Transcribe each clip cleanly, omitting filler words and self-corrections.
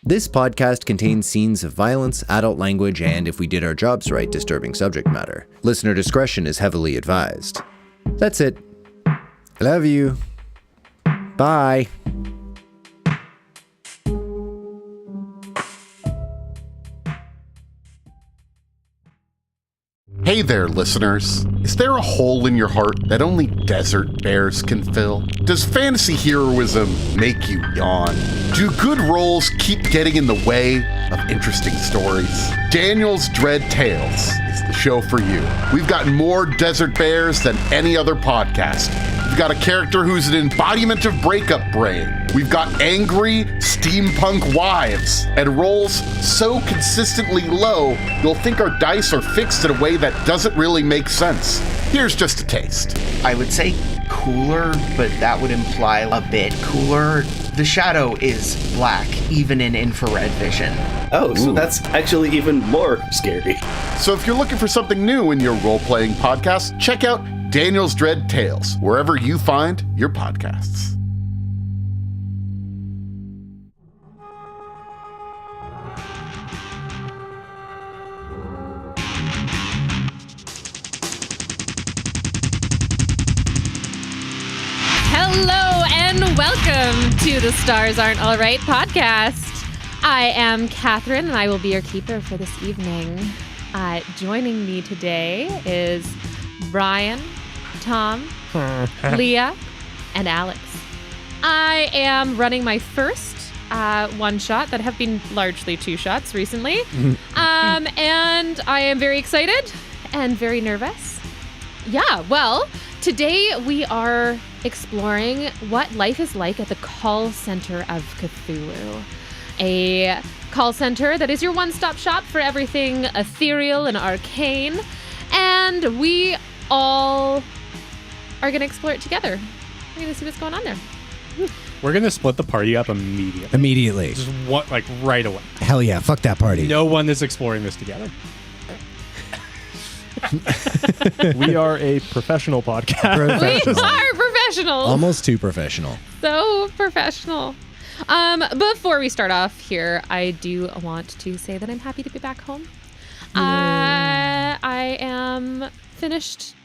This podcast contains scenes of violence, adult language, and, if we did our jobs right, disturbing subject matter. Listener discretion is heavily advised. That's it. I love you. Bye. Hey there, listeners. Is there a hole in your heart that only desert bears can fill? Does fantasy heroism make you yawn? Do good roles keep getting in the way of interesting stories? Daniel's Dread Tales is the show for you. We've got more desert bears than any other podcast. We've got a character who's an embodiment of breakup brain. We've got angry steampunk wives and rolls so consistently low, you'll think our dice are fixed in a way that doesn't really make sense. Here's just a taste. I would say cooler, but that would imply a bit cooler. The shadow is black, even in infrared vision. Oh, so that's actually even more scary. So if you're looking for something new in your role-playing podcast, check out Daniel's Dread Tales, wherever you find your podcasts. Hello and welcome to the Stars Aren't All Right podcast. I am Catherine and I will be your keeper for this evening. Joining me today is Brian, Tom, Leah, and Alex. I am running my first one shot that have been largely two shots recently. And I am very excited and very nervous. Yeah, well, today we are exploring what life is like at the Call Center of Cthulhu. A call center that is your one-stop shop for everything ethereal and arcane. And we all are going to explore it together. We're going to see what's going on there. We're going to split the party up immediately. Immediately. Just what, like right away. Hell yeah, fuck that party. No one is exploring this together. We are a professional podcast. We are professional. Almost too professional. So professional. Before we start off here, I do want to say that I'm happy to be back home. I am finished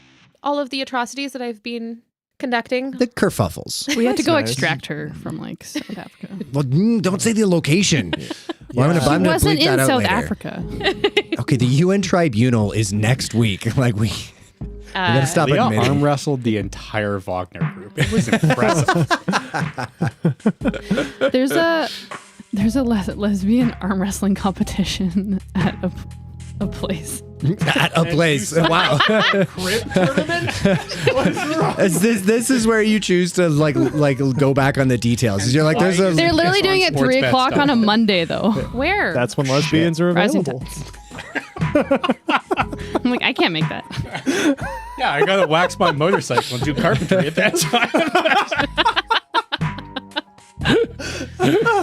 all of the atrocities that I've been conducting. The kerfuffles. We had to go nice. extract her from like South Africa. Well, don't say the location. Well, I'm She gonna wasn't bleep that in out South later. Africa. Okay, the UN tribunal is next week. Like we gotta stop Leah admitting. arm wrestled the entire Wagner group. It was impressive. There's a lesbian arm wrestling competition at a place. At a place. Wow. Crib tournament? What's wrong? This is where you choose to like go back on the details. You're like, there's a. They're literally doing it at 3 o'clock on a Monday, though. Where? That's when lesbians are Rising available. I'm like, I can't make that. Yeah, I got to wax my motorcycle and do carpentry at that time.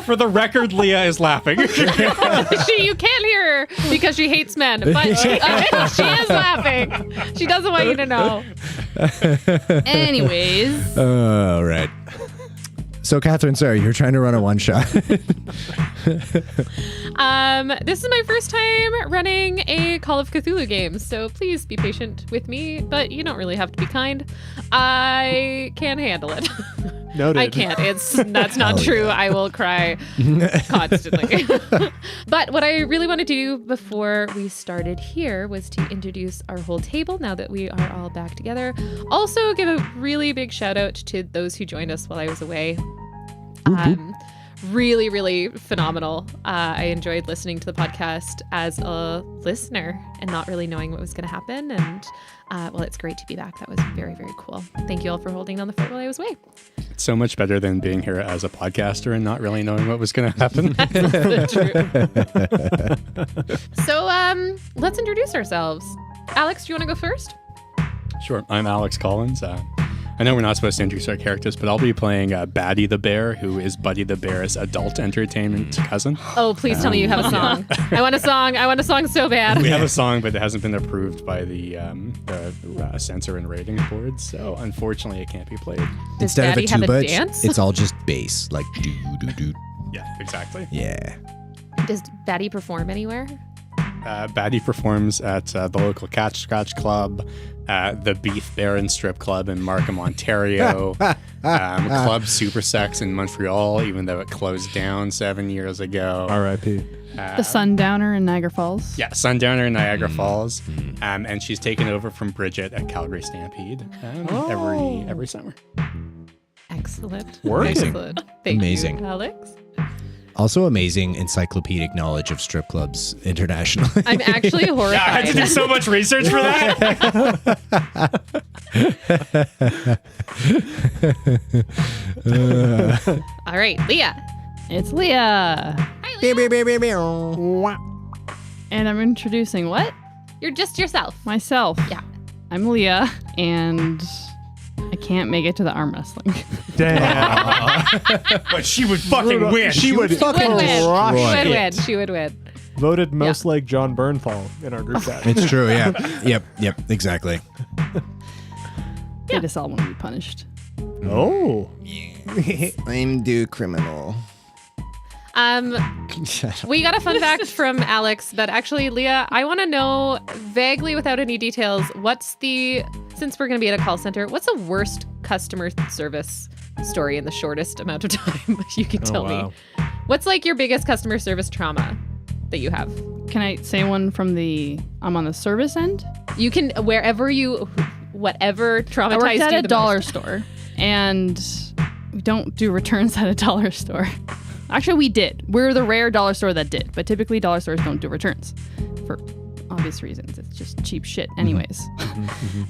For the record, Leah is laughing. You can't hear her because she hates men, but she is laughing. She doesn't want you to know. Anyways. All right. So, Catherine, sorry, you're trying to run a one shot. This is my first time running a Call of Cthulhu game, so please be patient with me, but you don't really have to be kind. I can handle it. Noted. I can't. That's not true. Yeah. I will cry constantly. But what I really want to do before we started here was to introduce our whole table now that we are all back together. Also give a really big shout out to those who joined us while I was away. Really, really phenomenal. I enjoyed listening to the podcast as a listener and not really knowing what was going to happen. And well, it's great to be back. That was very, very cool. Thank you all for holding down the fort while I was away. It's so much better than being here as a podcaster and not really knowing what was going to happen. That's true. So let's introduce ourselves. Alex, do you want to go first? Sure. I'm Alex Collins. I know we're not supposed to introduce our characters, but I'll be playing Batty the Bear, who is Buddy the Bear's adult entertainment cousin. Oh, please tell me you have a song. I want a song. I want a song so bad. We have a song, but it hasn't been approved by the censor and ratings board, so unfortunately it can't be played. Does Instead Daddy of a have tuba, a dance? it's all just bass, like do do do. Yeah, exactly. Yeah. Does Batty perform anywhere? Batty performs at the local Cat Scratch Club, the Beef Baron Strip Club in Markham, Ontario, Club Super Sex in Montreal, even though it closed down 7 years ago. R.I.P. The Sundowner in Niagara Falls. Yeah, Sundowner in Niagara Falls. And she's taken over from Bridget at Calgary Stampede every summer. Excellent. Amazing. Excellent. Thank Amazing. you, Alex. Also amazing encyclopedic knowledge of strip clubs internationally. I'm actually horrified. Yeah, I had to do so much research for that. All right, Leah. It's Leah. Hi, Leah. And I'm introducing what? You're just yourself. Myself. Yeah. I'm Leah, and I can't make it to the arm wrestling. Damn. But she would fucking win. She would fucking win. crush She would it. win. She would win. Voted most like John Bernthal in our group chat. It's true, yeah. Yep, exactly. They just all want to be punished. Oh. I'm the criminal. We got a fun fact from Alex that actually, Leah, I want to know vaguely without any details, since we're going to be at a call center, what's the worst customer service story in the shortest amount of time you can tell me? What's like your biggest customer service trauma that you have? Can I say one from I'm on the service end? You can, whatever traumatized I worked at you a the dollar most. store, and we don't do returns at a dollar store. Actually, we did. We're the rare dollar store that did, but typically dollar stores don't do returns for obvious reasons. It's just cheap shit anyways.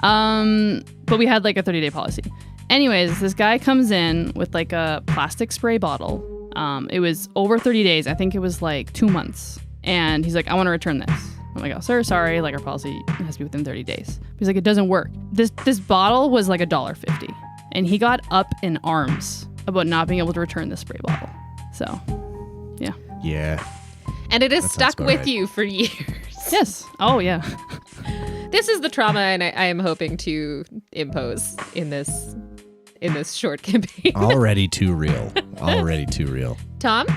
But we had like a 30-day policy. Anyways, this guy comes in with like a plastic spray bottle. It was over 30 days. I think it was like 2 months. And he's like, I want to return this. I'm like, oh, sir, sorry. Like our policy has to be within 30 days. He's like, it doesn't work. This bottle was like $1.50. And he got up in arms about not being able to return this spray bottle. So, yeah. Yeah. And it has That sounds stuck about with right. you for years. Yes. Oh, yeah. This is the trauma and I am hoping to impose in this short campaign. Already too real. Already too real. Tom,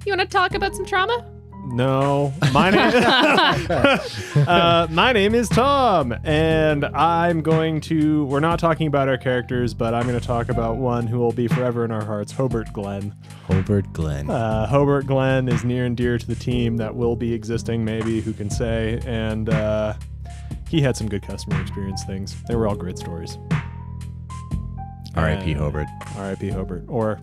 you want to talk about some trauma? No. My name is Tom, and we're not talking about our characters, but I'm going to talk about one who will be forever in our hearts, Hobart Glenn. Hobart Glenn. Hobart Glenn is near and dear to the team that will be existing, maybe, who can say, and he had some good customer experience things. They were all great stories. R.I.P. Hobart. R.I.P. Hobart, or,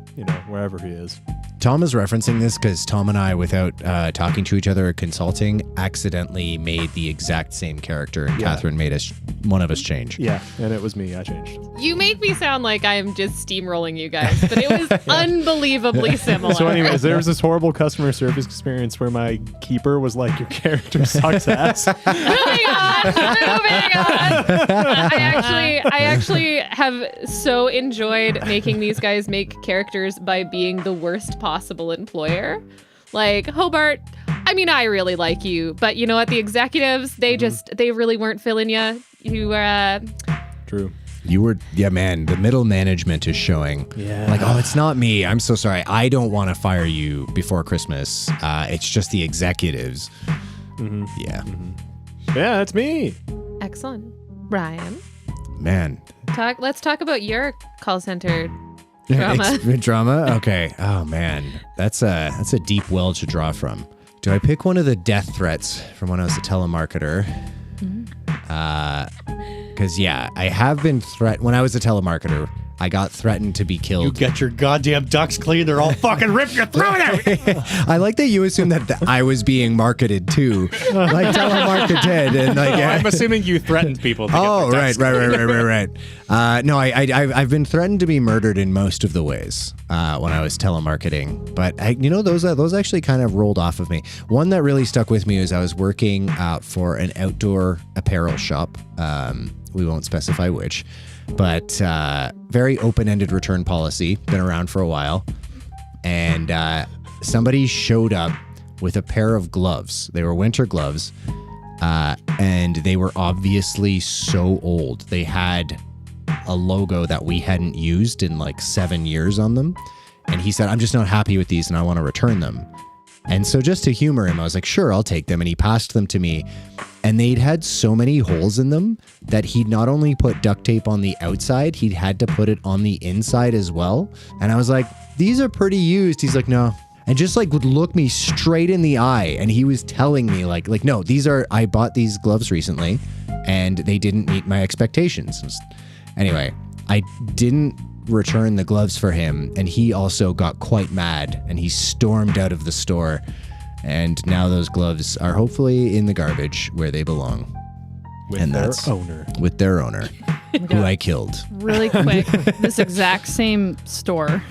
wherever he is. Tom is referencing this because Tom and I, without talking to each other or consulting, accidentally made the exact same character, and Catherine made one of us change. Yeah, and it was me. I changed. You make me sound like I'm just steamrolling you guys, but it was unbelievably similar. So anyways, there was this horrible customer service experience where my keeper was like, your character sucks ass. Moving on. I actually have so enjoyed making these guys make characters by being the worst possible employer. Like Hobart, I mean, I really like you, but you know what? The executives, they really weren't feeling you. True. You were, man, the middle management is showing. Yeah. Like, oh, it's not me. I'm so sorry. I don't want to fire you before Christmas. It's just the executives. Mm-hmm. Yeah. Mm-hmm. Yeah, that's me. Excellent. Ryan, Man. let's talk about your call center drama. Drama? Okay. Oh, man. That's a deep well to draw from. Do I pick one of the death threats from when I was a telemarketer? Because, I have been when I was a telemarketer, I got threatened to be killed. You get your goddamn ducks clean, they're all fucking ripped, you're throwing out. I like that you assume that I was being marketed too. Like telemarketed and like I'm assuming you threatened people to Oh, get their right. No, I've been threatened to be murdered in most of the ways when I was telemarketing. But those actually kind of rolled off of me. One that really stuck with me is I was working for an outdoor apparel shop. We won't specify which, but very open-ended return policy. Been around for a while, and somebody showed up with a pair of gloves. They were winter gloves. And they were obviously so old. They had a logo that we hadn't used in like 7 years on them. And he said, I'm just not happy with these and I want to return them. And so just to humor him, I was like, sure, I'll take them. And he passed them to me. And they'd had so many holes in them that he'd not only put duct tape on the outside, he'd had to put it on the inside as well. And I was like, these are pretty used. He's like, no. And just like would look me straight in the eye. And he was telling me like, no, I bought these gloves recently and they didn't meet my expectations. Anyway, I didn't return the gloves for him, and he also got quite mad and he stormed out of the store, and now those gloves are hopefully in the garbage where they belong With and their that's owner. with their owner who I killed. Really quick, this exact same store.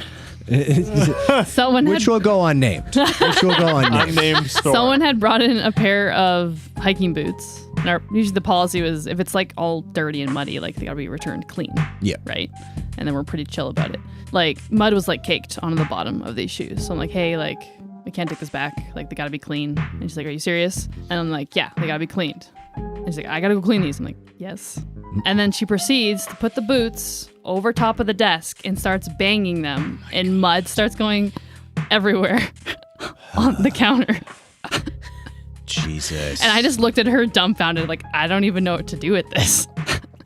Someone Which will go unnamed. Unnamed store. Someone had brought in a pair of hiking boots. And usually the policy was if it's like all dirty and muddy, like they gotta be returned clean. Yeah. Right? And then we're pretty chill about it. Like mud was like caked onto the bottom of these shoes. So I'm like, hey, like I can't take this back. Like they gotta be clean. And she's like, are you serious? And I'm like, yeah, they gotta be cleaned. And she's like, I gotta go clean these. I'm like, yes. And then she proceeds to put the boots over top of the desk and starts banging them, and mud starts going everywhere on the counter. Jesus. And I just looked at her dumbfounded, like, I don't even know what to do with this.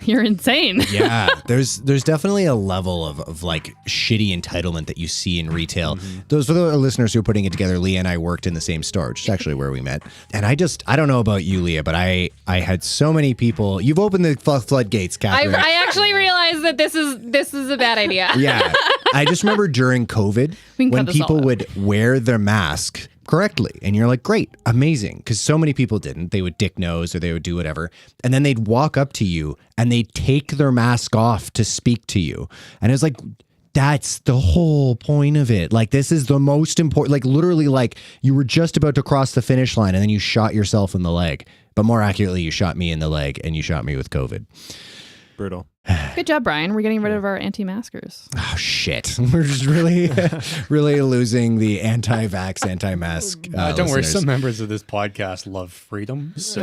You're insane. Yeah, there's definitely a level of like shitty entitlement that you see in retail. Those for the listeners who are putting it together, Leah and I worked in the same store, which is actually where we met. And I don't know about you, Leah, but I had so many people. You've opened the floodgates, Catherine. I actually realized that this is a bad idea. Yeah, I just remember during COVID We can when cut this all people out. would wear their mask correctly, and you're like, great, amazing, because so many people didn't. They would dick nose or they would do whatever, and then they'd walk up to you and they'd take their mask off to speak to you, and it was like, that's the whole point of it. Like, this is the most important, like literally, like you were just about to cross the finish line and then you shot yourself in the leg, but more accurately, you shot me in the leg and you shot me with COVID. Brutal. Good job, Brian. We're getting rid of our anti-maskers. Oh shit! We're just really losing the anti-vax, anti-mask. Don't worry, listeners. some members of this podcast love freedom. So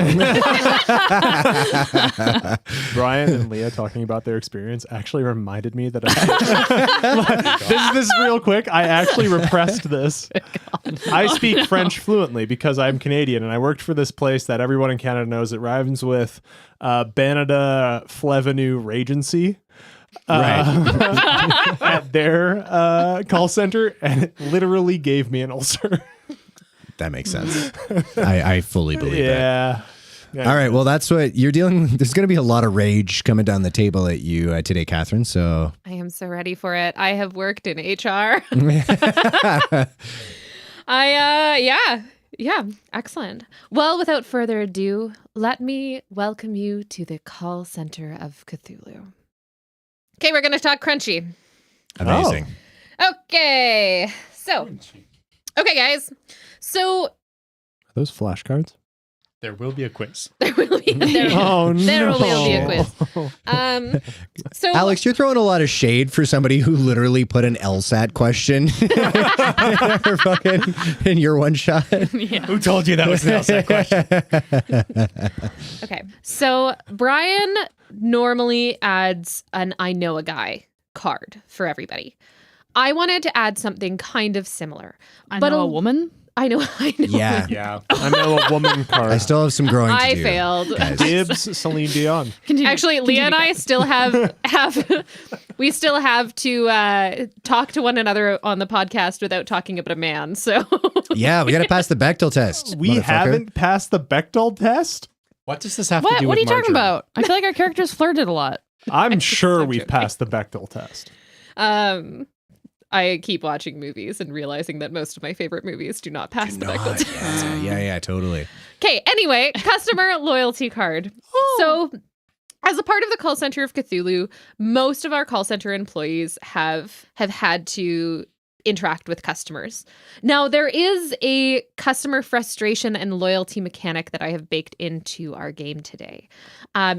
Brian and Leah talking about their experience actually reminded me that this is real quick. I actually repressed this. I speak French fluently because I'm Canadian, and I worked for this place that everyone in Canada knows. It rhymes with Banada Flevenue Regency. At their call center, and it literally gave me an ulcer. That makes sense. I fully believe that. Yeah. All right. Well, that's what you're dealing with. There's going to be a lot of rage coming down the table at you today, Catherine. So I am so ready for it. I have worked in HR. Yeah, excellent. Well, without further ado, let me welcome you to the Call Center of Cthulhu. Okay, we're going to talk crunchy. amazing. Okay, guys. So Are those flashcards? there will be a quiz. there will be Oh, there no. will be a quiz. So Alex, you're throwing a lot of shade for somebody who literally put an LSAT question in your one shot. Who told you that was the LSAT question? Okay. So Brian normally adds an I know a guy card for everybody. I wanted to add something kind of similar. I but know a woman. I know. Yeah. Yeah. I know a woman card. I still have some growing to I do. failed. guys. Dibs, Celine Dion. Continue. Actually, Leah and I still have we still have to talk to one another on the podcast without talking about a man. So Yeah, we got to pass the Bechtel test. We motherfucker. haven't passed the Bechdel test? What does this have to What? do What with are you talking margarine? about? I feel like our characters flirted a lot. I'm sure I'm we've joking. passed the Bechdel test. I keep watching movies and realizing that most of my favorite movies do not pass the Bechdel test. Yeah, totally. Okay, anyway, customer loyalty card. So, as a part of the Call Center of Cthulhu, most of our call center employees have had to interact with customers. Now, there is a customer frustration and loyalty mechanic that I have baked into our game today.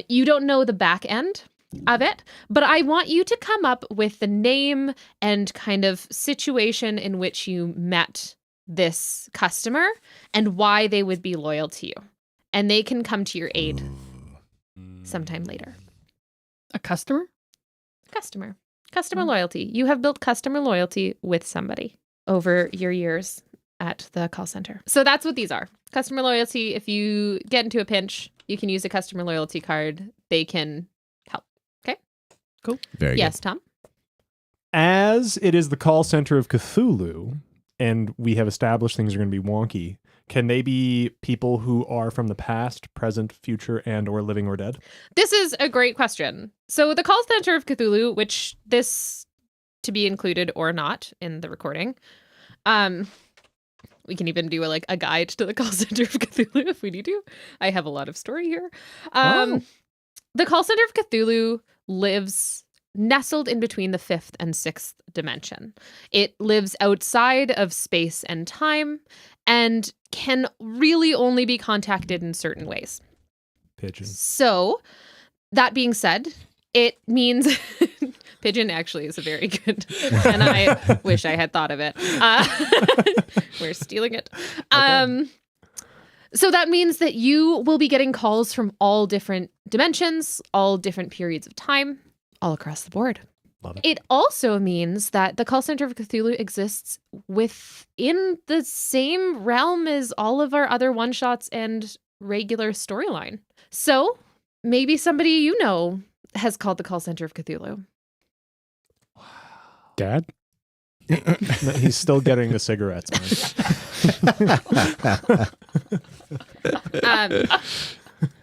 You don't know the back end of it, but I want you to come up with the name and kind of situation in which you met this customer and why they would be loyal to you. And they can come to your aid sometime later. A customer? Customer loyalty. You have built customer loyalty with somebody over your years at the call center. So that's what these are. Customer loyalty. If you get into a pinch, you can use a customer loyalty card. They can help. Okay? Cool. Very Yes, Tom? As it is the call center of Cthulhu, and we have established things are going to be wonky, can they be people who are from the past, present, future, and or living or dead? This is a great question. So the Call Center of Cthulhu, which this to be included or not in the recording, we can even do a guide to the Call Center of Cthulhu if we need to. I have a lot of story here. The Call Center of Cthulhu lives nestled in between the 5th and 6th dimension. It lives outside of space and time and can really only be contacted in certain ways. Pigeon. So, that being said, it means pigeon actually is a very good, and I wish I had thought of it. We're stealing it. Okay. So that means that you will be getting calls from all different dimensions, all different periods of time, all across the board. Love it. It also means that the Call Center of Cthulhu exists within the same realm as all of our other one-shots and regular storyline. So maybe somebody you know has called the Call Center of Cthulhu. Dad? No, he's still getting the cigarettes, man.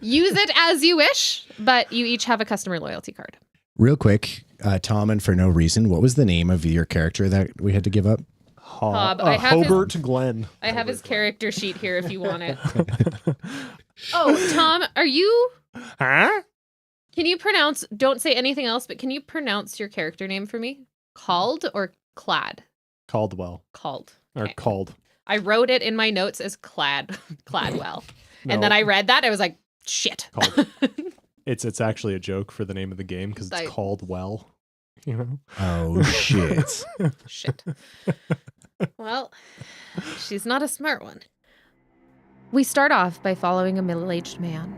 Use it as you wish, but you each have a customer loyalty card. Real quick, Tom, and for no reason, what was the name of your character that we had to give up? Hob. I have Hobart Glenn. I have his character sheet here if you want it. Oh, Tom, are you... Huh? Can you pronounce... Don't say anything else, but can you pronounce your character name for me? Called or Clad? Caldwell. Called. Or Okay. called. I wrote it in my notes as Cladwell. No. And then I read that. I was like, shit. Called. It's actually a joke for the name of the game because it's I- called well. You know? Oh, shit. Shit. Well, she's not a smart one. We start off by following a middle-aged man,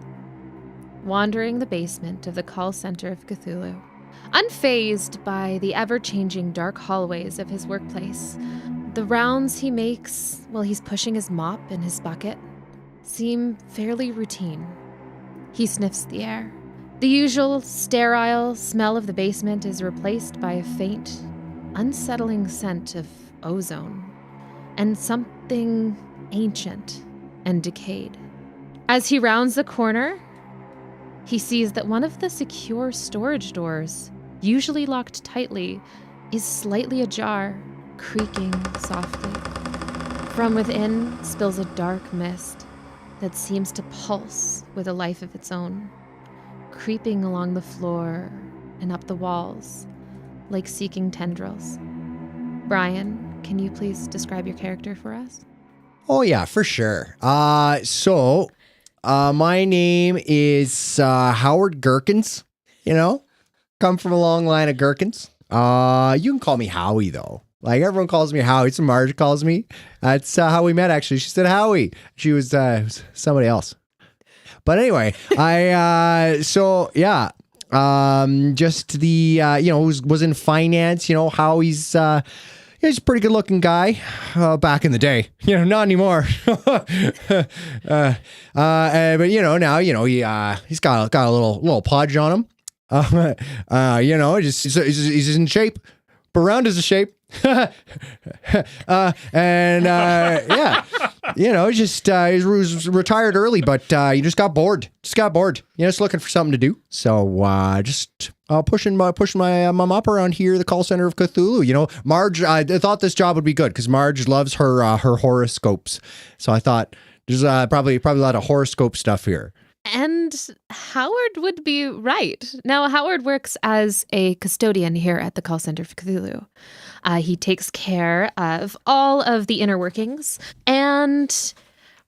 wandering the basement of the Call Center of Cthulhu. Unfazed by the ever-changing dark hallways of his workplace, the rounds he makes while he's pushing his mop and his bucket seem fairly routine. He sniffs the air. The usual sterile smell of the basement is replaced by a faint, unsettling scent of ozone and something ancient and decayed. As he rounds the corner, he sees that one of the secure storage doors, usually locked tightly, is slightly ajar, creaking softly. From within spills a dark mist that seems to pulse with a life of its own, creeping along the floor and up the walls like seeking tendrils. Brian, can you please describe your character for us? Oh, yeah, for sure. So my name is Howard Gherkins, you know, come from a long line of Gherkins. You can call me Howie, though. Like, everyone calls me Howie. So Marge calls me. That's how we met, actually. She said Howie. She was somebody else. But anyway, just the, was in finance, Howie's, he's a pretty good looking guy back in the day, not anymore. But now, he's got a little podge on him. He's in shape, but round is a shape. He was retired early, but he just got bored. Just looking for something to do. So just pushing my mop around here, the Call Center of Cthulhu. Marge, I thought this job would be good because Marge loves her horoscopes. So I thought there's probably a lot of horoscope stuff here. And Howard would be right. Now, Howard works as a custodian here at the Call Center of Cthulhu. He takes care of all of the inner workings and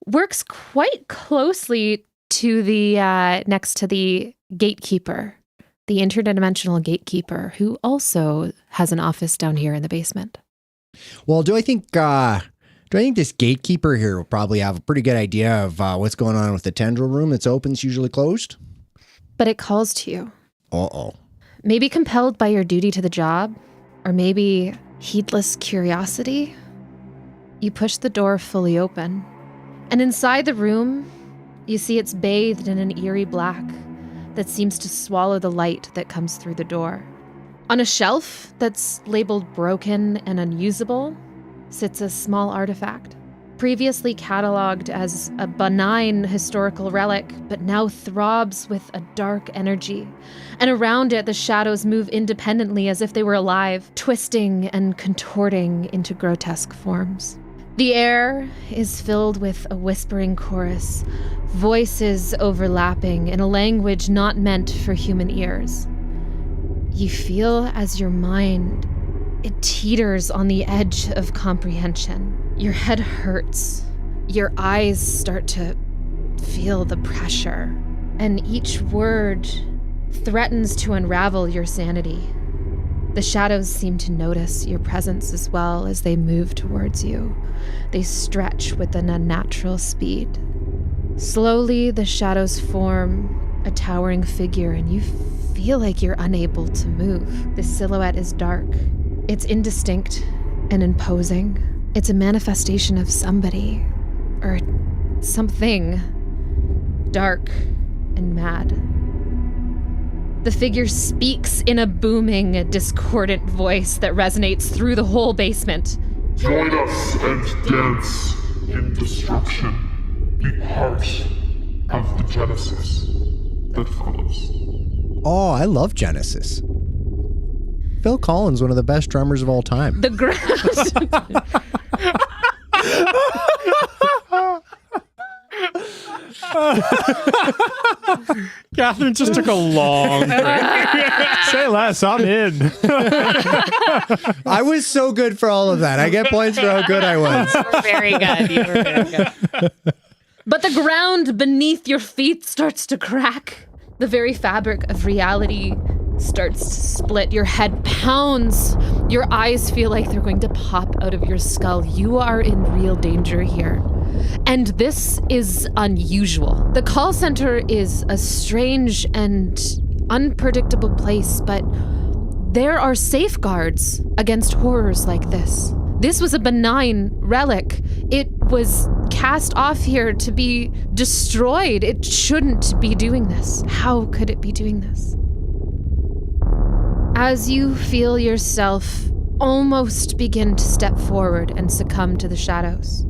works quite closely to the next to the gatekeeper, the interdimensional gatekeeper, who also has an office down here in the basement. Well, do I think this gatekeeper here will probably have a pretty good idea of what's going on with the tendril room that's open, it's usually closed? But it calls to you. Uh-oh. Maybe compelled by your duty to the job, or maybe heedless curiosity. You push the door fully open, and inside the room, you see it's bathed in an eerie black that seems to swallow the light that comes through the door. On a shelf that's labeled broken and unusable sits a small artifact, previously cataloged as a benign historical relic, but now throbs with a dark energy. And around it, the shadows move independently as if they were alive, twisting and contorting into grotesque forms. The air is filled with a whispering chorus, voices overlapping in a language not meant for human ears. You feel as your mind, it teeters on the edge of comprehension. Your head hurts. Your eyes start to feel the pressure. And each word threatens to unravel your sanity. The shadows seem to notice your presence as well as they move towards you. They stretch with an unnatural speed. Slowly, the shadows form a towering figure, and you feel like you're unable to move. The silhouette is dark. It's indistinct and imposing. It's a manifestation of somebody or something dark and mad. The figure speaks in a booming, discordant voice that resonates through the whole basement. Join us and dance in destruction. Be part of the Genesis that follows. Oh, I love Genesis. Phil Collins, one of the best drummers of all time. The ground. Catherine just took a long break. Say less, I'm in. I was so good for all of that. I get points for how good I was. You were very good. You were very good. But the ground beneath your feet starts to crack. The very fabric of reality starts to split. Your head pounds. Your eyes feel like they're going to pop out of your skull. You are in real danger here. And this is unusual. The call center is a strange and unpredictable place, but there are safeguards against horrors like this. This was a benign relic. It was cast off here to be destroyed. It shouldn't be doing this. How could it be doing this? As you feel yourself almost begin to step forward and succumb to the shadows,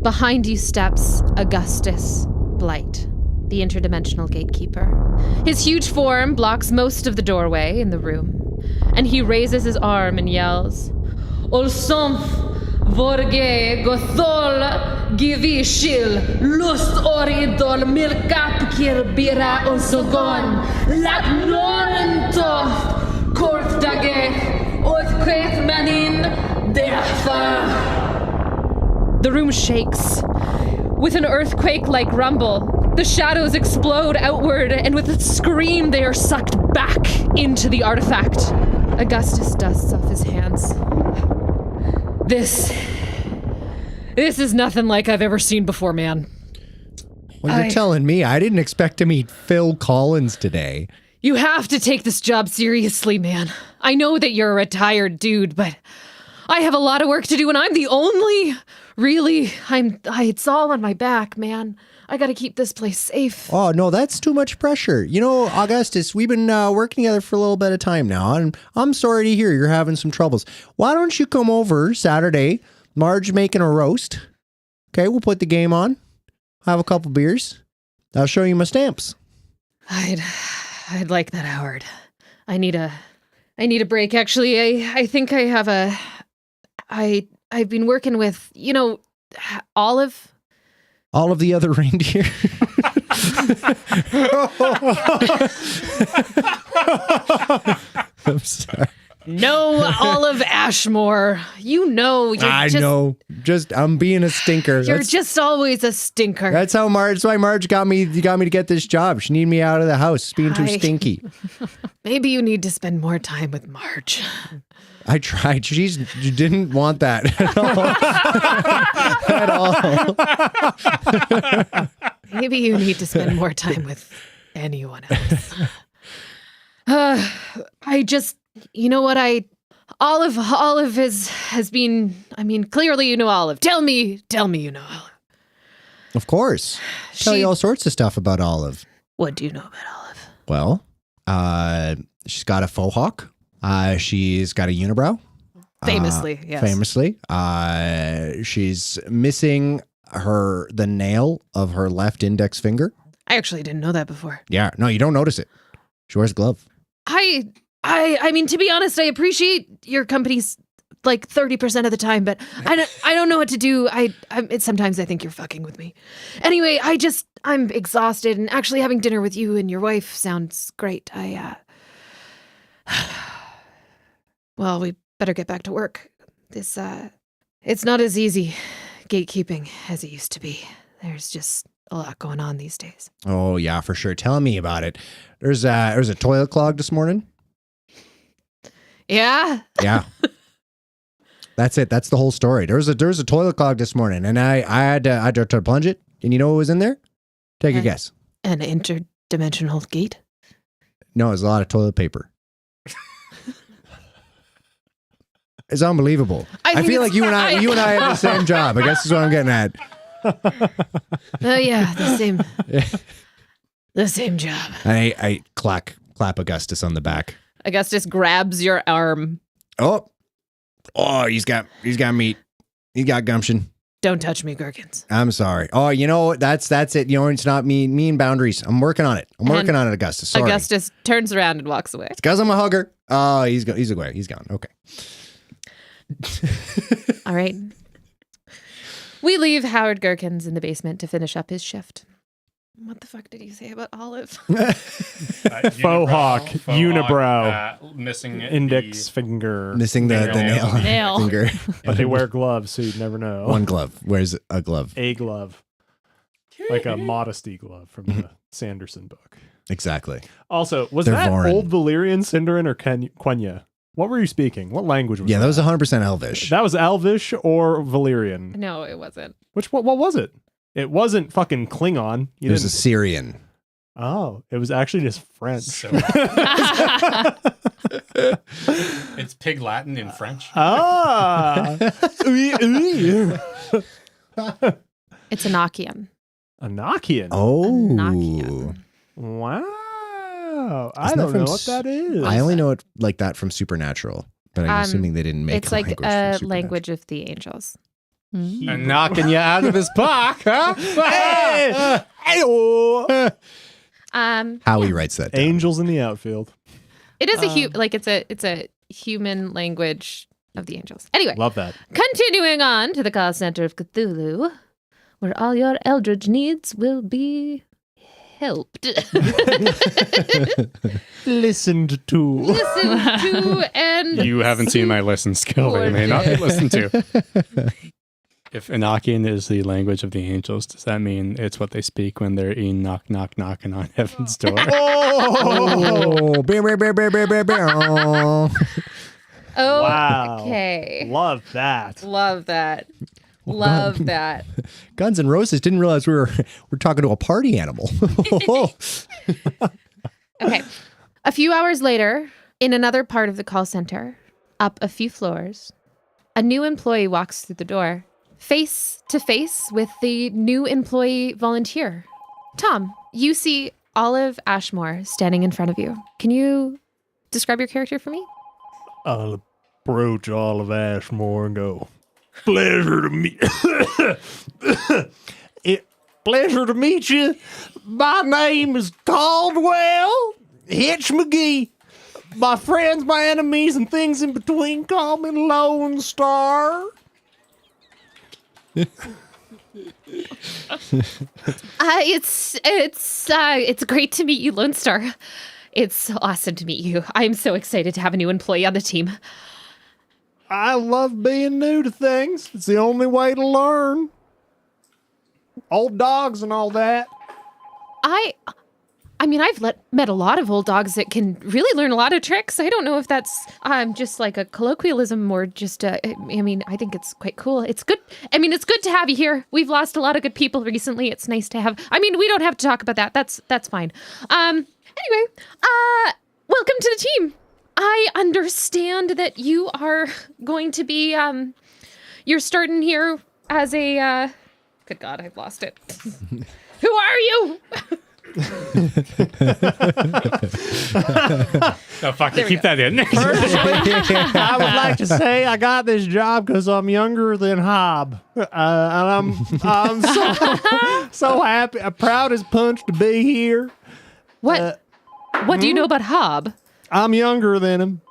behind you steps Augustus Blight, the interdimensional gatekeeper. His huge form blocks most of the doorway in the room, and he raises his arm and yells, Olsomf, Vorge, Gothol, Givishil, Lust Oridol, Milkapkir, Bira, Osogon, Lat Norentoft, Kortdage, Othkret Manin, Deafa. The room shakes. With an earthquake-like rumble, the shadows explode outward, and with a scream, they are sucked back into the artifact. Augustus dusts off his hands. This is nothing like I've ever seen before, man. Well, you're telling me I didn't expect to meet Phil Collins today. You have to take this job seriously, man. I know that you're a retired dude, but I have a lot of work to do, and I'm the only... Really, it's all on my back, man. I gotta keep this place safe. Oh, no, that's too much pressure. You know, Augustus, we've been working together for a little bit of time now, and I'm sorry to hear you're having some troubles. Why don't you come over Saturday? Marge making a roast. Okay, we'll put the game on. Have a couple beers. I'll show you my stamps. I'd like that, Howard. I need a break. Actually, I think I have I've been working with, you know, Olive. All of the other reindeer. I'm sorry. No, Olive Ashmore. You know, I know. I'm being a stinker. You're just always a stinker. That's why Marge got me to get this job. She needed me out of the house, being too stinky. Maybe you need to spend more time with Marge. I tried. She didn't want that at all. Maybe you need to spend more time with anyone else. You know what? Olive has been, I mean, clearly you know Olive. Tell me you know Olive. Of course. Tell you all sorts of stuff about Olive. What do you know about Olive? Well, she's got a faux hawk. She's got a unibrow. Famously, yes. Famously. She's missing the nail of her left index finger. I actually didn't know that before. Yeah. No, you don't notice it. She wears a glove. I mean, to be honest, I appreciate your company's like 30% of the time, but I don't know what to do. Sometimes I think you're fucking with me. Anyway, I'm exhausted, and actually having dinner with you and your wife sounds great. Well, we better get back to work. It's not as easy gatekeeping as it used to be. There's just a lot going on these days. Oh yeah, for sure. Tell me about it. There's a toilet clog this morning. Yeah. Yeah. That's it. That's the whole story. There was a toilet clog this morning, and I had to plunge it. And you know what was in there? Take a guess. An interdimensional gate? No, it's a lot of toilet paper. It's unbelievable. I feel like you and I have the same job. I guess that's what I'm getting at. Oh yeah, the same job. I clap Augustus on the back. Augustus grabs your arm. Oh, he's got meat. He's got gumption. Don't touch me, Gherkins. I'm sorry. Oh, you know, that's it. You know, it's not me and boundaries. I'm working on it. Augustus. Sorry. Augustus turns around and walks away. It's because I'm a hugger. Oh, he's away. He's gone. Okay. All right. We leave Howard Gherkins in the basement to finish up his shift. What the fuck did you say about Olive? Faux hawk, unibrow, missing index finger. Missing the nail finger. But they wear gloves, so you'd never know. One glove. Where's a glove? A glove. Like a modesty glove from the Sanderson book. Exactly. Also, was They're that Vorin. Old Valyrian, Sindarin, or Quenya? What were you speaking? What language was that? Yeah, that was 100% Elvish. That was Elvish or Valyrian? No, it wasn't. What was it? It wasn't fucking Klingon. It was Assyrian. Oh, it was actually just French. It's Pig Latin in French. Ah. It's Enochian. Enochian. Oh. Enochian. Wow. I Isn't don't that know from what that is. I only know it like that from Supernatural, but I'm assuming they didn't make it's a like language a from language of the angels. And knocking you out of his park, huh? Howie writes that down. Angels in the outfield. It is it's a human language of the angels. Anyway, Love that. continuing on to the Call Center of Cthulhu, where all your eldritch needs will be helped. Listened to. Listen to and You haven't seen my listen skill. They may not be listened to. If Enochian is the language of the angels, does that mean it's what they speak when they're knocking on heaven's door? Oh, bear, bear, bear, bear, bear, bear. Oh, Wow. okay. Love that. Love that. Love that. Guns N' Roses didn't realize we're talking to a party animal. Okay. A few hours later, in another part of the call center, up a few floors, a new employee walks through the door, face to face with the new employee volunteer. Tom, you see Olive Ashmore standing in front of you. Can you describe your character for me? I'll approach Olive Ashmore and go, pleasure to meet pleasure to meet you. My name is Caldwell Hitch McGee. My friends, my enemies, and things in between call me Lonestar. It's great to meet you, Lonestar. It's awesome to meet you. I'm so excited to have a new employee on the team. I love being new to things. It's the only way to learn. Old dogs and all that. I mean, I've met a lot of old dogs that can really learn a lot of tricks. I don't know if that's just like a colloquialism or just, I think it's quite cool. It's good. I mean, it's good to have you here. We've lost a lot of good people recently. It's nice to have, we don't have to talk about that. That's fine. Anyway, welcome to the team. I understand that you are going to be, you're starting here as a, good God, I've lost it. Who are you? Oh, fuck, you keep that in. I would like to say I got this job because I'm younger than Hob. And I'm so happy, proud as punch to be here. What do you know about Hob? I'm younger than him.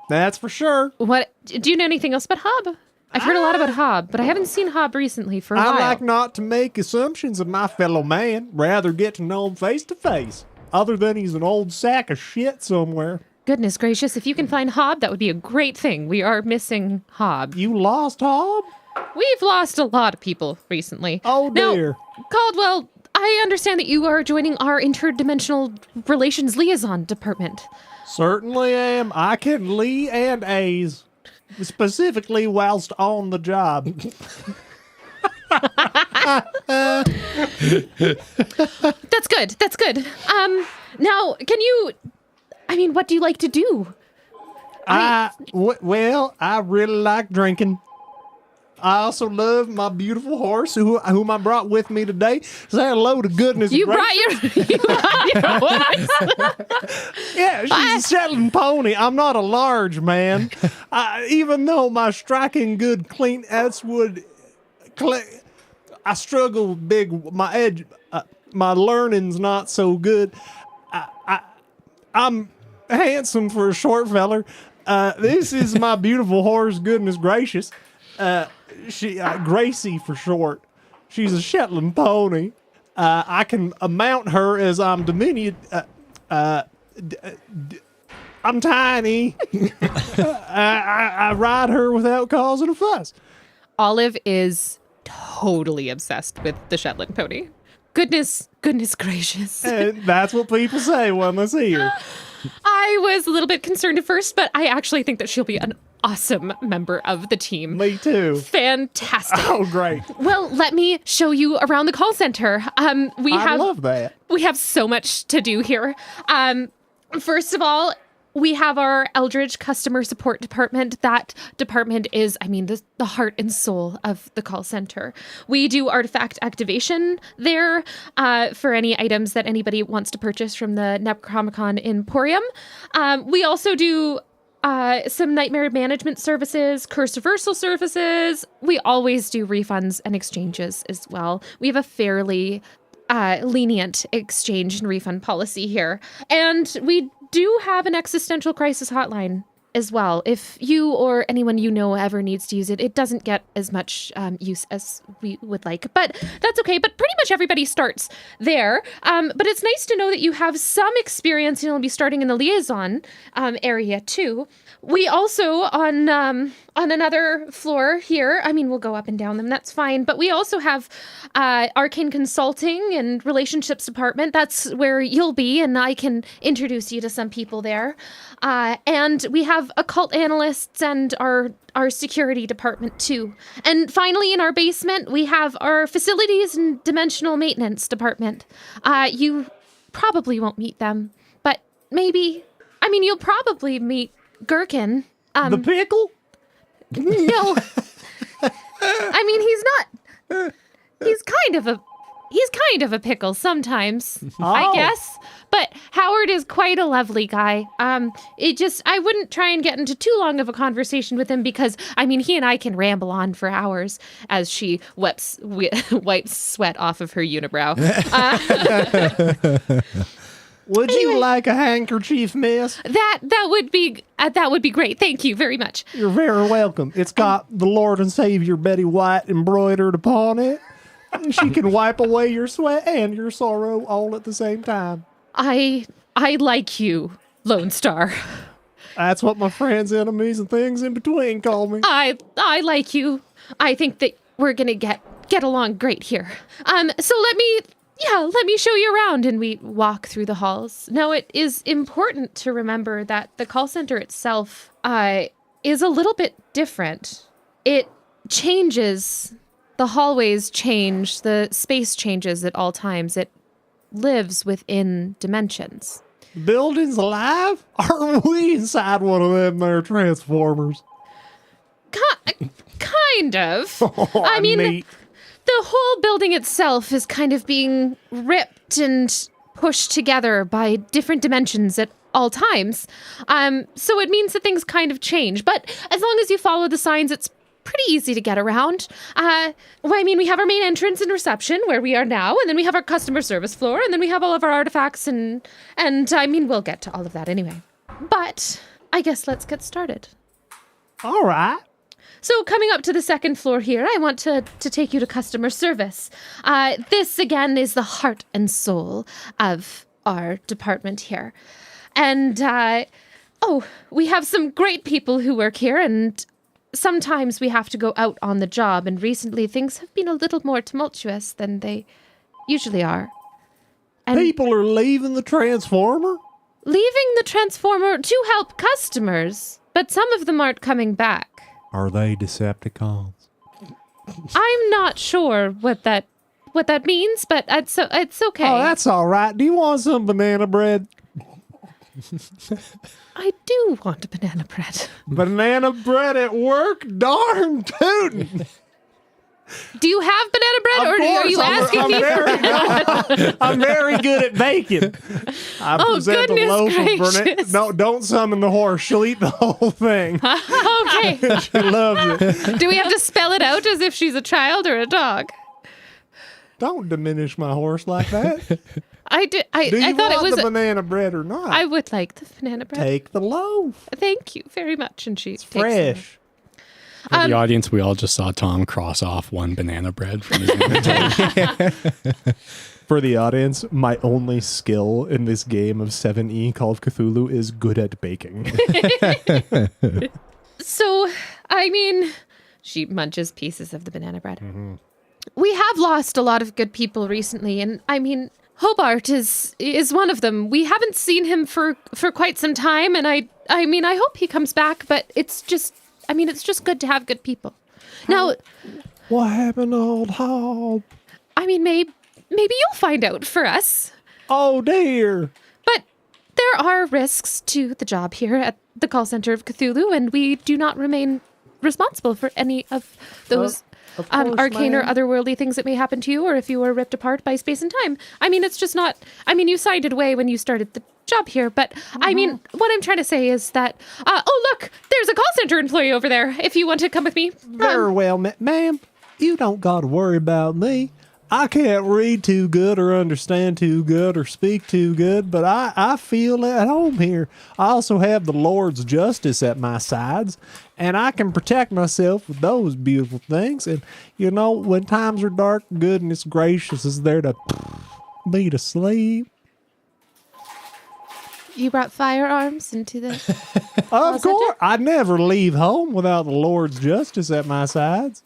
That's for sure. What, do you know anything else about Hob? I've heard a lot about Hob, but I haven't seen Hob recently for a while. I like not to make assumptions of my fellow man, rather get to know him face to face, other than he's an old sack of shit somewhere. Goodness gracious, if you can find Hob, that would be a great thing. We are missing Hob. You lost Hob? We've lost a lot of people recently. Oh, dear. Now, Caldwell, I understand that you are joining our interdimensional relations liaison department. Certainly am. I can Lee and A's, specifically whilst on the job. That's good. That's good. Now, what do you like to do? Well, I really like drinking. I also love my beautiful horse, whom I brought with me today. Say hello to goodness You gracious. brought your horse? Yeah, she's a Shetland pony. I'm not a large man. Even though my striking good Clint Eastwood, I struggle with big. My edge, my learning's not so good. I'm handsome for a short feller. This is my beautiful horse. Goodness gracious. She Gracie for short. She's a Shetland pony. I can mount her as I'm diminutive. I'm tiny. I ride her without causing a fuss. Olive is totally obsessed with the Shetland pony. Goodness gracious. And that's what people say when they see her. I was a little bit concerned at first, but I actually think that she'll be an awesome member of the team. Me too. Fantastic. Oh, great. Well, let me show you around the call center. I love that. We have so much to do here. First of all, we have our Eldridge Customer Support Department. That department is, the heart and soul of the call center. We do artifact activation there for any items that anybody wants to purchase from the Necronomicon Emporium. We also do some nightmare management services, curse reversal services. We always do refunds and exchanges as well. We have a fairly lenient exchange and refund policy here. And we do have an existential crisis hotline as well. If you or anyone you know ever needs to use it, it doesn't get as much use as we would like, but that's okay. But pretty much everybody starts there. But it's nice to know that you have some experience, and you'll be starting in the liaison area too. We also, on another floor here, we'll go up and down them, that's fine, but we also have Arcane Consulting and Relationships Department. That's where you'll be, and I can introduce you to some people there. And we have occult analysts and our security department too. And finally, in our basement, we have our facilities and dimensional maintenance department. You probably won't meet them, but maybe, you'll probably meet Gherkin. The pickle? No. He's not. He's kind of a pickle sometimes, I guess. But Howard is quite a lovely guy. I wouldn't try and get into too long of a conversation with him because, he and I can ramble on for hours as she wipes sweat off of her unibrow. Would you like a handkerchief, miss? That would be great. Thank you very much. You're very welcome. It's got the Lord and Savior Betty White embroidered upon it. She can wipe away your sweat and your sorrow all at the same time. I like you, Lonestar. That's what my friends, enemies, and things in between call me. I like you. I think that we're gonna get along great here. So let me show you around, and we walk through the halls. Now, it is important to remember that the call center itself is a little bit different. It changes. The hallways change. The space changes at all times. It lives within dimensions. Building's alive? Are we inside one of them there transformers? Kind of. I mean, neat. the whole building itself is kind of being ripped and pushed together by different dimensions at all times. So it means that things kind of change. But as long as you follow the signs, it's pretty easy to get around. We have our main entrance and reception where we are now, and then we have our customer service floor, and then we have all of our artifacts, and we'll get to all of that anyway. But I guess let's get started. All right. So coming up to the second floor here, I want to take you to customer service. This, again, is the heart and soul of our department here. And, we have some great people who work here, and sometimes we have to go out on the job, and recently things have been a little more tumultuous than they usually are. And People are leaving the transformer? leaving the transformer to help customers, but some of them aren't coming back. Are they Decepticons? I'm not sure what that means, but it's okay. Oh, that's all right. Do you want some banana bread? I do want a banana bread. Banana bread at work? Darn tootin'. Do you have banana bread, or are you asking me for banana? I'm very good at baking. I present the goodness loaf gracious. of banana. No, don't summon the horse. She'll eat the whole thing. Okay. She loves it. Do we have to spell it out as if she's a child or a dog? Don't diminish my horse like that. I did. Do you I thought want it was. the banana bread or not? I would like the banana bread. Take the loaf. Thank you very much. And she takes Fresh. For the audience, we all just saw Tom cross off one banana bread from his inventory. For the audience, my only skill in this game of 7E Call of Cthulhu is good at baking. So, she munches pieces of the banana bread. Mm-hmm. We have lost a lot of good people recently, and Hobart is one of them. We haven't seen him for quite some time, and I hope he comes back, but it's just good to have good people. Now, What happened to old Hob? maybe you'll find out for us. Oh, dear. But there are risks to the job here at the Call Center of Cthulhu, and we do not remain responsible for any of those Of course, arcane or ma'am. otherworldly things that may happen to you, or if you were ripped apart by space and time. It's just not... you signed it away when you started the job here, but what I'm trying to say is that... look! There's a call center employee over there, if you want to come with me. Very well, ma'am. You don't got to worry about me. I can't read too good or understand too good or speak too good, but I feel at home here. I also have the Lord's justice at my sides, and I can protect myself with those beautiful things. And, when times are dark, goodness gracious is there to be to sleep. You brought firearms into the... Of course, I never leave home without the Lord's justice at my sides.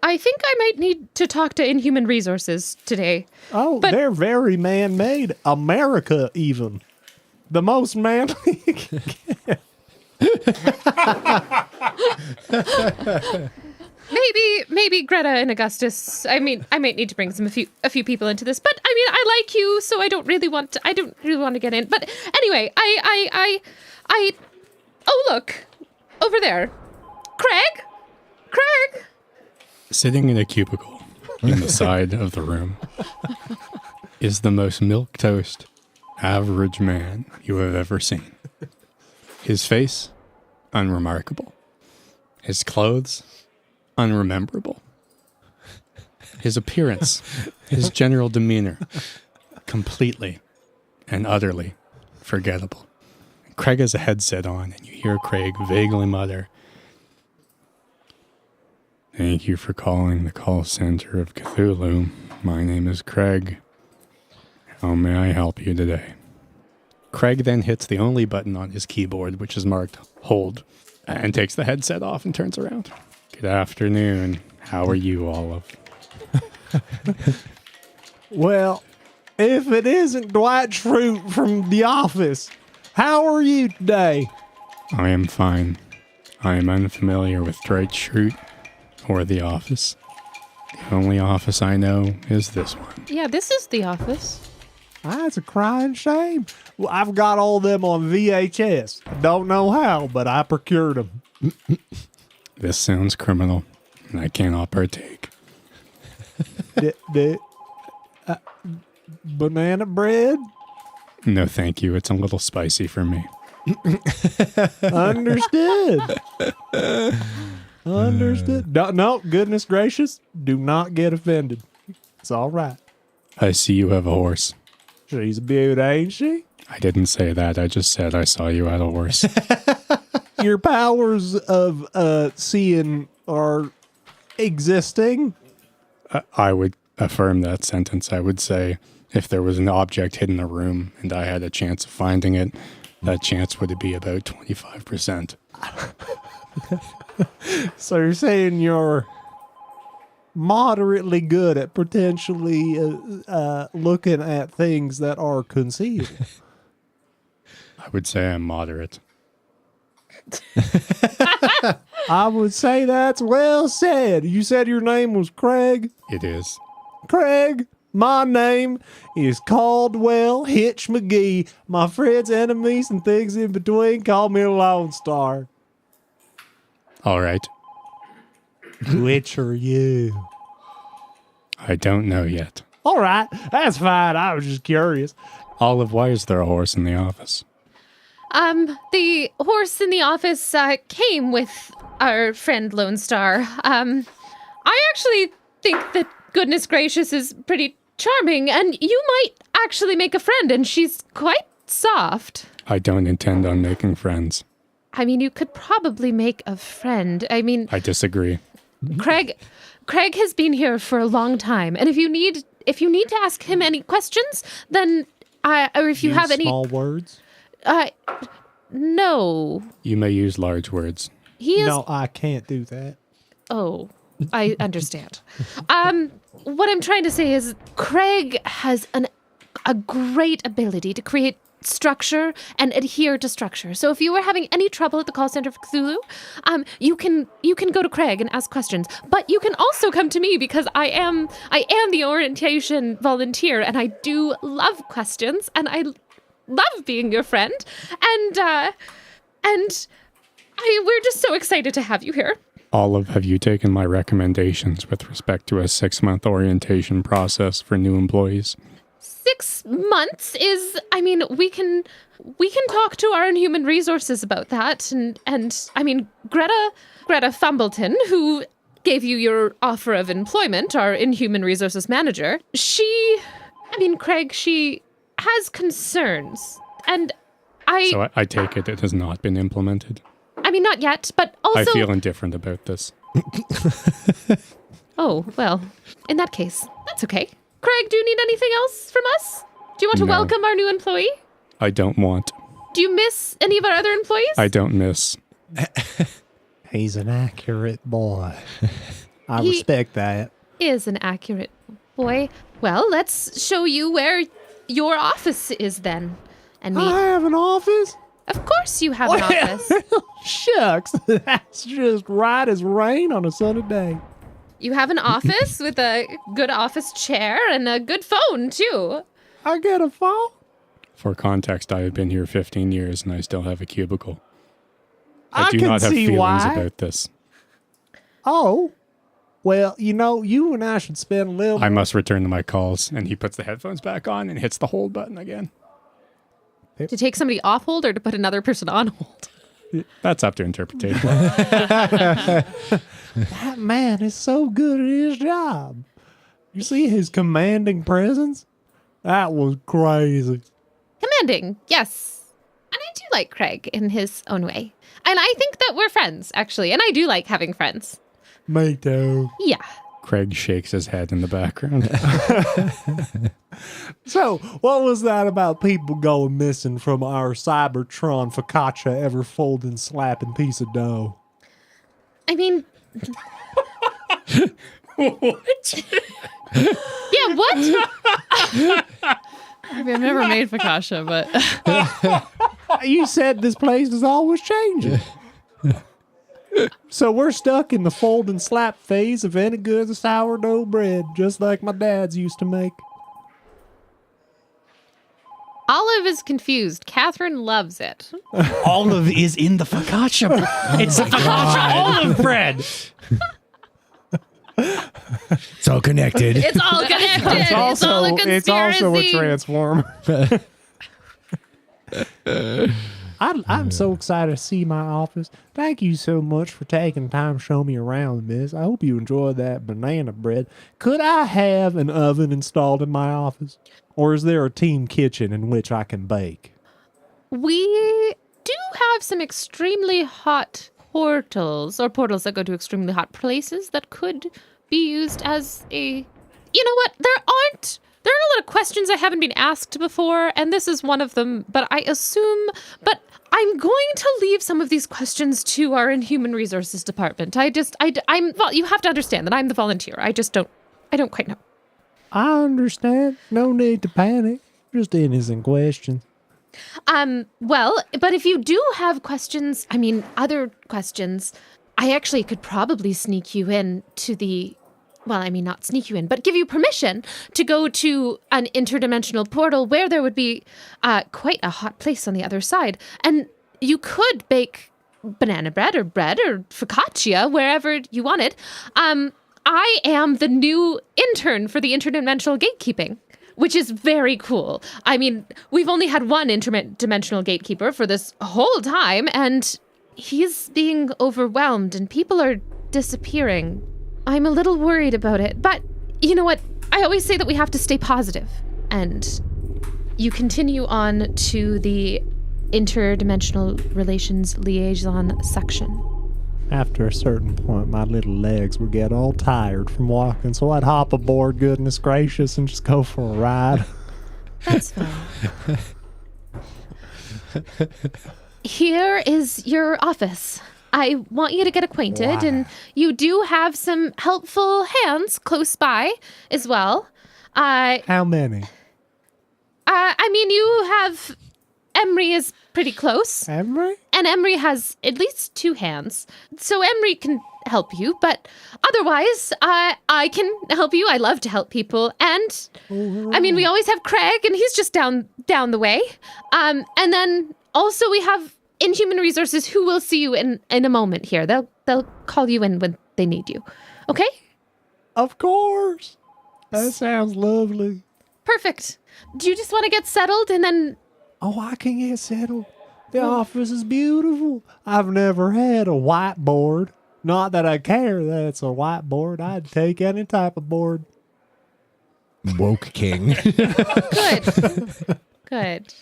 I think I might need to talk to Inhuman Resources today. Oh, But- they're very man-made. America, even. The most manly. Maybe Greta and Augustus. I might need to bring a few people into this. But I like you, so I don't really want to get in. But anyway, oh, look over there, Craig. Sitting in a cubicle in the side of the room is the most milquetoast average man you have ever seen. His face, unremarkable. His clothes, unrememberable. His appearance, his general demeanor, completely and utterly forgettable. Craig has a headset on, and you hear Craig vaguely mutter, "Thank you for calling the Call Center of Cthulhu. My name is Craig. How may I help you today?" Craig then hits the only button on his keyboard, which is marked Hold, and takes the headset off and turns around. "Good afternoon. How are you, Olive?" Well, if it isn't Dwight Schrute from The Office, how are you today? "I am fine. I am unfamiliar with Dwight Schrute or The Office. The only office I know is this one." Yeah, this is the office. That's a crying shame. Well, I've got all them on VHS. I don't know how, but I procured them. This sounds criminal, and I cannot partake. Banana bread? No, thank you. It's a little spicy for me. Understood. Understood. No, goodness gracious. Do not get offended. It's all right. I see you have a horse. She's a beaut, ain't she? I didn't say that. I just said I saw you had a horse. Your powers of seeing are existing. I would affirm that sentence. I would say if there was an object hidden in a room and I had a chance of finding it, that chance would be about 25%. So you're saying you're moderately good at potentially looking at things that are concealed. I would say I'm moderate. I would say that's well said. You said your name was Craig? It is. Craig, my name is Caldwell Hitch McGee. My friends, enemies, and things in between call me Lonestar. All right. Which are you? I don't know yet. All right, that's fine. I was just curious. Olive, why is there a horse in the office? The horse in the office came with our friend Lonestar. I actually think that goodness gracious is pretty charming, and you might actually make a friend, and she's quite soft. I don't intend on making friends. I mean, you could probably make a friend. I mean, I disagree. Craig has been here for a long time, and if you need to ask him any questions, then or if you have any small words. No. You may use large words. He is. No, I can't do that. Oh, I understand. What I'm trying to say is Craig has a great ability to create structure and adhere to structure. So if you were having any trouble at the Call Center of Cthulhu, you can go to Craig and ask questions. But you can also come to me because I am the orientation volunteer, and I do love questions, and I love being your friend, and we're just so excited to have you here. Olive, have you taken my recommendations with respect to a 6-month orientation process for new employees? 6 months is, I mean, we can talk to our human resources about that, and I mean, Greta Fumbleton, who gave you your offer of employment, our human resources manager, Craig, she has concerns, and So I take it has not been implemented? I mean, not yet, but also... I feel indifferent about this. Oh, well, in that case, that's okay. Craig, do you need anything else from us? Do you want to welcome our new employee? I don't want. Do you miss any of our other employees? I don't miss. He's an accurate boy. I He respect that. Is an accurate boy. Well, let's show you where your office is then. And I have an office? Of course you have an office. Shucks, that's just right as rain on a sunny day. You have an office with a good office chair and a good phone, too. I get a phone? For context, I have been here 15 years and I still have a cubicle. I do can not have see feelings why. about this. Oh, well, you and I should spend a little... I must return to my calls. And he puts the headphones back on and hits the hold button again. To take somebody off hold or to put another person on hold? That's up to interpretation. That man is so good at his job. You see his commanding presence? That was crazy. Commanding, yes. And I do like Craig in his own way. And I think that we're friends, actually. And I do like having friends. Me too. Yeah. Craig shakes his head in the background. So, what was that about people going missing from our Cybertron focaccia ever folding slapping piece of dough? I mean... What? Yeah, what? I mean, I've never made focaccia, but... You said this place is always changing. So we're stuck in the fold and slap phase of any good sourdough bread, just like my dad's used to make. Olive is confused. Catherine loves it. Olive is in the focaccia. It's the focaccia olive bread. It's all connected. It's all connected. It's all a conspiracy. It's also a transformer. I'm so excited to see my office. Thank you so much for taking time to show me around, miss. I hope you enjoyed that banana bread. Could I have an oven installed in my office? Or is there a team kitchen in which I can bake? We do have some extremely hot portals, or portals that go to extremely hot places that could be used as a... You know what? There are a lot of questions I haven't been asked before, and this is one of them, but I'm going to leave some of these questions to our Human Resources Department. Well, you have to understand that I'm the volunteer. I don't quite know. I understand. No need to panic. Just innocent questions. Well, but if you do have questions, other questions, I actually could probably sneak you in to the... Well, not sneak you in, but give you permission to go to an interdimensional portal where there would be quite a hot place on the other side. And you could bake banana bread or focaccia wherever you wanted. I am the new intern for the interdimensional gatekeeping, which is very cool. We've only had one interdimensional gatekeeper for this whole time, and he's being overwhelmed and people are disappearing. I'm a little worried about it, but you know what? I always say that we have to stay positive. And you continue on to the interdimensional relations liaison section. After a certain point, my little legs would get all tired from walking, so I'd hop aboard, goodness gracious, and just go for a ride. That's fine. Here is your office. I want you to get acquainted, and you do have some helpful hands close by as well. How many? You have... Emery is pretty close. Emery? And Emery has at least 2 hands. So Emery can help you, but otherwise, I can help you. I love to help people. And, we always have Craig, and he's just down the way. And then also we have... in Human Resources, who will see you in a moment here. They'll call you in when they need you. Okay? Of course. That sounds lovely. Perfect. Do you just want to get settled and then... Oh, I can get settled. The office is beautiful. I've never had a whiteboard. Not that I care that it's a whiteboard. I'd take any type of board. Woke king. Good.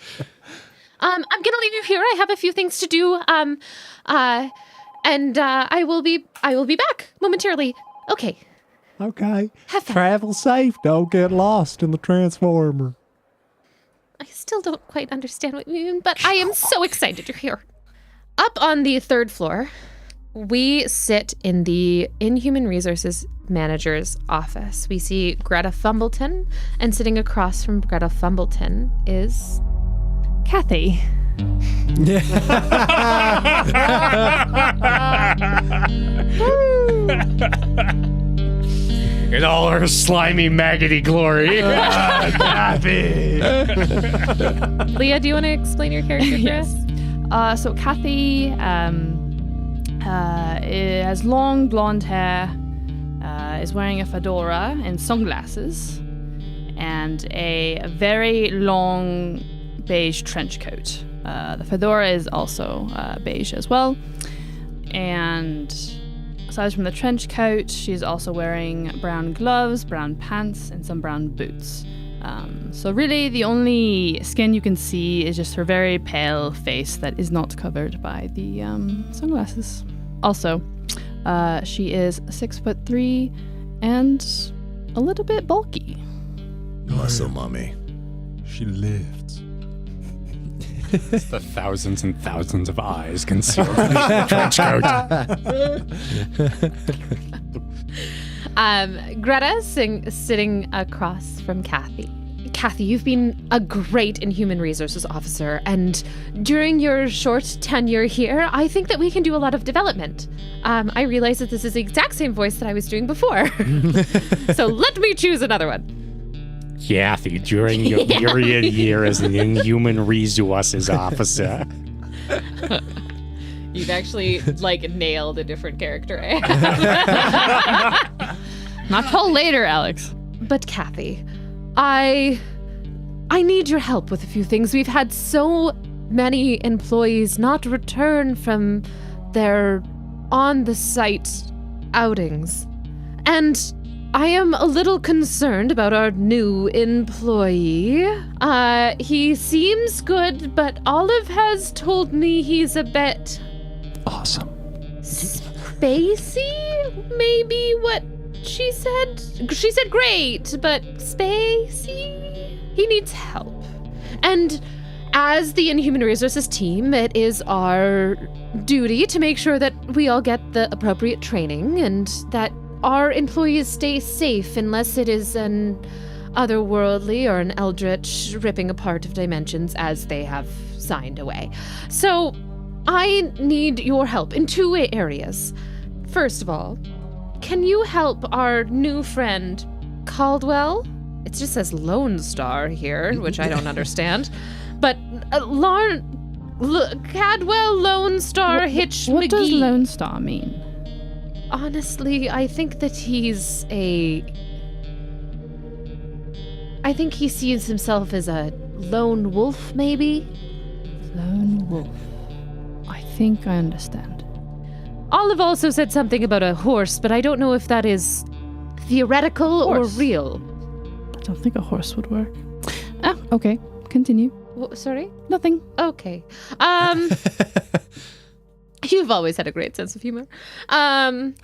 I'm gonna leave you here. I have a few things to do. And I will be back momentarily. Okay. Okay. Have fun. Travel safe. Don't get lost in the transformer. I still don't quite understand what you mean, but I am so excited you're here. Up on the 3rd floor, we sit in the Human Resources manager's office. We see Greta Fumbleton, and sitting across from Greta Fumbleton is Cathy. In all her slimy, maggoty glory. Cathy. Leah, do you want to explain your character for us? So Cathy has long blonde hair, is wearing a fedora and sunglasses, and a very long beige trench coat. The fedora is also beige as well. And aside from the trench coat, she's also wearing brown gloves, brown pants, and some brown boots. So really the only skin you can see is just her very pale face that is not covered by the sunglasses. Also, she is 6'3" and a little bit bulky. Muscle mommy. She lifts. It's the thousands and thousands of eyes concealed beneath the trench coat. Greta's sitting across from Cathy. Cathy, you've been a great Human Resources officer, and during your short tenure here, I think that we can do a lot of development. I realize that this is the exact same voice that I was doing before. So let me choose another one. Cathy during your period year as an inhuman resources officer. You've actually nailed a different character. Eh? Not till later, Alex. But Cathy, I need your help with a few things. We've had so many employees not return from their on-the-site outings. And I am a little concerned about our new employee. He seems good, but Olive has told me he's a bit... Awesome. Spacey? Maybe what she said? She said great, but spacey? He needs help. And as the Inhuman Resources team, it is our duty to make sure that we all get the appropriate training and that our employees stay safe unless it is an otherworldly or an eldritch ripping apart of dimensions as they have signed away. So I need your help in two areas. First of all, can you help our new friend, Caldwell? It just says Lonestar here, which I don't understand. But Cadwell Lonestar Hitch What McGee. does Lone Star mean? Honestly, I think that I think he sees himself as a lone wolf, maybe? Lone wolf. I think I understand. Olive also said something about a horse, but I don't know if that is theoretical or real. I don't think a horse would work. Okay. Continue. Sorry? Nothing. Okay. You've always had a great sense of humor. And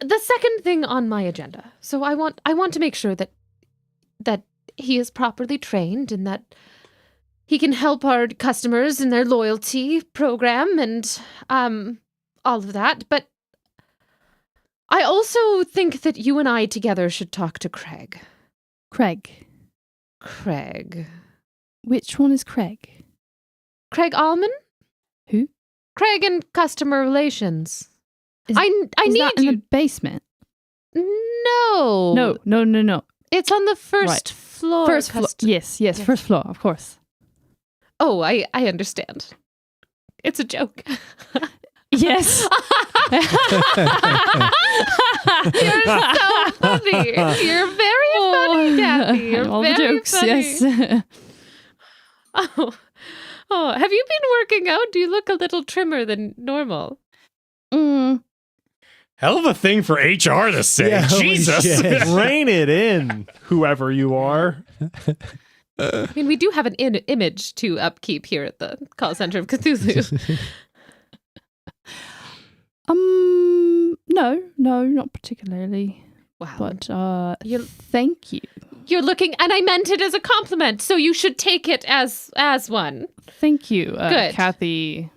the second thing on my agenda. So I want to make sure that he is properly trained and that he can help our customers in their loyalty program and all of that. But I also think that you and I together should talk to Craig. Craig. Which one is Craig? Craig Allman? Who? Craig in customer relations. Is I need that in the basement? No. No. It's on the first floor. First floor. Yes, first floor, of course. Oh, I understand. It's a joke. Yes. You're so funny. You're very funny, Cathy. You're all very the jokes, funny. yes. Oh, have you been working out? Do you look a little trimmer than normal? Hell of a thing for HR to say. Jesus. Rein it in, whoever you are. I mean, we do have an image to upkeep here at the Call Center of Cthulhu. No, not particularly. Wow. But thank you. You're looking, and I meant it as a compliment, so you should take it as one. Thank you. Good. Cathy,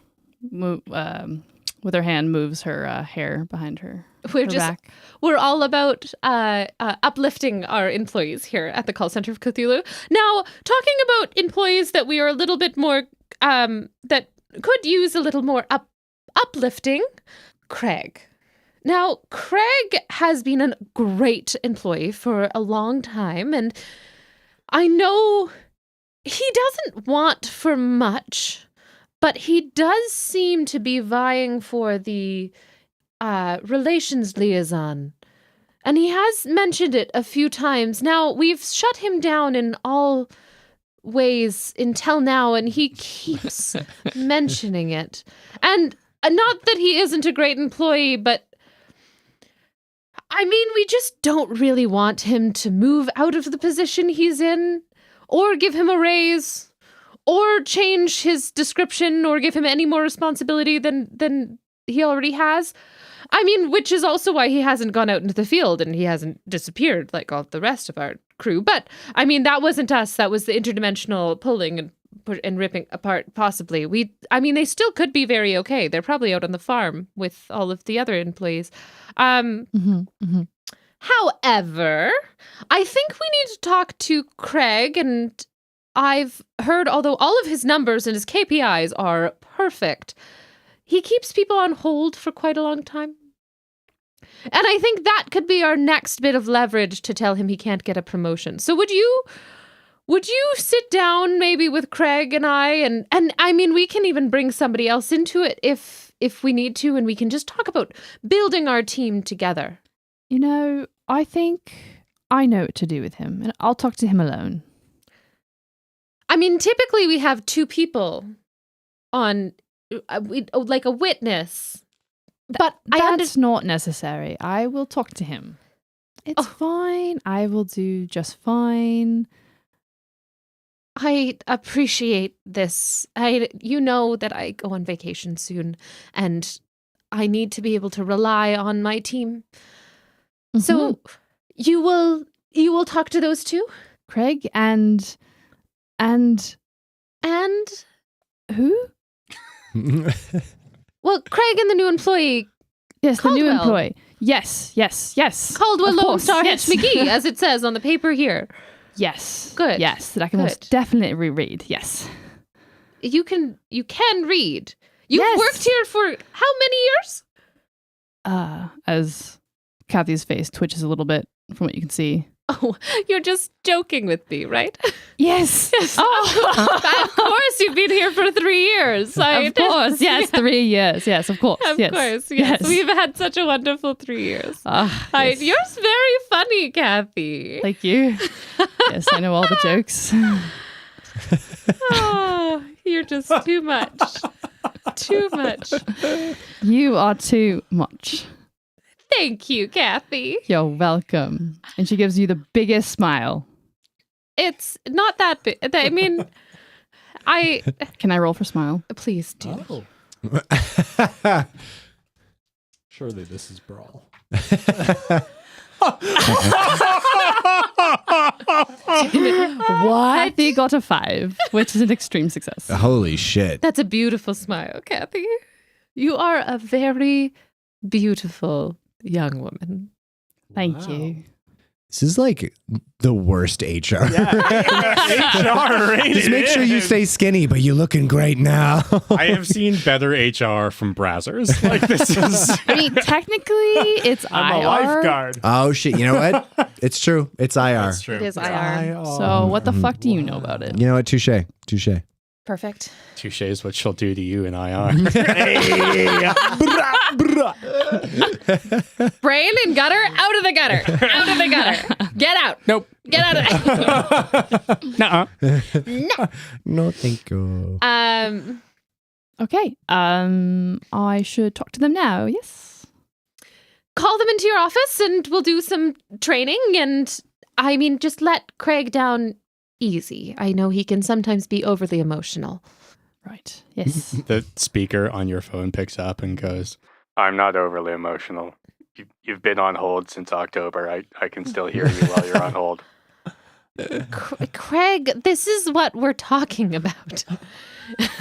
with her hand, moves her hair behind her. Back. We're all about uplifting our employees here at the Call Center of Cthulhu. Now, talking about employees that we are a little bit more, that could use a little more uplifting, Craig. Now, Craig has been a great employee for a long time, and I know he doesn't want for much, but he does seem to be vying for the relations liaison. And he has mentioned it a few times. Now, we've shut him down in all ways until now, and he keeps mentioning it. And not that he isn't a great employee, but I mean, we just don't really want him to move out of the position he's in, or give him a raise, or change his description, or give him any more responsibility than he already has. I mean, which is also why he hasn't gone out into the field and he hasn't disappeared like all the rest of our crew. But, I mean, that wasn't us. That was the interdimensional pulling and ripping apart, possibly. They still could be very okay. They're probably out on the farm with all of the other employees. However, I think we need to talk to Craig, and I've heard, although all of his numbers and his KPIs are perfect, he keeps people on hold for quite a long time. And I think that could be our next bit of leverage to tell him he can't get a promotion. So would you sit down maybe with Craig and I, and I mean, we can even bring somebody else into it if we need to, and we can just talk about building our team together. You know, I think I know what to do with him, and I'll talk to him alone. I mean, typically we have 2 people on, like a witness. But that's not necessary. I will talk to him. It's fine. I will do just fine. I appreciate this. You know that I go on vacation soon, and I need to be able to rely on my team. Mm-hmm. So you will talk to those 2? Craig and who? Well, Craig and the new employee. Yes, Caldwell. The new employee. Yes. Caldwell Lonestar yes. McGee, as it says on the paper here. Yes. Good. Yes, that I can most definitely reread. Yes. You can read. You've worked here for how many years? As Cathy's face twitches a little bit from what you can see. Oh, you're just joking with me, right? Yes. Oh, of course you've been here for 3 years. Of course, yes, 3 years. Yes, of course. Of course, yes. We've had such a wonderful 3 years. Yes. You're very funny, Cathy. Thank you. Yes, I know all the jokes. Oh, you're just too much. Too much. You are too much. Thank you, Cathy. You're welcome. And she gives you the biggest smile. It's not that big. I mean, Can I roll for smile? Please do. Oh. Surely this is Brawl. What? Cathy got a 5, which is an extreme success. Holy shit. That's a beautiful smile, Cathy. You are a very beautiful young woman. Thank you. This is like the worst HR. HR, right? Just make sure you stay skinny, but you're looking great now. I have seen better HR from Brazzers. Like this is. I mean, technically, it's I'm IR. a lifeguard. Oh shit! You know what? It's true. It's IR. That's true. It is IR. So what the fuck do you know about it? You know what? Touche. Perfect. Touche is what she'll do to you in IR. Brain and gutter, out of the gutter. Out of the gutter. Get out. Nope. Get out of it. Nuh-uh. No, thank you. Okay. I should talk to them now. Yes. Call them into your office and we'll do some training. And I mean, just let Craig down easy. I know he can sometimes be overly emotional. Right. Yes. The speaker on your phone picks up and goes, I'm not overly emotional. You've been on hold since October. I can still hear you while you're on hold. Craig, this is what we're talking about.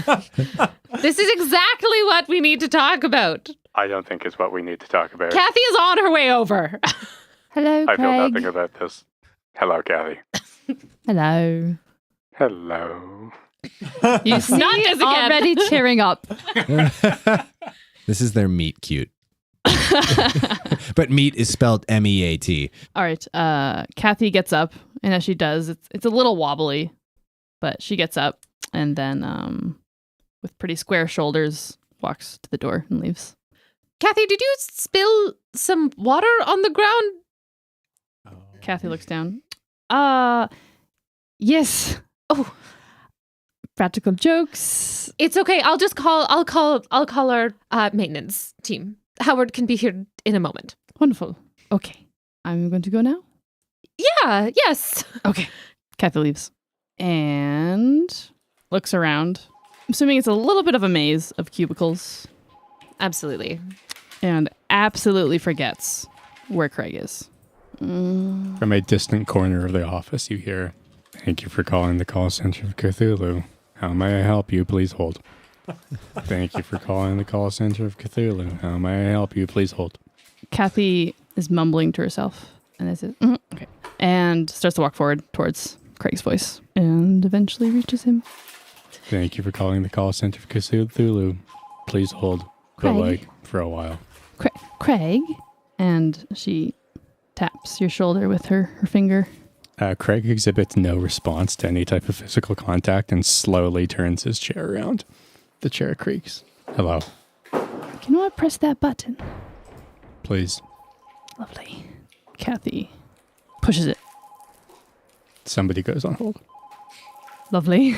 This is exactly what we need to talk about. I don't think it's what we need to talk about. Cathy is on her way over. Hello, Craig. I feel nothing about this. Hello, Cathy. Hello. Hello. You see, Not this again. already cheering up. This is their meet cute. But meat is spelled MEAT. All right. Cathy gets up, and as she does, it's a little wobbly, but she gets up and then, with pretty square shoulders, walks to the door and leaves. Cathy, did you spill some water on the ground? Cathy looks down. Yes. Oh, practical jokes. it's okay. I'll call our maintenance team. Howard can be here in a moment. Wonderful. Okay. I'm going to go now. Yeah, yes. Okay. Cathy leaves and looks around. I'm assuming it's a little bit of a maze of cubicles. Absolutely. And absolutely forgets where Craig is. From a distant corner of the office, you hear, "Thank you for calling the Call Center of Cthulhu. How may I help you? Please hold." "Thank you for calling the Call Center of Cthulhu. How may I help you? Please hold." Cathy is mumbling to herself and this is okay. And starts to walk forward towards Craig's voice and eventually reaches him. "Thank you for calling the Call Center of Cthulhu. Please hold." but Craig? like for a while. Craig? And she taps your shoulder with her finger. Craig exhibits no response to any type of physical contact and slowly turns his chair around. The chair creaks. Hello. You know what? Press that button. Please. Lovely. Cathy pushes it. Somebody goes on hold. Lovely.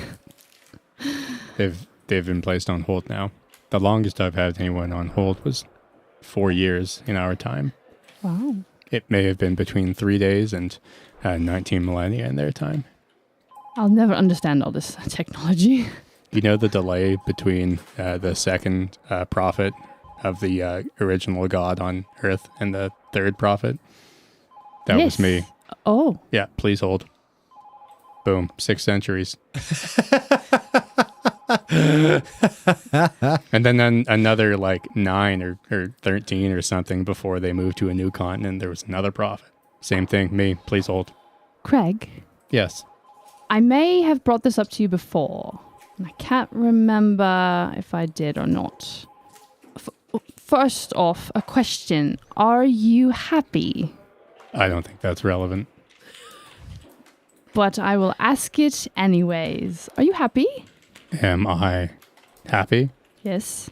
They've been placed on hold now. The longest I've had anyone on hold was 4 years in our time. Wow. It may have been between 3 days and 19 millennia in their time. I'll never understand all this technology. You know the delay between the second prophet of the original God on Earth and the third prophet? That was me. Oh. Yeah, please hold. Boom. 6 centuries. And then another like 9 or 13 or something before they moved to a new continent. There was another prophet. Same thing. Me. Please hold. Craig, Yes. I may have brought this up to you before. And I can't remember if I did or not. First off, a question. Are you happy? I don't think that's relevant. But I will ask it anyways. Are you happy? Am I happy? Yes.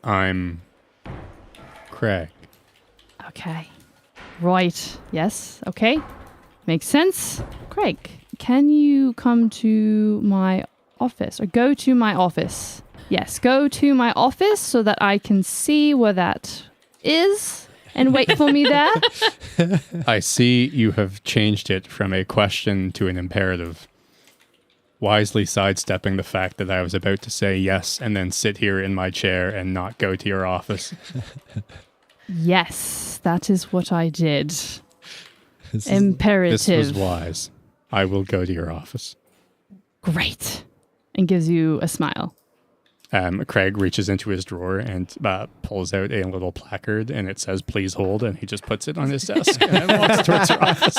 I'm Craig. Okay. Right. Yes. Okay. Makes sense. Craig, can you come to my office or go to my office? Yes, go to my office so that I can see where that is and wait for me there. I see you have changed it from a question to an imperative, wisely sidestepping the fact that I was about to say yes and then sit here in my chair and not go to your office. Yes, that is what I did. Imperative. This was wise. I will go to your office. Great. And gives you a smile. Craig reaches into his drawer and pulls out a little placard, and it says, "Please hold," and he just puts it on his desk and then walks towards your office.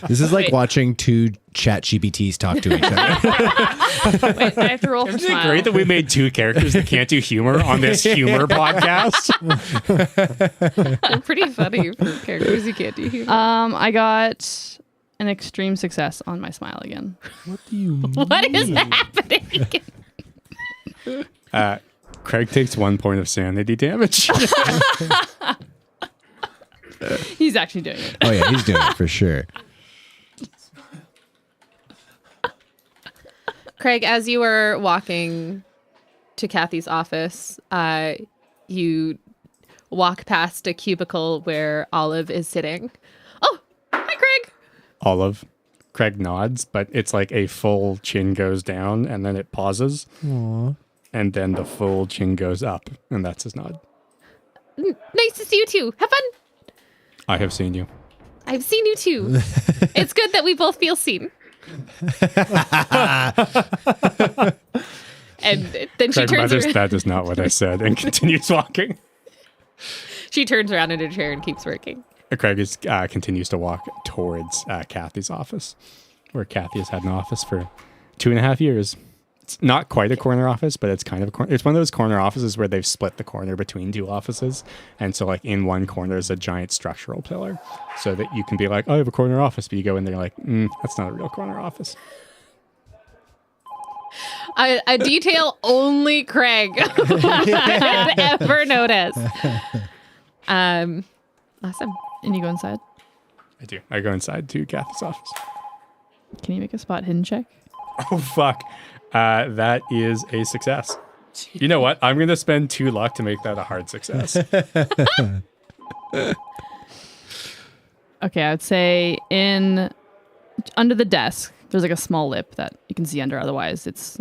This is like watching two chat GPTs talk to each other. Wait, I have to roll for Isn't smile. it great that we made 2 characters that can't do humor on this humor podcast? They're pretty funny for characters you can't do humor. I got an extreme success on my smile again. What do you mean? What is happening? Craig takes 1 point of sanity damage. He's actually doing it. Oh yeah, he's doing it for sure. Craig, as you were walking to Cathy's office, you walk past a cubicle where Olive is sitting. Oh, hi, Craig. Olive. Craig nods, but it's like a full chin goes down and then it pauses. Aww. And then the full chin goes up, and that's his nod. Nice to see you too. Have fun. I have seen you. I've seen you too. It's good that we both feel seen. And then she Craig turns mutters, around. "That is not what I said," and continues walking. She turns around in her chair and keeps working. Craig continues to walk towards Cathy's office, where Cathy has had an office for 2.5 years. It's not quite a corner office, but it's kind of a corner. It's one of those corner offices where they've split the corner between 2 offices. And so like in one corner is a giant structural pillar so that you can be like, "Oh, I have a corner office." But you go in there like, that's not a real corner office. A detail only Craig would ever notice. Awesome. And you go inside. I do. I go inside to Cathy's office. Can you make a spot hidden check? Oh, fuck. That is a success. You know what? I'm going to spend 2 luck to make that a hard success. Okay, I would say under the desk, there's like a small lip that you can see under. Otherwise, it's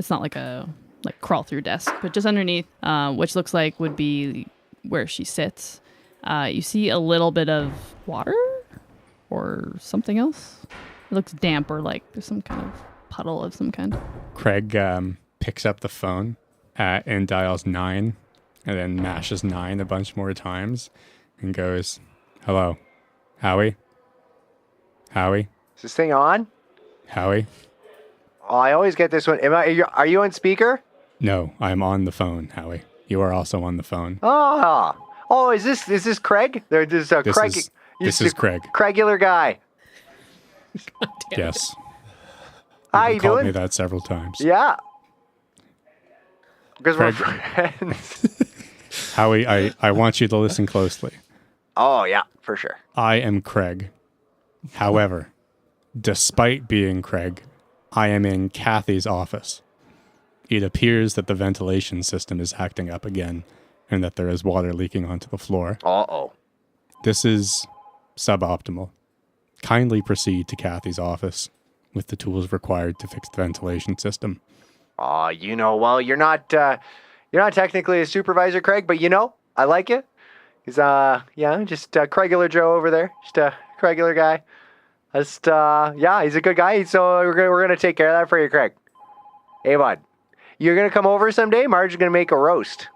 not like a crawl through desk, but just underneath, which looks like would be where she sits. You see a little bit of water or something else. It looks damp or like there's some kind of puddle of some kind. Craig picks up the phone and dials 9 and then mashes 9 a bunch more times and goes, "Hello, Howie? Howie? Is this thing on? Howie? Oh, I always get this one. Are you on speaker? No, I'm on the phone, Howie. You are also on the phone. Oh, is this Craig? This is Craig. Craigular guy. Yes. How You've you called doing? me that several times. Yeah. Because we're Craig. friends. Howie, I want you to listen closely. Oh, yeah, for sure. I am Craig. However, despite being Craig, I am in Cathy's office. It appears that the ventilation system is acting up again and that there is water leaking onto the floor. Uh-oh. This is suboptimal. Kindly proceed to Cathy's office with the tools required to fix the ventilation system. Well, you're not technically a supervisor, Craig, but I like it. He's just a Craigular Joe over there, just a Craigular guy. He's a good guy. So we're gonna take care of that for you, Craig. Hey, bud, you're gonna come over someday. Marge is gonna make a roast.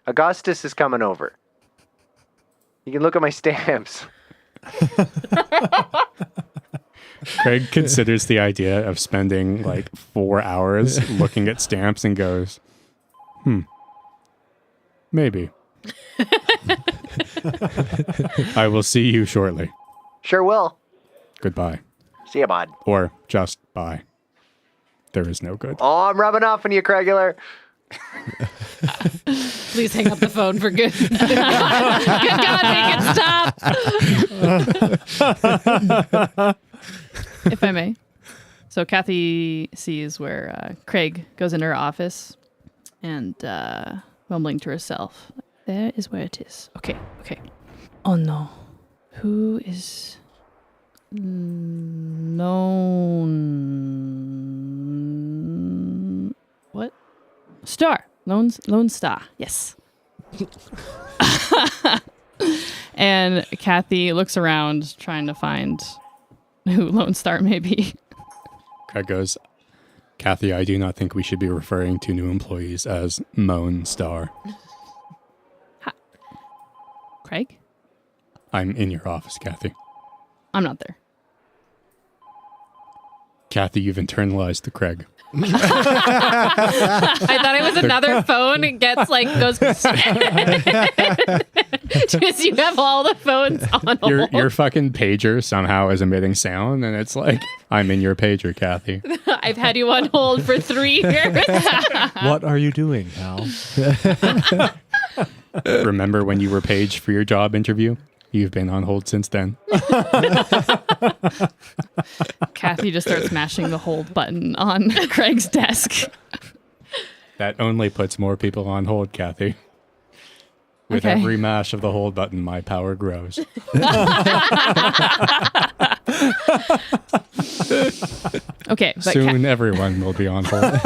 Augustus is coming over. You can look at my stamps. Craig considers the idea of spending like 4 hours looking at stamps and goes, maybe. I will see you shortly. Sure will. Goodbye. See ya, bud. Or just bye. There is no good. Oh, I'm rubbing off on you, Craigular. Please hang up the phone for good. Good God, make it stop. If I may. So Cathy sees where Craig goes into her office and mumbling to herself, there is where it is. Okay. Oh no. Who is Lone... What? Star. Lonestar. Yes. And Cathy looks around trying to find who Lonestar may be. Craig goes, Cathy, I do not think we should be referring to new employees as Lonestar. Craig? I'm in your office, Cathy. I'm not there. Cathy, you've internalized the Craig. I thought it was another phone. It goes. Just you have all the phones on hold. Your fucking pager somehow is emitting sound, and it's like, I'm in your pager, Cathy. I've had you on hold for 3 years. What are you doing, Hal? Remember when you were paged for your job interview? You've been on hold since then. Cathy just starts mashing the hold button on Craig's desk. That only puts more people on hold, Cathy. With Okay. every mash of the hold button, my power grows. Okay, but Soon everyone will be on hold.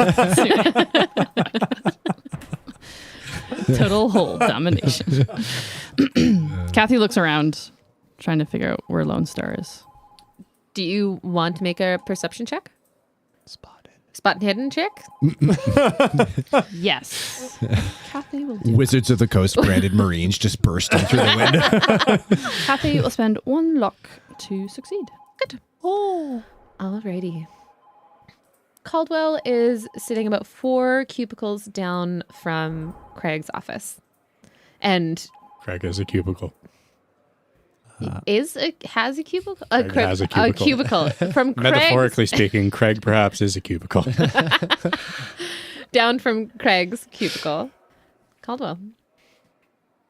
total hold domination. Cathy looks around, trying to figure out where Lonestar is. Do you want to make a perception check? Spot and hidden check? Yes. Cathy will do. Wizards of the Coast branded Marines just bursting through the window. Cathy will spend 1 luck to succeed. Good. Oh. Alrighty. Caldwell is sitting about 4 cubicles down from Craig's office. And Craig has a cubicle. has a cubicle? Craig has a cubicle. A cubicle. From Craig's, Metaphorically speaking, Craig perhaps is a cubicle. down from Craig's cubicle. Caldwell.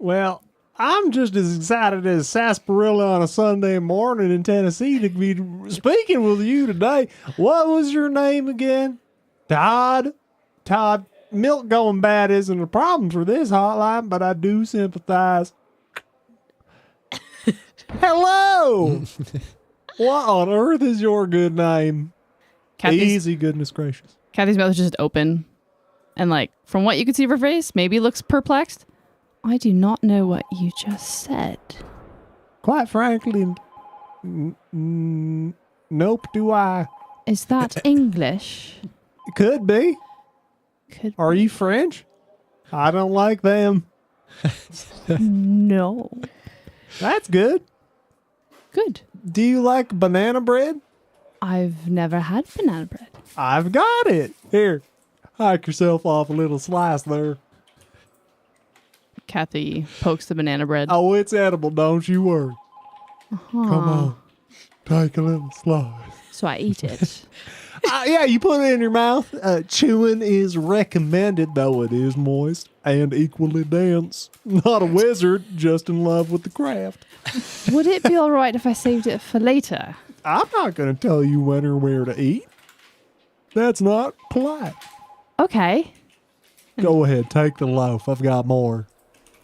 Well, I'm just as excited as sarsaparilla on a Sunday morning in Tennessee to be speaking with you today. What was your name again? Todd? Todd, milk going bad isn't a problem for this hotline, but I do sympathize. Hello! What on earth is your good name? Easy, goodness gracious. Cathy's mouth is just open. And from what you can see of her face, maybe looks perplexed. I do not know what you just said. Quite frankly, nope, do I. Is that English? Could be. Are you French? I don't like them. No. That's good. Good. Do you like banana bread? I've never had banana bread. I've got it. Here, Hike yourself off a little slice there. Cathy pokes the banana bread. Oh, it's edible, don't you worry. Come on. Take a little slice. So I eat it. Yeah, you put it in your mouth. Chewing is recommended, though it is moist and equally dense. Not a wizard, just in love with the craft. Would it be all right if I saved it for later? I'm not going to tell you when or where to eat. That's not polite. Okay. Go ahead, take the loaf. I've got more.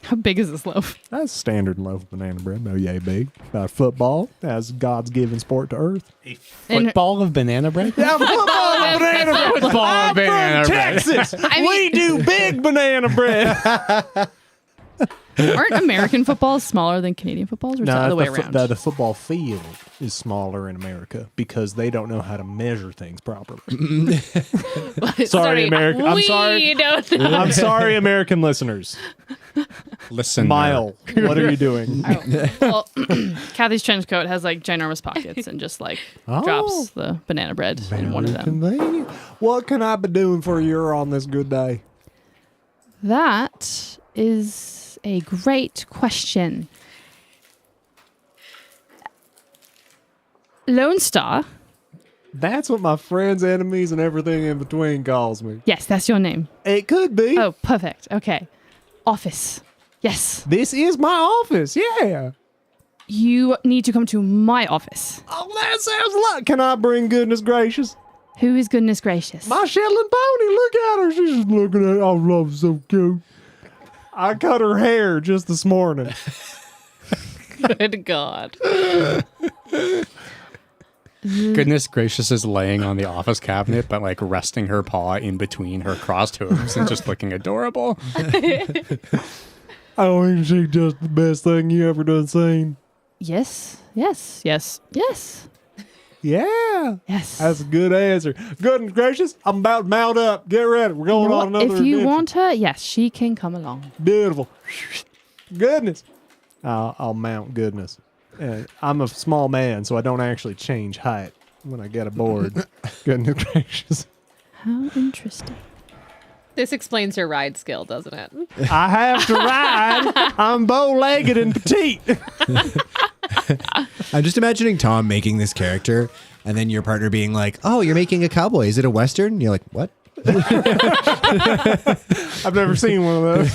How big is this loaf? That's a standard loaf of banana bread. No, yay big. About a football. That's God's given sport to earth. A football of banana bread? Yeah, football of banana bread. Football I'm of banana from bread. Texas. We do big banana bread. Aren't American footballs smaller than Canadian footballs, or is it the other way around? The football field is smaller in America because they don't know how to measure things properly. Sorry, American. I'm sorry. Don't know. I'm sorry, American listeners. Listen, Mile, what are you doing? Well, Cathy's trench coat has like ginormous pockets and just like drops the banana bread in one of them. Convenient. What can I be doing for you on this good day? That is a great question. Lonestar. That's what my friends, enemies, and everything in between calls me. Yes, that's your name. It could be. Oh, perfect. Okay. Office. Yes. This is my office. Yeah. You need to come to my office. Oh, that sounds like. Can I bring goodness gracious? Who is goodness gracious? My Shetland pony. Look at her. She's just looking at. Oh, love, so cute. I cut her hair just this morning. Good God. Goodness gracious is laying on the office cabinet, but like resting her paw in between her crossed hooves and just looking adorable. Oh, ain't she just the best thing you ever done seen? Yes. Yes. Yes. Yes. Yeah. Yes. That's a good answer. Goodness gracious, I'm about to mount up. Get ready. We're going on another If you adventure. want her, yes, she can come along. Beautiful. Goodness. I'll mount goodness. I'm a small man, so I don't actually change height when I get aboard. Goodness gracious. How interesting. This explains your ride skill, doesn't it? I have to ride. I'm bow-legged and petite. I'm just imagining Tom making this character and then your partner being like, oh, you're making a cowboy. Is it a Western? And you're like, what? I've never seen one of those.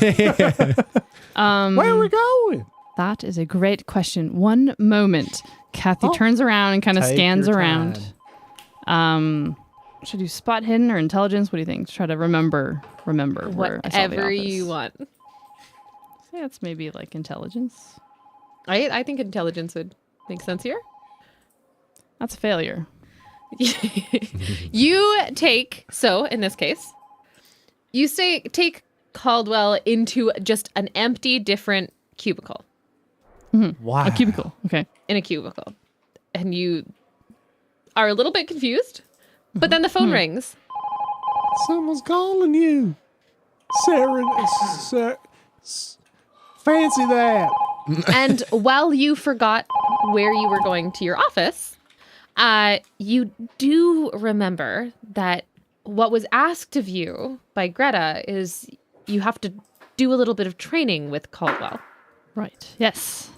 Where are we going? That is a great question. One moment. Cathy turns around and kind of Take scans your around. Should I do spot hidden or intelligence? What do you think? Try to remember where I saw the Whatever office. you want. Yeah, it's maybe like intelligence. I think intelligence would make sense here. That's a failure. You take, so in this case, you take Caldwell into just an empty, different cubicle. Wow. A cubicle. Okay. In a cubicle. And you are a little bit confused, but then the phone rings. Someone's calling you. Fancy that. And while you forgot where you were going to your office, you do remember that what was asked of you by Greta is you have to do a little bit of training with Caldwell. Right. Yes.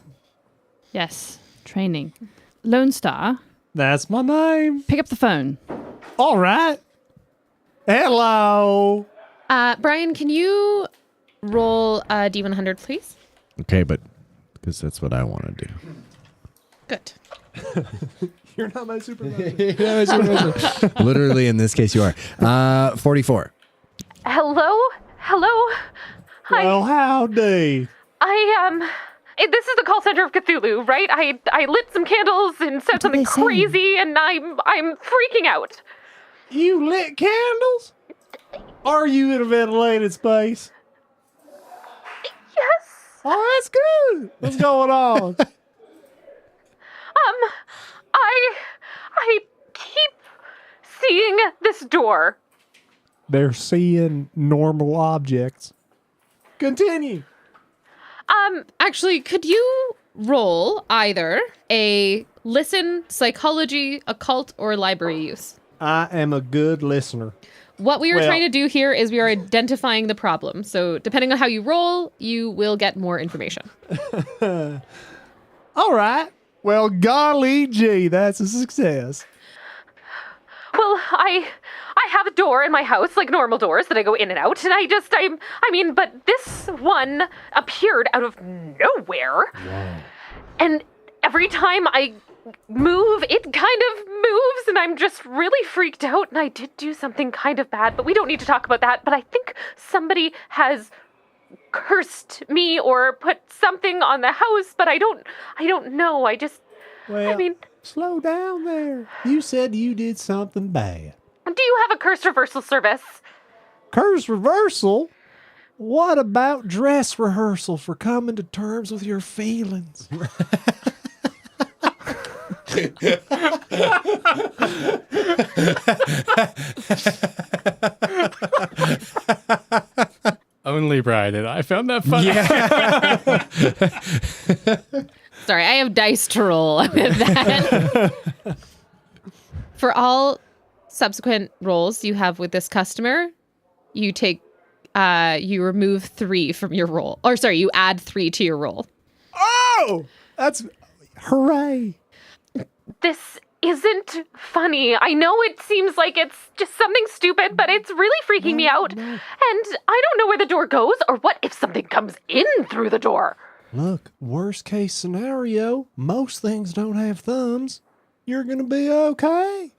Yes. Training. Lonestar, That's my name. pick up the phone. All right. Hello. Brian, can you roll a D100, please? Okay, but because that's what I want to do. Good. You're not my supervisor. Literally, in this case, you are. 44. Hello? Hello? Hi. Well, howdy. This is the Call Center of Cthulhu, right? I lit some candles and said something they say? crazy, and I'm freaking out. You lit candles? Are you in a ventilated space? Yes. Oh, that's good. What's going on? I keep seeing this door. They're seeing normal objects. Continue. Actually, could you roll either a listen, psychology, occult, or library use? I am a good listener. what we are trying to do here is we are identifying the problem. So depending on how you roll, you will get more information. All right. Well, golly gee, that's a success. Well, I have a door in my house, like normal doors that I go in and out, and but this one appeared out of nowhere. Wow. And every time I move, it kind of moves, and I'm just really freaked out, and I did do something kind of bad, but we don't need to talk about that, but I think somebody has cursed me or put something on the house, but I don't know. Slow down there. You said you did something bad. Do you have a curse reversal service? Curse reversal? What about dress rehearsal for coming to terms with your feelings? Only Brian and I found that funny. Yeah. Sorry, I have dice to roll with that. For all subsequent rolls you have with this customer, you take, you remove 3 from your roll. Or sorry, you add 3 to your roll. Oh! That's... Hooray! This isn't funny. I know it seems like it's just something stupid, but it's really freaking me out. No. And I don't know where the door goes, or what if something comes in through the door. Look, worst case scenario, most things don't have thumbs. You're gonna be okay.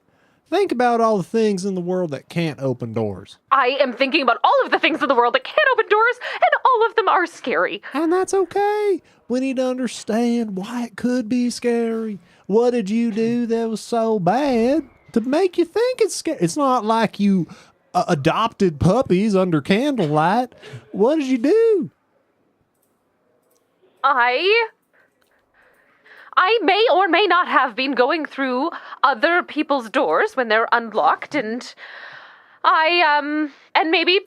Think about all the things in the world that can't open doors. I am thinking about all of the things in the world that can't open doors, and all of them are scary. And that's okay. We need to understand why it could be scary. What did you do that was so bad to make you think it's scary? It's not like you adopted puppies under candlelight. What did you do? I may or may not have been going through other people's doors when they're unlocked, and and maybe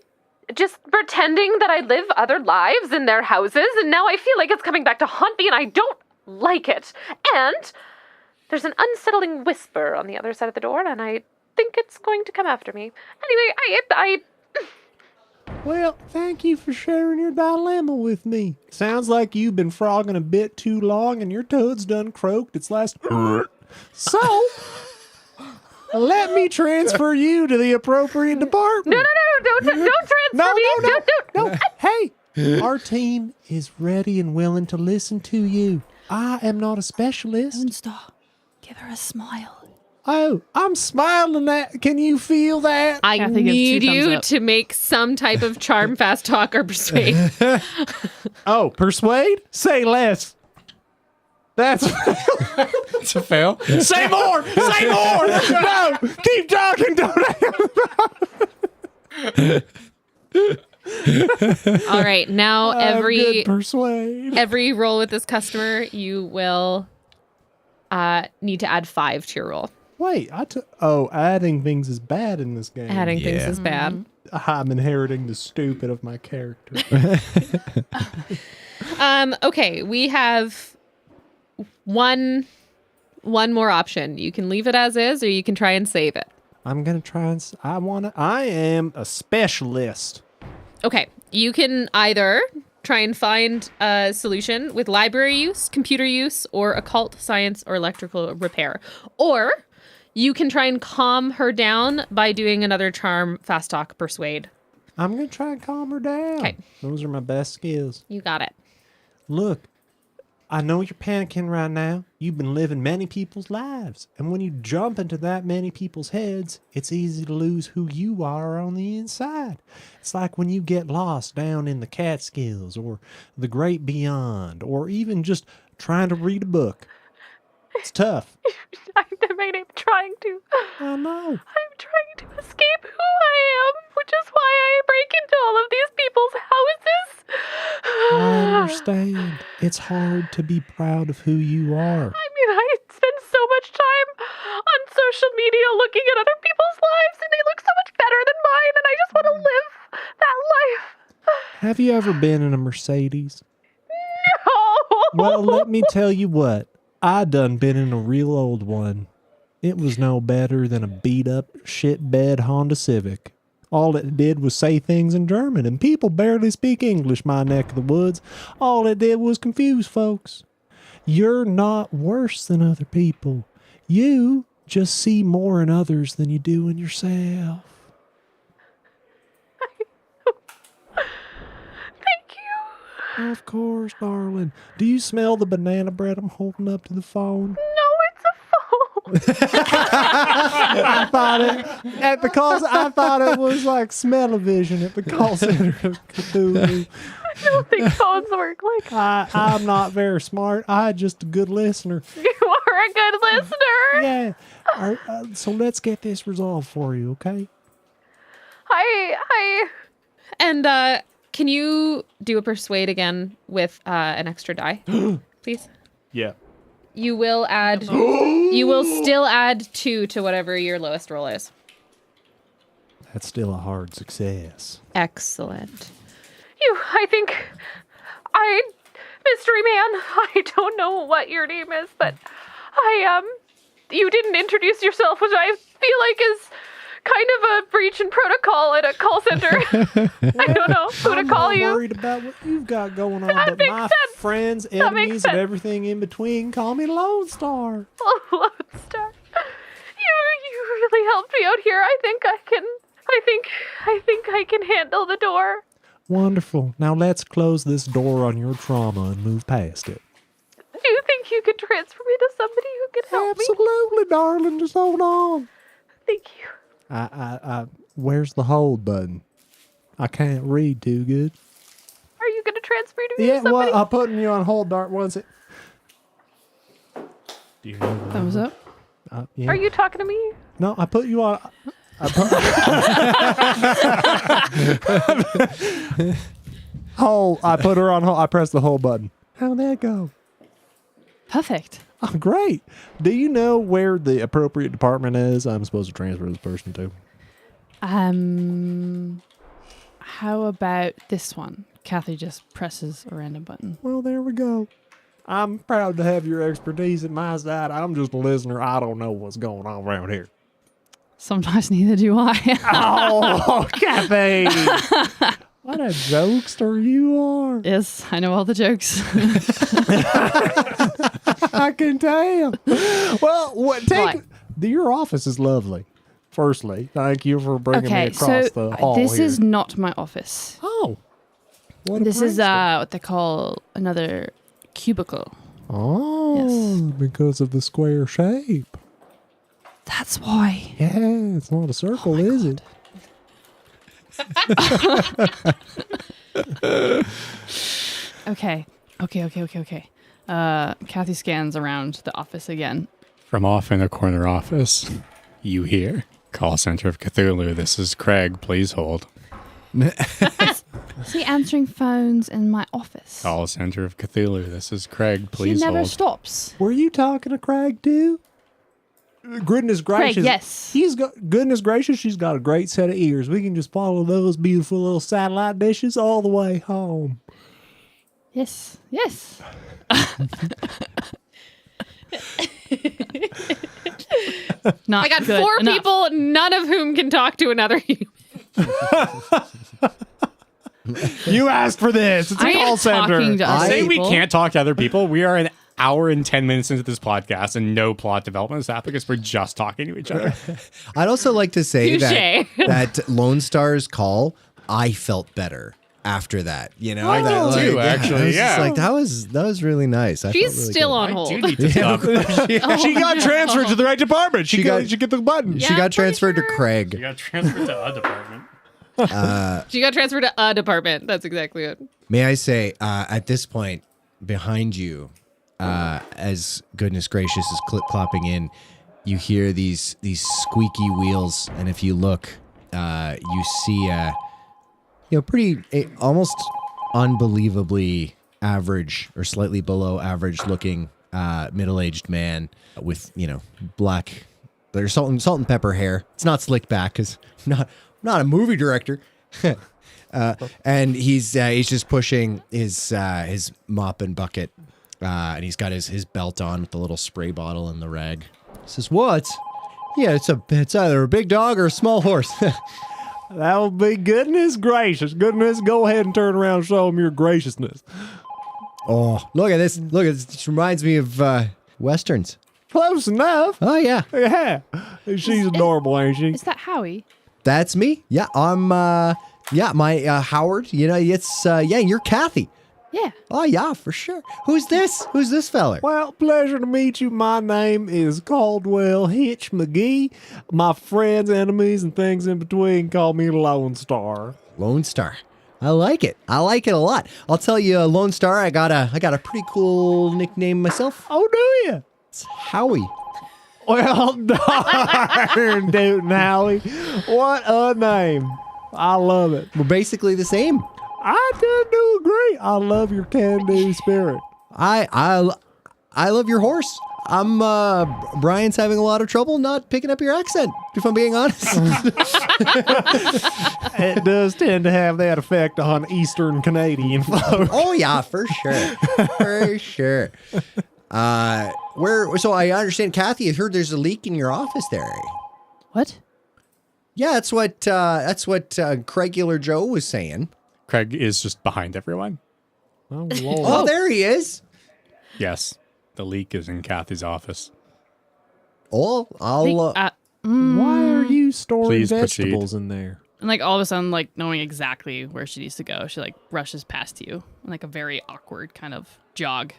just pretending that I live other lives in their houses, and now I feel like it's coming back to haunt me, and I don't like it. And there's an unsettling whisper on the other side of the door, and I think it's going to come after me. Anyway, Well, thank you for sharing your dilemma with me. Sounds like you've been frogging a bit too long and your toad's done croaked its last... So, let me transfer you to the appropriate department. No, don't transfer me. No. Hey, our team is ready and willing to listen to you. I am not a specialist. Lonestar, give her a smile. Oh, I'm smiling at. Can you feel that? I Kathy need gives 2 thumbs you up. to make some type of charm, fast talk, or persuade. Oh, persuade? Say less. That's It's a fail. Say more! Say more! No! Keep talking! All right, now good persuade. every roll with this customer, you will need to add 5 to your roll. Wait, adding things is bad in this game. Adding things is bad. I'm inheriting the stupid of my character. Okay, we have one more option. You can leave it as is, or you can try and save it. I'm gonna try and. I am a specialist. Okay, you can either try and find a solution with library use, computer use, or occult science or electrical repair. Or you can try and calm her down by doing another charm, fast talk, persuade. I'm gonna try and calm her down. Okay. Those are my best skills. You got it. Look, I know you're panicking right now. You've been living many people's lives. And when you jump into that many people's heads, it's easy to lose who you are on the inside. It's like when you get lost down in the Catskills or the Great Beyond, or even just trying to read a book. It's tough. I'm trying to. I know. I'm trying to escape who I am, which is why I break into all of these people's houses. I understand. It's hard to be proud of who you are. I spend so much time on social media looking at other people's lives, and they look so much better than mine, and I just want to live that life. Have you ever been in a Mercedes? No. Well, let me tell you what. I done been in a real old one. It was no better than a beat-up, shitbed Honda Civic. All it did was say things in German, and people barely speak English, my neck of the woods. All it did was confuse folks. You're not worse than other people. You just see more in others than you do in yourself. Thank you. Of course, darling. Do you smell the banana bread I'm holding up to the phone? No, it's a phone. I thought it was like smell-o-vision at the call center of Cthulhu. I don't think phones work like that. I'm not very smart. I'm just a good listener. You are a good listener. Yeah. So let's get this resolved for you, okay? And can you do a persuade again with an extra die, please? Yeah. You will add. You will still add 2 to whatever your lowest roll is. That's still a hard success. Excellent. Mystery Man, I don't know what your name is, but you didn't introduce yourself, which I feel like is kind of a breach in protocol at a call center. I don't know who to call you. I'm not worried about what you've got going on, but my friends, enemies, and everything in between call me Lonestar. Oh, Lonestar. You really helped me out here. I think I can handle the door. Wonderful. Now let's close this door on your trauma and move past it. Do you think you could transfer me to somebody who could help me? Absolutely, darling. Just hold on. Thank you. Where's the hold button? I can't read too good. Are you going to transfer me to somebody? Well, I'm putting you on hold, Dart. What's it? Do you know that? Thumbs up. Yeah. Are you talking to me? No, I put you on. Hold. I put her on hold. I pressed the hold button. How'd that go? Perfect. Oh, great. Do you know where the appropriate department is I'm supposed to transfer this person to? How about this one? Cathy just presses a random button. Well, there we go. I'm proud to have your expertise at my side. I'm just a listener. I don't know what's going on around here. Sometimes neither do I. Oh, Cathy! What a jokester you are. Yes, I know all the jokes. I can tell. Well, your office is lovely. Firstly, thank you for bringing me across the hall this here. is not my office. Oh. This is what they call another cubicle. Oh, yes. Because of the square shape. That's why. Yeah, it's not a circle, is it? Okay. Cathy scans around the office again. From off in the corner office, you hear, Call Center of Cthulhu, this is Craig, please hold. Is he answering phones in my office? Call Center of Cthulhu, this is Craig, please he hold. never stops. Were you talking to Craig too? Goodness gracious. Craig, yes. Goodness gracious, she's got a great set of ears. We can just follow those beautiful little satellite dishes all the way home. Yes. Not I got good 4 enough. people, none of whom can talk to another human. You asked for this. It's a call center. I say we can't talk to other people. We are an hour and 10 minutes into this podcast and no plot development is happening because we're just talking to each other. I'd also like to say Touché. that Lone Star's call, I felt better after that. You know, I that, did too, actually. I was just Yeah. like, that was really nice. I She's felt really still good. on hold. I do need to stop. She got transferred to the right department. She get the button. She got transferred to You Craig. got transferred to a department. She got transferred to a department. That's exactly it. May I say, at this point, behind you, as goodness gracious is clip-clopping in, you hear these squeaky wheels, and if you look, you see almost unbelievably average or slightly below average looking middle-aged man with black, there's salt and pepper hair. It's not slicked back because I'm not a movie director. And he's just pushing his mop and bucket, and he's got his belt on with the little spray bottle and the rag. He says, "What? Yeah, it's either a big dog or a small horse." That would be goodness gracious. Goodness, go ahead and turn around and show them your graciousness. Oh, look at this. Look at this. This reminds me of Westerns. Close enough. Oh, yeah. Yeah. She's adorable, ain't she? Is that Howie? That's me. Yeah, I'm, my Howard. You know, it's, you're Cathy. Yeah. Oh, yeah, for sure. Who's this? Who's this fella? Well, pleasure to meet you. My name is Caldwell Hitch McGee. My friends, enemies, and things in between call me Lonestar. Lonestar. I like it. I like it a lot. I'll tell you, Lonestar, I got a pretty cool nickname myself. Oh, do you? It's Howie. Well, darn, dude, Howie. What a name. I love it. We're basically the same. I do agree. I love your can-do spirit. I love your horse. Brian's having a lot of trouble not picking up your accent, if I'm being honest. It does tend to have that effect on Eastern Canadian folks. Oh, yeah, for sure. For sure. So I understand, Cathy, I heard there's a leak in your office there. What? Yeah, that's what Craigular Joe was saying. Craig is just behind everyone. Oh, Lord. Oh, there he is. Yes, the leak is in Cathy's office. Oh, I'll... Why are you storing Please vegetables proceed. in there? And like all of a sudden, like knowing exactly where she needs to go, she like rushes past you in like a very awkward kind of jog,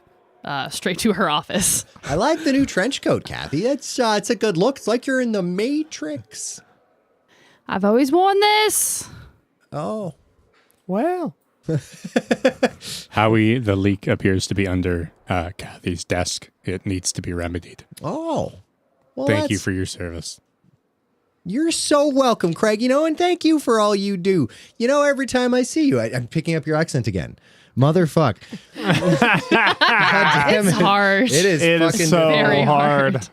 straight to her office. I like the new trench coat, Cathy. It's a good look. It's like you're in the Matrix. I've always worn this. Oh. Well. Howie, the leak appears to be under Cathy's desk. It needs to be remedied. Oh. Well, Thank you for your service. You're so welcome, Craig. You know, and thank you for all you do. You know, every time I see you, I'm picking up your accent again. Motherfuck. It's hard. It is fucking so very hard.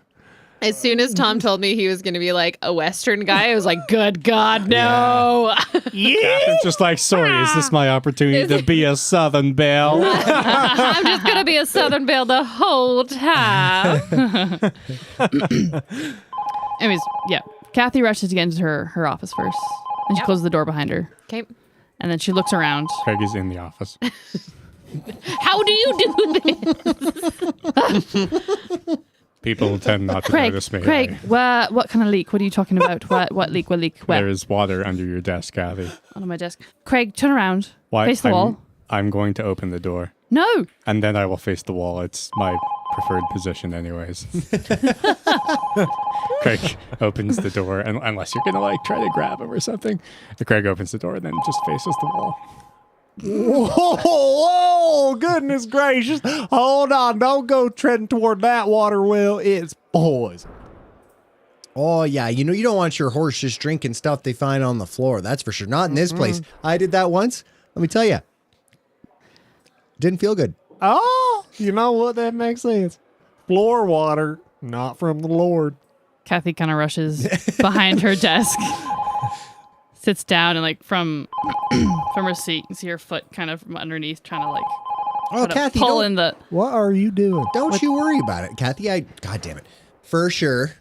As soon as Tom told me he was going to be like a Western guy, I was like, good God, no. Cathy's just like, sorry, is this my opportunity to be a Southern belle? I'm just going to be a Southern belle the whole time. Anyways, yeah. Cathy rushes to get into her office first. And she closes the door behind her. Okay. And then she looks around. Craig is in the office. How do you do this? People tend not to Craig, notice me. Craig, what kind of leak? What are you talking about? What leak? Where? There is water under your desk, Cathy. On my desk. Craig, turn around. Why? Face the wall. I'm going to open the door. No. And then I will face the wall. It's my preferred position anyways. Craig opens the door, and unless you're going to like try to grab him or something. Craig opens the door and then just faces the wall. Whoa, goodness gracious. Hold on. Don't go treading toward that water well. It's poison. Oh, yeah. You know, you don't want your horse just drinking stuff they find on the floor. That's for sure. Not in this place. I did that once. Let me tell you. Didn't feel good. Oh, you know what? That makes sense. Floor water, not from the Lord. Cathy kind of rushes behind her desk, sits down, and like from her seat, you can see her foot kind of from underneath, trying to like Cathy, pull in the. What are you doing? Don't you worry about it, Cathy. God damn it. For sure,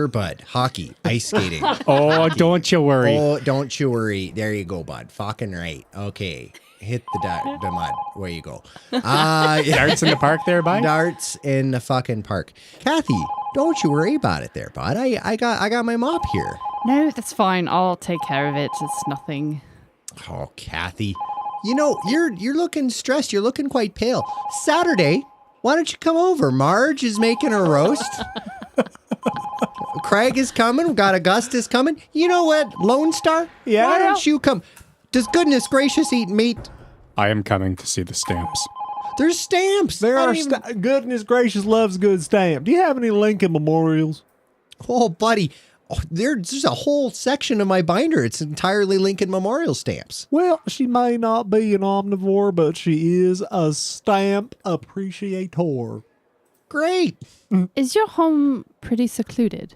bud. Hockey, ice skating. Oh, don't you worry. Oh, don't you worry. There you go, bud. Fucking right. Okay. Hit the mud. Where you go. Darts in the park there, bud? Darts in the fucking park. Cathy, don't you worry about it there, bud. I got my mop here. No, that's fine. I'll take care of it. It's nothing. Oh, Cathy. You know, you're looking stressed. You're looking quite pale. Saturday, why don't you come over? Marge is making a roast. Craig is coming. We've got Augustus coming. You know what, Lonestar? Yeah? Why don't you come? Does goodness gracious eat meat? I am coming to see the stamps. There's stamps. There are goodness gracious loves good stamp. Do you have any Lincoln memorials? Oh, buddy. Oh, there's a whole section of my binder. It's entirely Lincoln Memorial stamps. Well, she may not be an omnivore, but she is a stamp appreciator. Great. Is your home pretty secluded?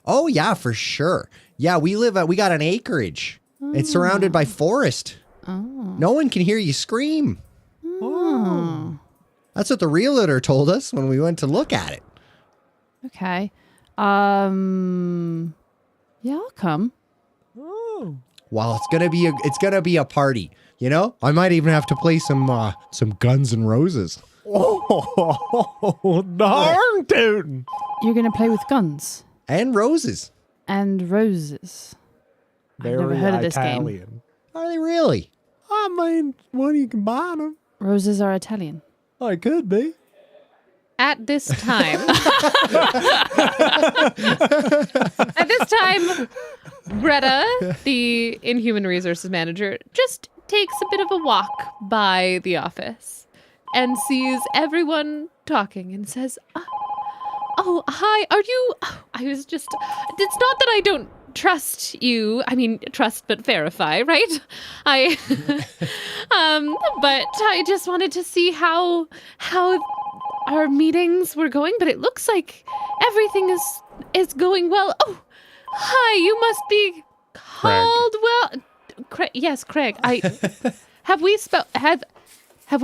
Oh, yeah, for sure. Yeah, we got an acreage. It's surrounded by forest. Oh. No one can hear you scream. Oh. That's what the realtor told us when we went to look at it. Okay. Yeah, I'll come. Oh. Well, it's gonna be a party. You know, I might even have to play some Guns N' Roses. Oh, darn tootin'. You're going to play with guns And roses. and roses. I've never Very heard of this game. Italian. Are they really? I mean, when you combine them, Roses are Italian. I could be. At this time, Greta, the Inhuman Resources Manager, just takes a bit of a walk by the office and sees everyone talking and says, "Oh, hi, are you? It's not that I don't trust you. I mean, trust but verify, right? But I just wanted to see how our meetings were going, but it looks like everything is going well. Oh, hi, you must be Caldwell. Yes, Craig. Have we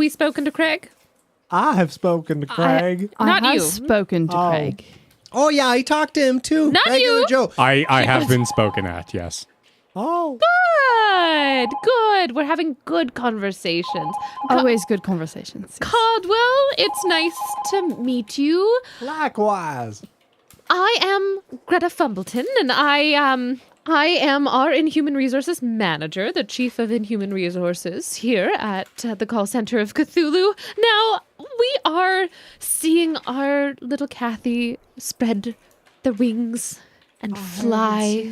spoken to Craig? I have spoken to Craig. I have you. spoken to Craig. Oh yeah, I talked to him too. Not Regular you. Joe. I have been spoken at, yes. Oh. Good. We're having good conversations. Always good conversations. Caldwell, it's nice to meet you. Likewise. I am Greta Fumbleton, and I am our Inhuman Resources Manager, the Chief of Inhuman Resources here at the Call Center of Cthulhu. Now, we are seeing our little Cathy spread the wings and fly.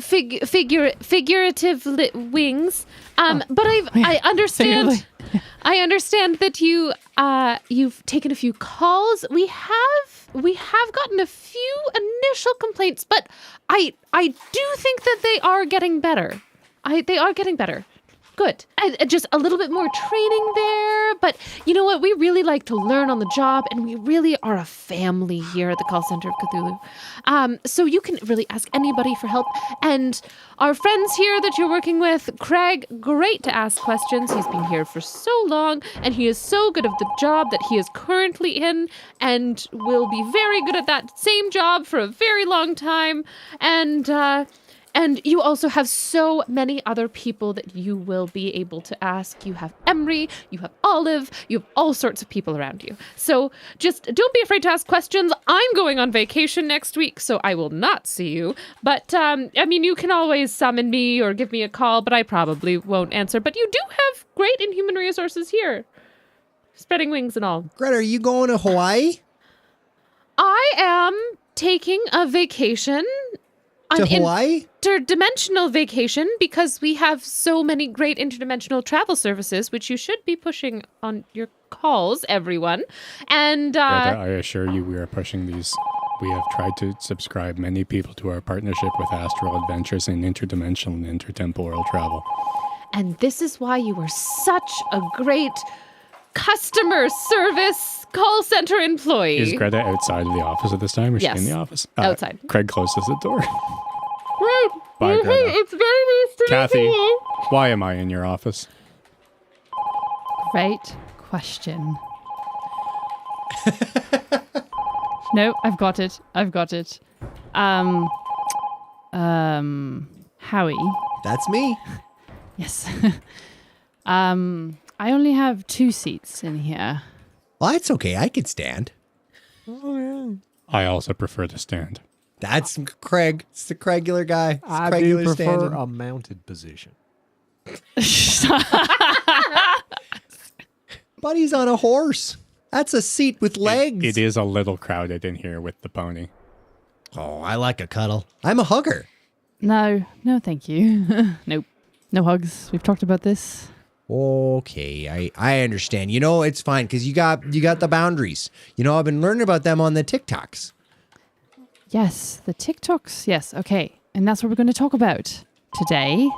Figurative wings. But I understand. I understand that you've taken a few calls. We have gotten a few initial complaints, but I do think that they are getting better. They are getting better. Good. Just a little bit more training there, but you know what? We really like to learn on the job, and we really are a family here at the Call Center of Cthulhu. So you can really ask anybody for help. And our friends here that you're working with, Craig, great to ask questions. He's been here for so long, and he is so good at the job that he is currently in, and will be very good at that same job for a very long time. And you also have so many other people that you will be able to ask. You have Emery, you have Olive, you have all sorts of people around you. So just don't be afraid to ask questions. I'm going on vacation next week, so I will not see you. But, you can always summon me or give me a call, but I probably won't answer. But you do have great Inhuman Resources here. Spreading wings and all. Greta, are you going to Hawaii? I am taking a vacation. To Hawaii? Interdimensional vacation, because we have so many great interdimensional travel services, which you should be pushing on your calls, everyone. And Greta, I assure you we are pushing these. We have tried to subscribe many people to our partnership with Astral Adventures in interdimensional and intertemporal travel. And this is why you were such a great customer service call center employee. Is Greta outside of the office at this time, or is she in the office? Outside. Craig closes the door. Right. Bye, Greta. It's very nice to Kathy, meet you. why am I in your office? Great question. No, I've got it. Howie. That's me. Yes. I only have 2 seats in here. Well, that's okay. I could stand. Oh, yeah. I also prefer to stand. That's Craig. It's the Craigular guy. It's I Craigular do prefer standing. a mounted position. Buddy's on a horse. That's a seat with legs. It is a little crowded in here with the pony. Oh, I like a cuddle. I'm a hugger. No, thank you. Nope. No hugs. We've talked about this. Okay, I understand. You know, it's fine because you got the boundaries. You know, I've been learning about them on the TikToks. Yes, the TikToks. Yes, okay. And that's what we're going to talk about today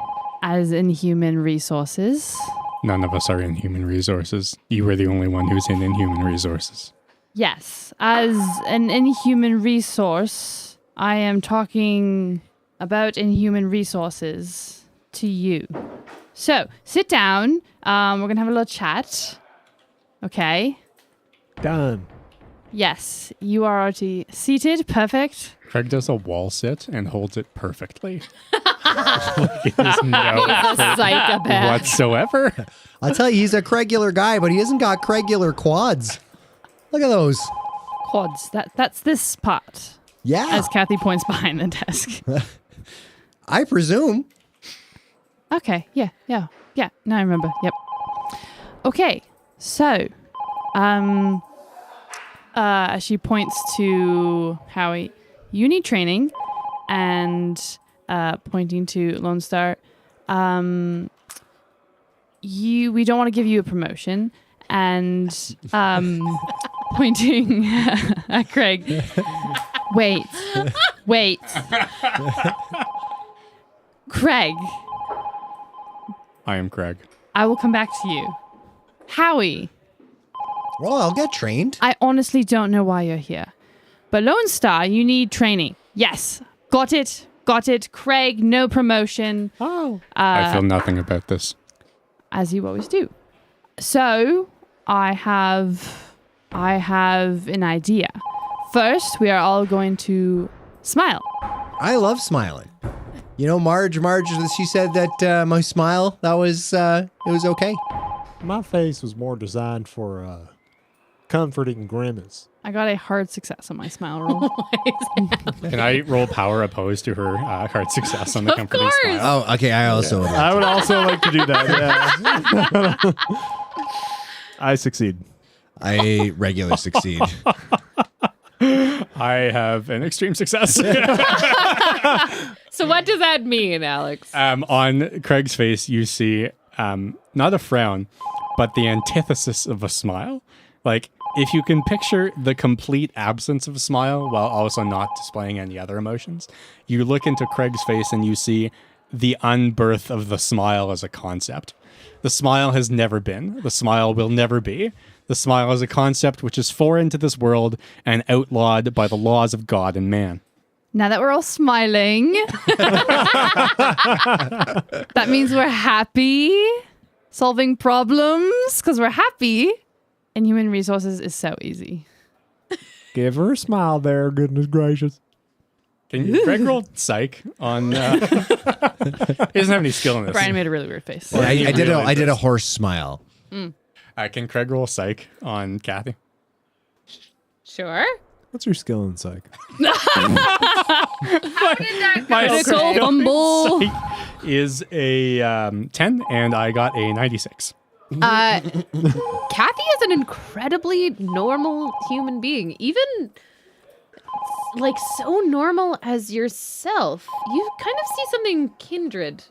as Inhuman Resources. None of us are in human resources. You were the only one who's in inhuman resources. Yes, as an Inhuman Resource, I am talking about Inhuman Resources to you. So, sit down. We're going to have a little chat. Okay. Done. Yes, you are already seated. Perfect. Craig does a wall sit and holds it perfectly. There's no He's a psychopath. whatsoever. I'll tell you, he's a regular guy, but he hasn't got regular quads. Look at those. Quads. That's this part. Yeah. As Cathy points behind the desk. I presume. Okay. Yeah. Now I remember. Yep. Okay. So, she points to Howie. You need training, and pointing to Lonestar. We don't want to give you a promotion, and pointing at Craig. Wait. Craig. I am Craig. I will come back to you. Howie. Well, I'll get trained. I honestly don't know why you're here. But Lone Star, you need training. Yes. Got it. Craig, no promotion. Oh. I feel nothing about this. As you always do. So, I have an idea. First, we are all going to smile. I love smiling. You know, Marge, she said that my smile, it was okay. My face was more designed for comforting grimace. I got a hard success on my smile roll. Can I roll power opposed to her hard success on the comforting smile? Oh, okay. I also would. I would also like to do that, yeah. I succeed. I regularly succeed. I have an extreme success. So what does that mean, Alex? On Craig's face, you see not a frown, but the antithesis of a smile. Like, if you can picture the complete absence of a smile while also not displaying any other emotions, you look into Craig's face and you see the unbirth of the smile as a concept. The smile has never been. The smile will never be. The smile is a concept which is foreign to this world and outlawed by the laws of God and man. Now that we're all smiling, that means we're happy, solving problems, because we're happy. And human resources is so easy. Give her a smile there, goodness gracious. Can you Craig roll psych on... he doesn't have any skill in this. Brian made a really weird face. Yeah, I did a horse smile. Can Craig roll psych on Cathy? Sure. What's your skill in psych? My Critical fumble. psych is a 10, and I got a 96. Cathy is an incredibly normal human being. Even like so normal as yourself. You kind of see something kindred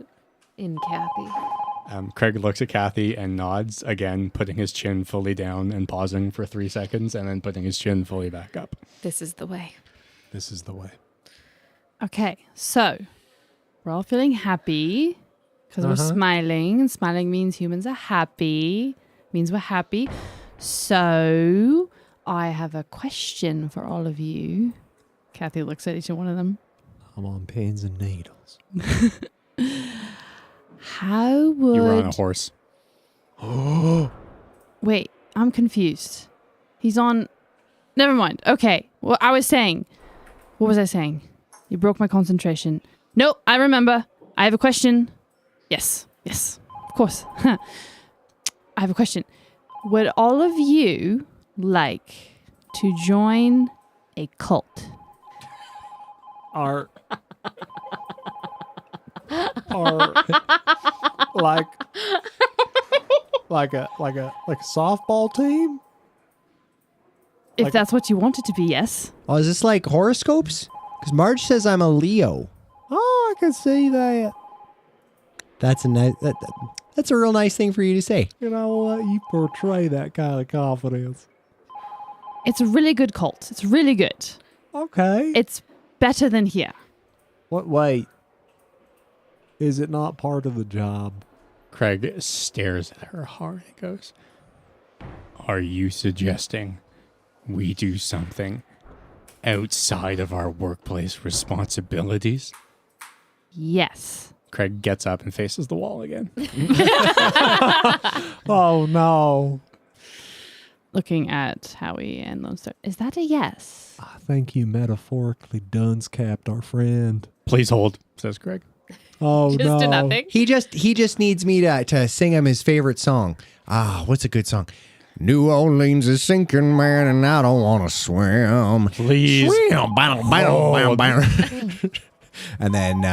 in Cathy. Craig looks at Cathy and nods, again, putting his chin fully down and pausing for 3 seconds, and then putting his chin fully back up. This is the way. This is the way. Okay, so we're all feeling happy because we're smiling, and smiling means humans are happy, means we're happy. So I have a question for all of you. Cathy looks at each one of them. I'm on pins and needles. How would... You were on a horse. Wait, I'm confused. He's on... Never mind. Okay, well, I was saying... What was I saying? You broke my concentration. Nope, I remember. I have a question. Yes, of course. I have a question. Would all of you like to join a cult? Are like a softball team? If that's what you want it to be, yes. Oh, is this like horoscopes? Because Marge says I'm a Leo. Oh, I can see that. That's a nice. That's a real nice thing for you to say. You know what? You portray that kind of confidence. It's a really good cult. It's really good. Okay. It's better than here. What? Wait. Is it not part of the job? Craig stares at her hard and goes, "Are you suggesting we do something outside of our workplace responsibilities?" Yes. Craig gets up and faces the wall again. Oh, no. Looking at Howie and Lonestar. Is that a yes? I think you metaphorically dunce-capped our friend. "Please hold," says Craig. Oh Just to no. nothing? He just needs me to sing him his favorite song. What's a good song? New Orleans is sinking, man, and I don't want to swim. Please. Swim. And then,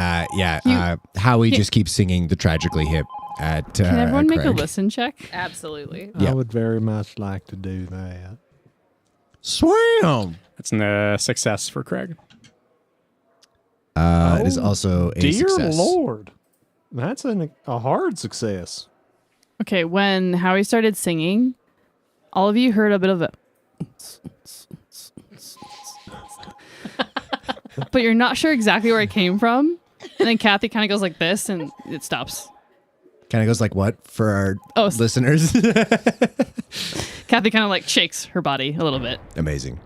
Howie just keeps singing the Tragically Hip at Can everyone make a Craig. listen check? Absolutely. Yeah. I would very much like to do that. Swim. That's a success for Craig. It is also a Dear success. Lord. That's a hard success. Okay, when Howie started singing, all of you heard a bit of a... but you're not sure exactly where it came from. And then Cathy kind of goes like this, and it stops. Kind of goes like what for our listeners? Kathy kind of like shakes her body a little bit, Amazing.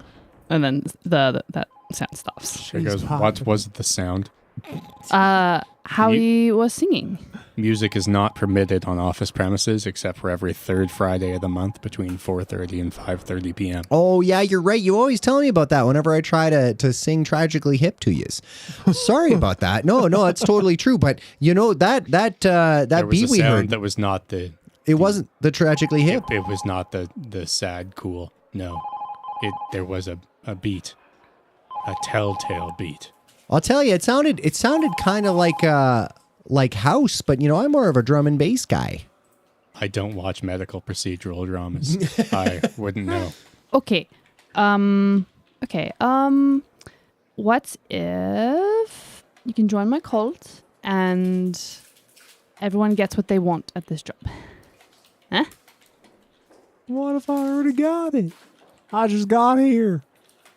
and then that sound stops. She goes, what was the sound? Howie was singing. Music is not permitted on office premises except for every third Friday of the month between 4:30 and 5:30 p.m. Oh, yeah, you're right. You always tell me about that whenever I try to sing Tragically Hip to you. Sorry about that. No, that's totally true. But, you know, that There was beat a we sound heard, that was not the... it wasn't the Tragically Hip. It was not the sad cool. No. There was a beat. A telltale beat. I'll tell you, it sounded kind of like house, but, you know, I'm more of a drum and bass guy. I don't watch medical procedural dramas. I wouldn't know. Okay. What if you can join my cult and everyone gets what they want at this job? Huh? What if I already got it? I just got here.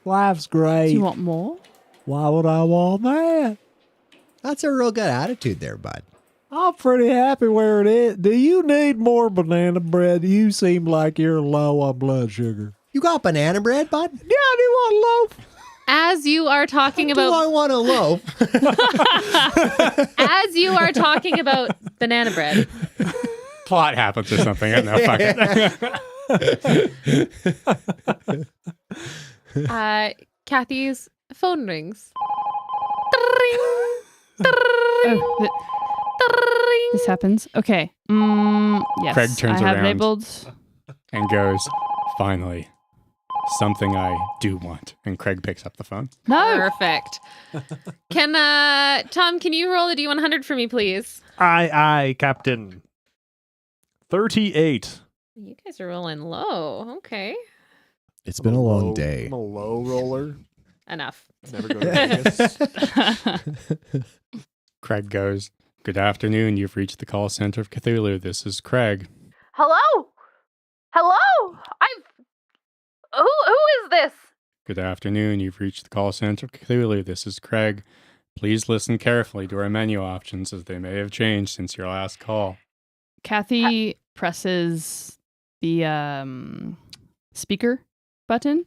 Life's great. Do you want more? Why would I want that? That's a real good attitude there, bud. I'm pretty happy where it is. Do you need more banana bread? You seem like you're low on blood sugar. You got banana bread, bud? Yeah, do you want a loaf? As you are talking Do about I want a loaf? as you are talking about banana bread, Plot happens or something. I don't know. Fuck it. Kathy's phone rings. This happens. Okay. Yes. Craig turns I have around. labeled. And goes, finally, something I do want. And Craig picks up the phone. No. Perfect. Can Tom, can you roll a D100 for me, please? Aye, Captain. 38. You guys are rolling low. Okay. It's been a long day. I'm a low roller. Enough. Never go to Vegas. Craig goes, good afternoon. You've reached the Call Center of Cthulhu. This is Craig. Hello? Who is this? Good afternoon. You've reached the Call Center of Cthulhu. This is Craig. Please listen carefully to our menu options as they may have changed since your last call. Cathy presses the speaker button,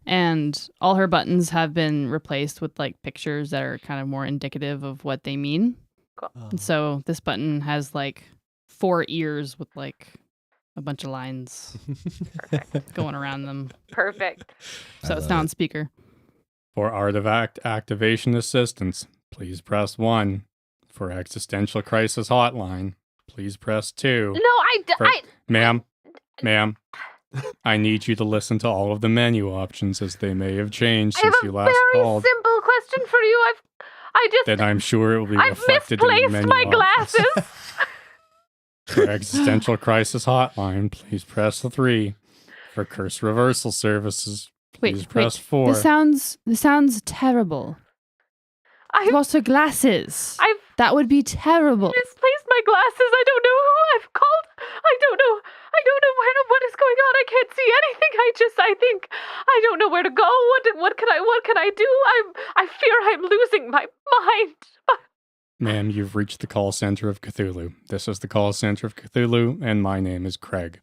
and all her buttons have been replaced with like pictures that are kind of more indicative of what they mean. Cool. And so this button has like 4 ears with like a bunch of lines going around them. Perfect. So it's now on speaker. For artifact activation assistance, please press 1. For existential crisis hotline, please press 2. No, Ma'am, I need you to listen to all of the menu options as they may have changed since you last called. simple question for you. Then I'm sure it will be reflected in the misplaced menu my options. glasses. For existential crisis hotline, please press 3. For curse reversal services, please press 4. This sounds terrible. You lost her glasses. That would be terrible. Misplaced my glasses. I don't know who I've called. I don't know what is going on. I can't see anything. I think I don't know where to go. What can I do? I fear I'm losing my mind. Ma'am, you've reached the Call Center of Cthulhu. This is the Call Center of Cthulhu, and my name is Craig.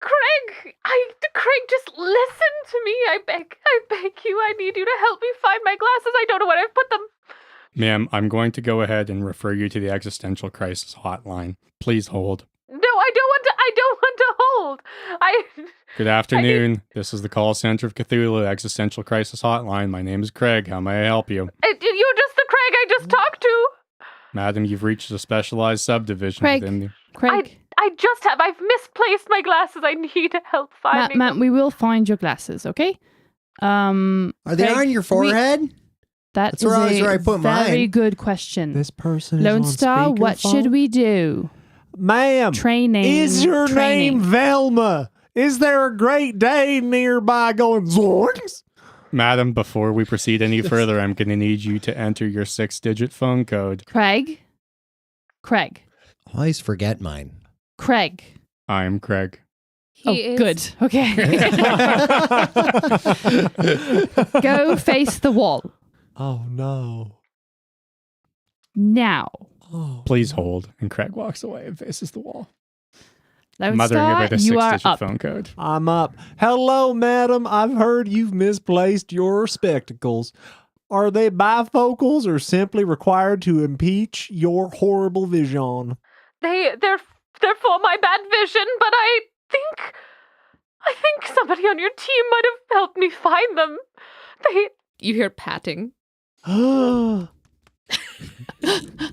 Craig, just listen to me. I beg you. I need you to help me find my glasses. I don't know where I've put them. Ma'am, I'm going to go ahead and refer you to the existential crisis hotline. Please hold. No, I don't want to hold. Good afternoon. This is the Call Center of Cthulhu existential crisis hotline. My name is Craig. How may I help you? You're just the Craig I just talked to. Madam, you've reached a specialized subdivision Craig. within the... Craig. I just have. I've misplaced my glasses. I need help finding Matt, them. we will find your glasses, okay? Are they Craig, on your forehead? That's where I a put very mine. good question. This person is Lonestar, on what should speakerphone? we do? Ma'am, Training. is your training. name Velma? Is there a Great Dane nearby going zorgs? Madam, before we proceed any further, I'm going to need you to enter your 6-digit phone code. Craig? Craig. Always forget mine. Craig. I'm Craig. Good. Okay. Go face the wall. Oh, no. Now. Oh. Please hold. And Craig walks away and faces the wall. Lonestar, Muttering about a you are 6-digit up. phone code. I'm up. Hello, madam. I've heard you've misplaced your spectacles. Are they bifocals or simply required to impeach your horrible vision? They're for my bad vision, but I think somebody on your team might have helped me find them. You hear patting.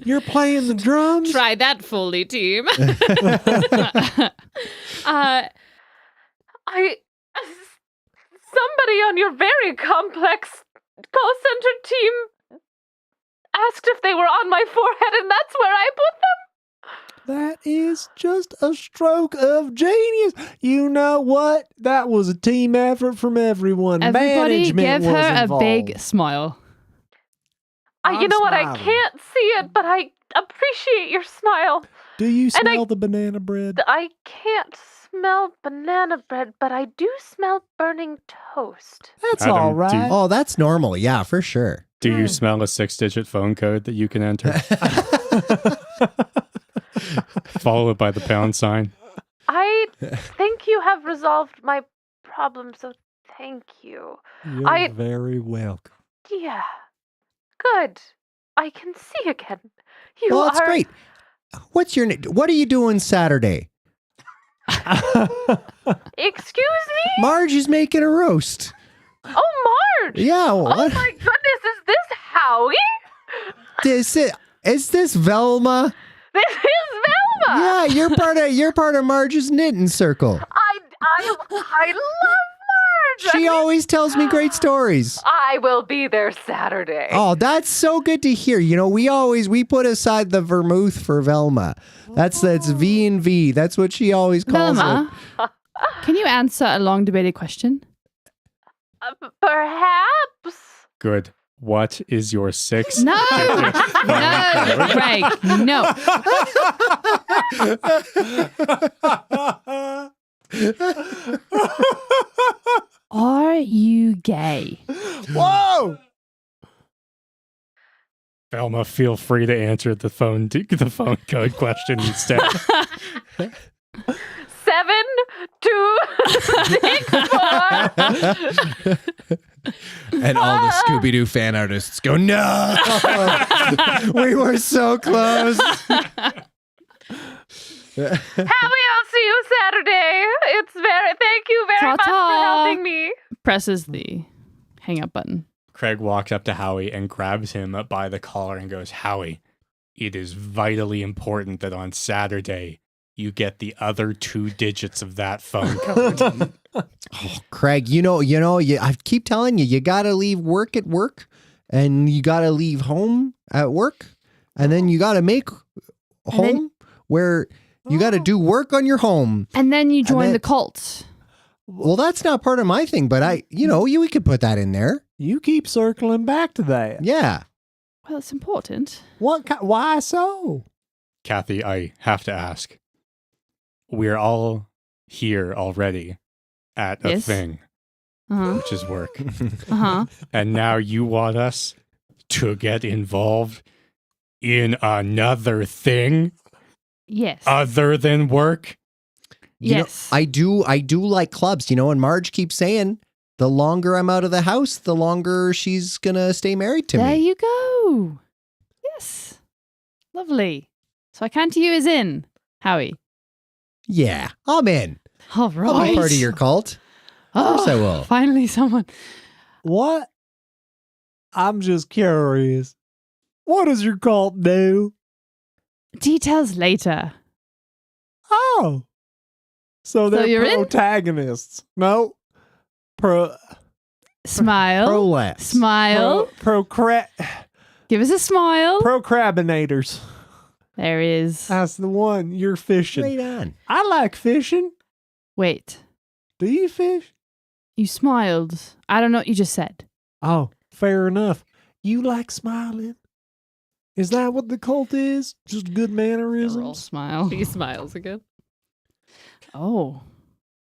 You're playing the drums? Try that, Foley team. Somebody on your very complex call center team asked if they were on my forehead, and that's where I put them. That is just a stroke of genius. You know what? That was a team effort from everyone. Everybody Management give was her involved. a big smile. You know what? I smiling. can't see it, but I appreciate your smile. Do you And smell the banana bread? I can't smell banana bread, but I do smell burning toast. That's Adam, all do- right. Oh, that's normal. Yeah, for sure. Do you smell a 6-digit phone code that you can enter? Followed by the pound sign. I think you have resolved my problem, so thank you. You're very welcome. Yeah. Good. I can see again. You Well, that's are... great. What's your name? What are you doing Saturday? Excuse me? Marge is making a roast. Oh, Marge! Yeah. Oh What? my goodness, is this Howie? Is this Velma? This is Velma! Yeah, you're part of Marge's knitting circle. I love Marge! She always tells me great stories. I will be there Saturday. Oh, that's so good to hear. You know, we put aside the vermouth for Velma. That's V&V. That's what she always calls Velma, can you answer a long debated question? Perhaps. Good. What is your 6? No, no, Craig, no. Are you gay? Whoa! Velma, feel free to answer the phone code question instead. 7, 2, 6, 4. And all the Scooby-Doo fan artists go, no! We were so close. Howie, I'll see you Saturday. Thank you very much for Ta-ta. helping me. Presses the hang up button. Craig walks up to Howie and grabs him by the collar and goes, Howie, it is vitally important that on Saturday you get the other 2 digits of that phone code. Oh, Craig, I keep telling you, you got to leave work at work and you got to leave home at work. And then you got to make home where you got to do work on your home. And then you join the cult. Well, that's not part of my thing, but we could put that in there. You keep circling back to that. Yeah. Well, it's important. Why so? Cathy, I have to ask. We're all here already at a Yes. thing, Uh-huh. which is work. Uh-huh. And now you want us to get involved in another thing Yes. other than work? Yes. I do like clubs, and Marge keeps saying the longer I'm out of the house, the longer she's going to stay married to There me. you go. Yes. Lovely. So I count you as in, Howie. Yeah, I'm in. All right. I'll be part of your cult. Of course I will. Finally someone. What? I'm just curious. What does your cult do? Details later. Oh. So they're you're in? protagonists. No. Smile. Prolapse. Smile. Give us a smile. Procrabinators. There he is. That's the one. You're fishing. Right on. I like fishing. Wait. Do you fish? You smiled. I don't know what you just said. Oh, fair enough. You like smiling? Is that what the cult is? Just good mannerisms? Smile. He smiles again. Oh,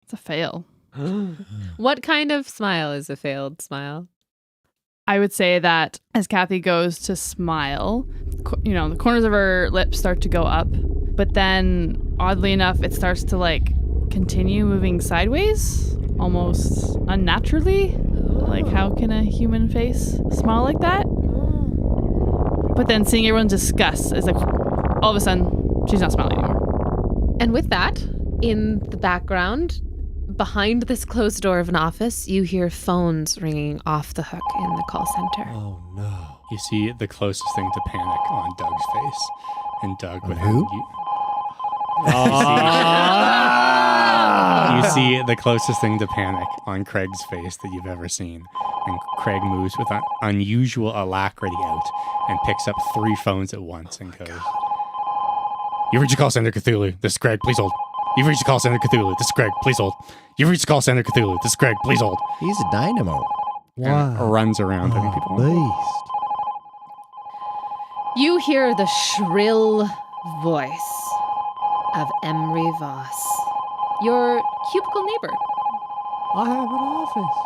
it's a fail. What kind of smile is a failed smile? I would say that as Cathy goes to smile, the corners of her lips start to go up, but then oddly enough, it starts to like continue moving sideways, almost unnaturally. Like, how can a human face smile like that? But then seeing everyone's disgust is like, all of a sudden, she's not smiling anymore. And with that, in the background, behind this closed door of an office, you hear phones ringing off the hook in the call center. Oh, no. You see the closest thing to panic on Doug's face. And Doug with who? You see the closest thing to panic on Craig's face that you've ever seen. And Craig moves with an unusual alacrity out and picks up 3 phones at once and goes, "You've reached the Call Center of Cthulhu. This is Craig. Please hold. You've reached the Call Center of Cthulhu. This is Craig. Please hold. You've reached the Call Center of Cthulhu. This is Craig. Please hold." He's a dynamo. And runs around hitting people. Beast. You hear the shrill voice of Emery Voss, your cubicle neighbor. I have an office.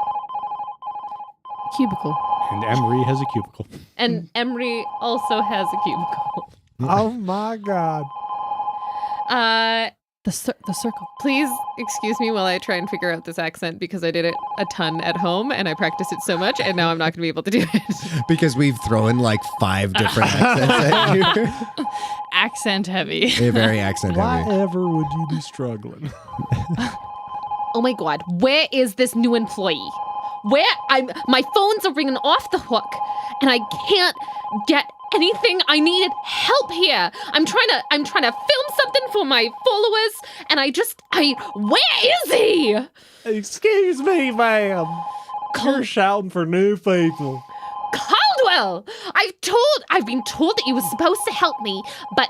Cubicle. And Emery has a cubicle. And Emery also has a cubicle. Oh my God. The circle. Please excuse me while I try and figure out this accent because I did it a ton at home and I practiced it so much and now I'm not going to be able to do it. Because we've thrown like 5 different accents at you. Accent heavy. They're very accent Why heavy. ever would you be struggling? Oh my God, where is this new employee? My phones are ringing off the hook and I can't get anything. I needed help here. I'm trying to film something for my followers and where is he? Excuse me, ma'am. You're shouting for new people. Caldwell! I've been told that you were supposed to help me, but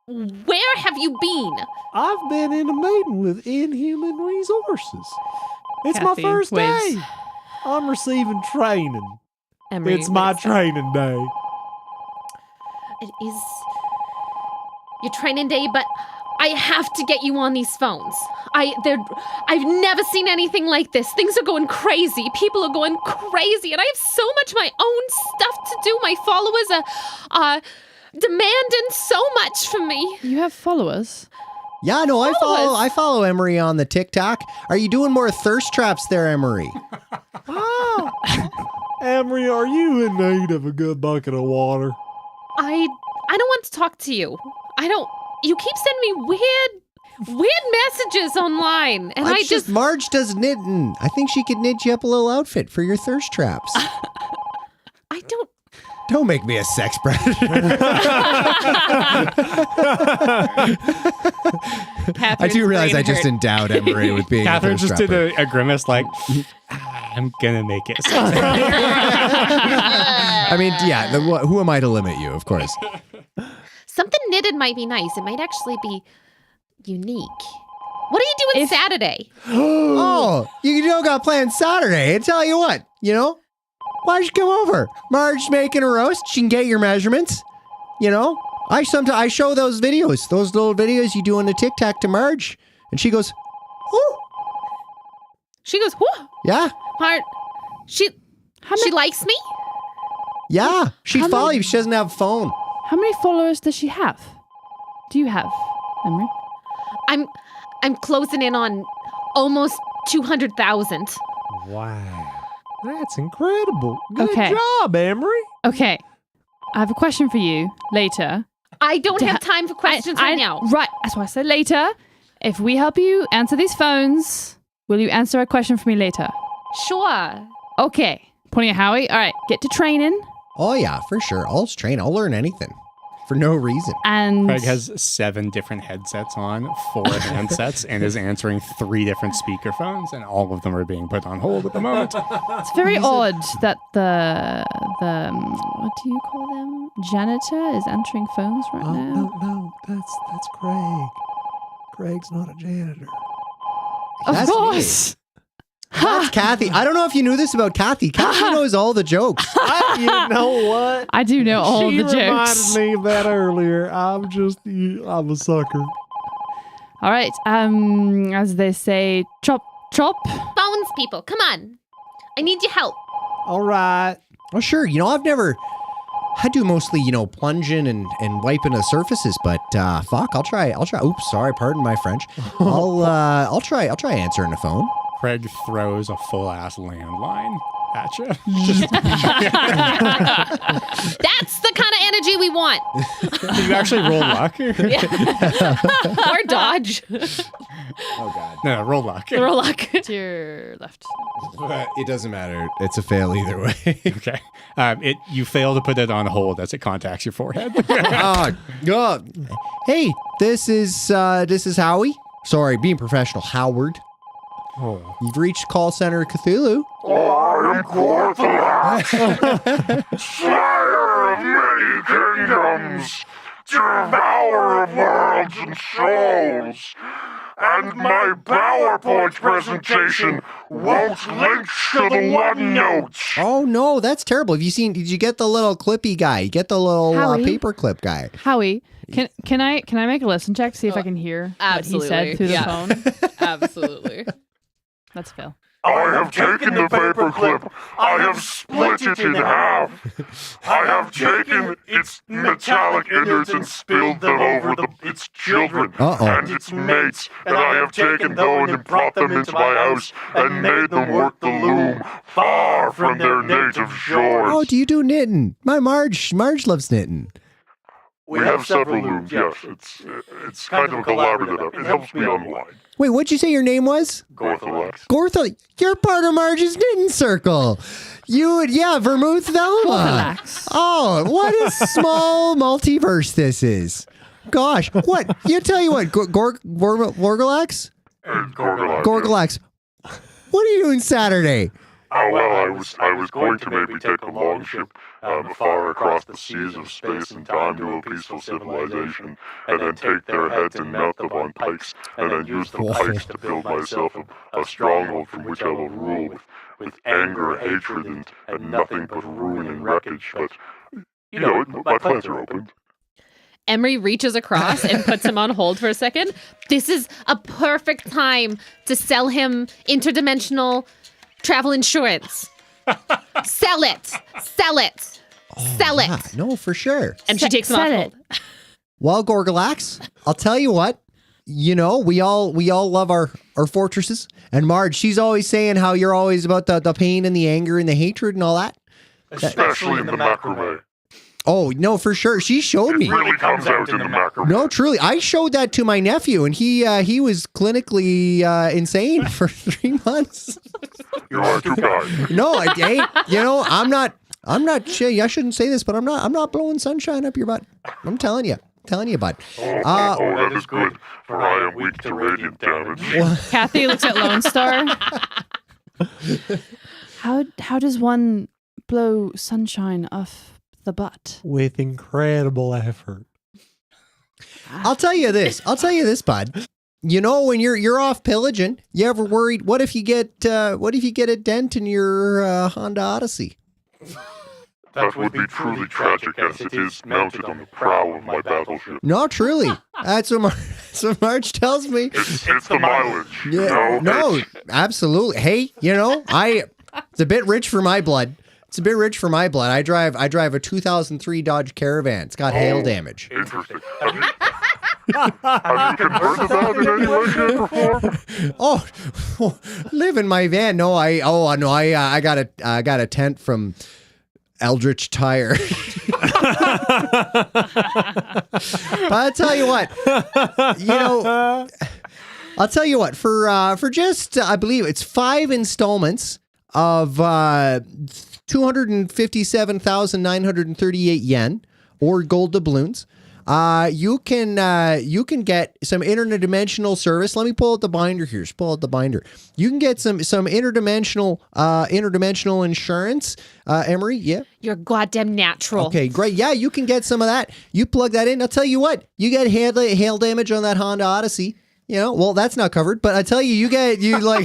where have you been? I've been in a meeting with Inhuman Resources. It's Cathy my first waves. day. I'm receiving training. Emery It's my wakes up. training day. It is your training day, but I have to get you on these phones. I've never seen anything like this. Things are going crazy. People are going crazy, and I have so much my own stuff to do. My followers are demanding so much from me. You have followers? Yeah, no, I follow Emery on the TikTok. Are you doing more thirst traps there, Emery? Oh. Emery, are you in need of a good bucket of water? I don't want to talk to you. You keep sending me weird messages online, and It's just Marge does knitting. I think she could knit you up a little outfit for your thirst traps. I don't. Don't make me a sex predator. I do realize I just endowed Emery with being Catherine a thirst just did trapper. a grimace like, I'm gonna make it. I mean, yeah, who am I to limit you, of course. Something knitted might be nice. It might actually be unique. What are you doing Saturday? Oh, you don't got plans Saturday. I tell you what, why don't you come over? Marge's making a roast. She can get your measurements. I show those videos, those little videos you do on the TikTok to Marge, and she goes, "Oh." She goes, "Whoa." Yeah. She likes me? Yeah. She follows you. She doesn't have a phone. How many followers does she have? Do you have, Emery? I'm closing in on almost 200,000. Wow. That's incredible. Good Okay. job, Emery. Okay. I have a question for you later. I don't have time for questions right now. Right. That's why I said later. If we help you answer these phones, will you answer a question for me later? Sure. Okay. Pointing at Howie. All right. Get to training. Oh, yeah, for sure. I'll train. I'll learn anything. for no reason. And Craig has 7 different headsets on, 4 handsets, and is answering 3 different speakerphones, and all of them are being put on hold at the moment. it's very odd that the what do you call them? Janitor is answering phones right now. No, that's Craig. Craig's not a janitor. Of That's me. course. That's Cathy. I don't know if you knew this about Cathy. Cathy knows all the jokes. You know what? I do know all She the jokes. reminded me of that earlier. I'm a sucker. All right. As they say, chop chop. Phones, people, come on. I need your help. All right. Oh, sure. I do mostly, plunging and wiping the surfaces, but fuck, I'll try. Oops, sorry, pardon my French. I'll try answering the phone. Craig throws a full-ass landline at you. That's the kind of energy we want. You actually roll luck. Or dodge. Oh, God. No, roll luck. Roll luck. To your left. It doesn't matter. It's a fail either way. Okay. You fail to put it on hold as it contacts your forehead. Hey, this is Howie. Sorry, being professional, Howard. Oh. You've reached Call Center of Cthulhu. I am godless, slayer of many kingdoms, devourer of worlds and souls. And my PowerPoint presentation won't link to the OneNote. Oh no, that's terrible. Did you get the little clippy guy? You get the little paper clip guy. Howie, can I make a listen check, see if I can hear what he said through the phone? Absolutely. That's Phil. I have taken the paperclip. I have split it in half. I have taken its metallic innards and spilled them over its children and its mates. And I have taken them and brought them into my house and made them work the loom far from their native shores. Oh, do you do knitting? My Marge loves knitting. We have several looms, yes. It's kind of a collaborative. It helps me unwind. Wait, what'd you say your name was? Gorthalax. You're part of Marge's knitting circle. Vermouth Velma. Oh, what a small multiverse this is. Gosh, what? Tell you what, Gorgalax? Gorgalax. What are you doing Saturday? Oh, well, I was going to maybe take a long ship far across the seas of space and time to a peaceful civilization, and then take their heads and mount them on pikes, and then use the pikes to build myself a stronghold from which I will rule with anger, hatred, and nothing but ruin and wreckage. But, my plans are open. Emery reaches across and puts him on hold for a second. This is a perfect time to sell him interdimensional travel insurance. Sell it. No, for sure. And she takes him off hold. Well, Gorgalax, I'll tell you what. We all love our fortresses. And Marge, she's always saying how you're always about the pain and the anger and the hatred and all that. Especially in the macrame. Oh, no, for sure. She showed me. It really comes out in the macrame. No, truly. I showed that to my nephew, and he was clinically insane for 3 months. You are too kind. No, I'm not. I shouldn't say this, but I'm not blowing sunshine up your butt. I'm telling you, bud. That is good, for I am weak to radiant damage. Cathy looks at Lonestar. How does one blow sunshine off the butt? With incredible effort. I'll tell you this, bud. When you're off pillaging, you ever worried? What if you get a dent in your Honda Odyssey? That would be truly tragic, as it is mounted on the prow of my battleship. No, truly. That's what Marge tells me. It's the mileage. Yeah, no, absolutely. Hey, it's a bit rich for my blood. I drive a 2003 Dodge Caravan. It's got hail damage. Interesting. Have you converted that in any way, shape, or form? Oh, live in my van. No, I got a tent from Eldritch Tire. But I'll tell you what, for just, I believe it's 5 installments of 257,938 yen or gold doubloons. you can get some interdimensional service. Let me pull out the binder here. Just pull out the binder. You can get some interdimensional insurance. Emery, yeah. You're goddamn natural. Okay, great. Yeah, you can get some of that. You plug that in. I'll tell you what. You get hail damage on that Honda Odyssey. Well, that's not covered. But I tell you, you get you get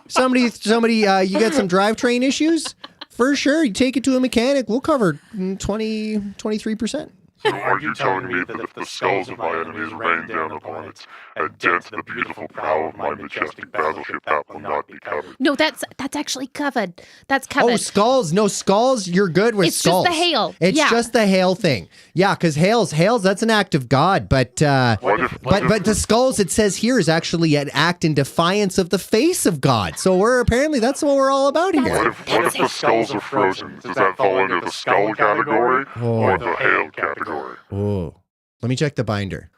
some drivetrain issues. For sure, you take it to a mechanic. We'll cover 23%. So are you telling me that if the skulls of my enemies rain down upon it and dent the beautiful prow of my majestic battleship, that will not be covered? No, that's actually covered. That's covered. Oh, skulls. No, skulls, you're good with skulls. It's just the hail. It's just the hail thing. Yeah, because hail's, that's an act of God. But the skulls, it says here, is actually an act in defiance of the face of God. So that's what we're all about here. What if the skulls are frozen? Does that fall under the skull category or the hail category? Oh, let me check the binder.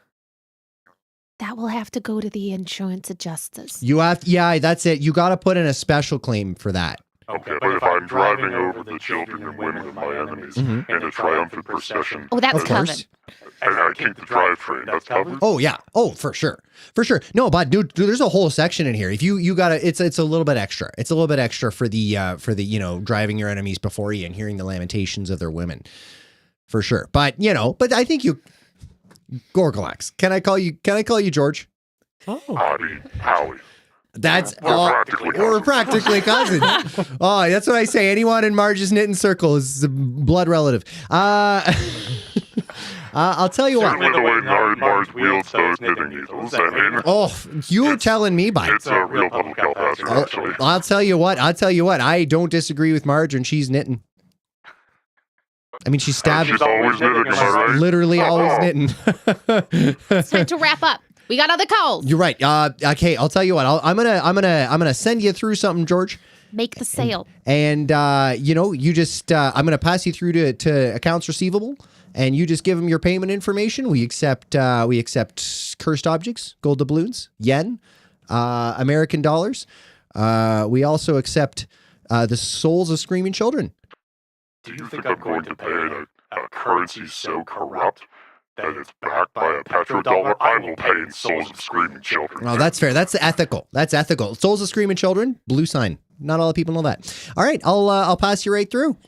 That will have to go to the insurance adjusters. That's it. You got to put in a special claim for that. Okay, but if I'm driving over the children and women of my enemies in a triumphant procession... Oh, that's covered. And I keep the drivetrain, that's covered? Oh, yeah. Oh, for sure. For sure. No, but dude, there's a whole section in here. If you got to, it's a little bit extra. It's a little bit extra for the driving your enemies before you and hearing the lamentations of their women. For sure. But I think you... Gorgalax. Can I call you George? Oh. Howie. We're practically cousins. Oh, that's what I say. Anyone in Marge's knitting circle is a blood relative. I'll tell you what. With the way Marge wields those knitting needles, you're telling me, bud. It's a real public health hazard, actually. I'll tell you what. I don't disagree with Marge when she's knitting. I mean, she's stabbing. She's always knitting, am I right? Literally always knitting. It's time to wrap up. We got other calls. You're right. Okay, I'll tell you what. I'm gonna send you through something, George. Make the sale. And you just I'm gonna pass you through to accounts receivable, and you just give them your payment information. We accept cursed objects, gold doubloons, yen, American dollars. We also accept the souls of screaming children. Do you think I'm going to pay a currency so corrupt that it's backed by a petrodollar? I will pay in souls of screaming children. Oh, that's fair. That's ethical. Souls of screaming children, blue sign. Not a lot of people know that. All right, I'll pass you right through.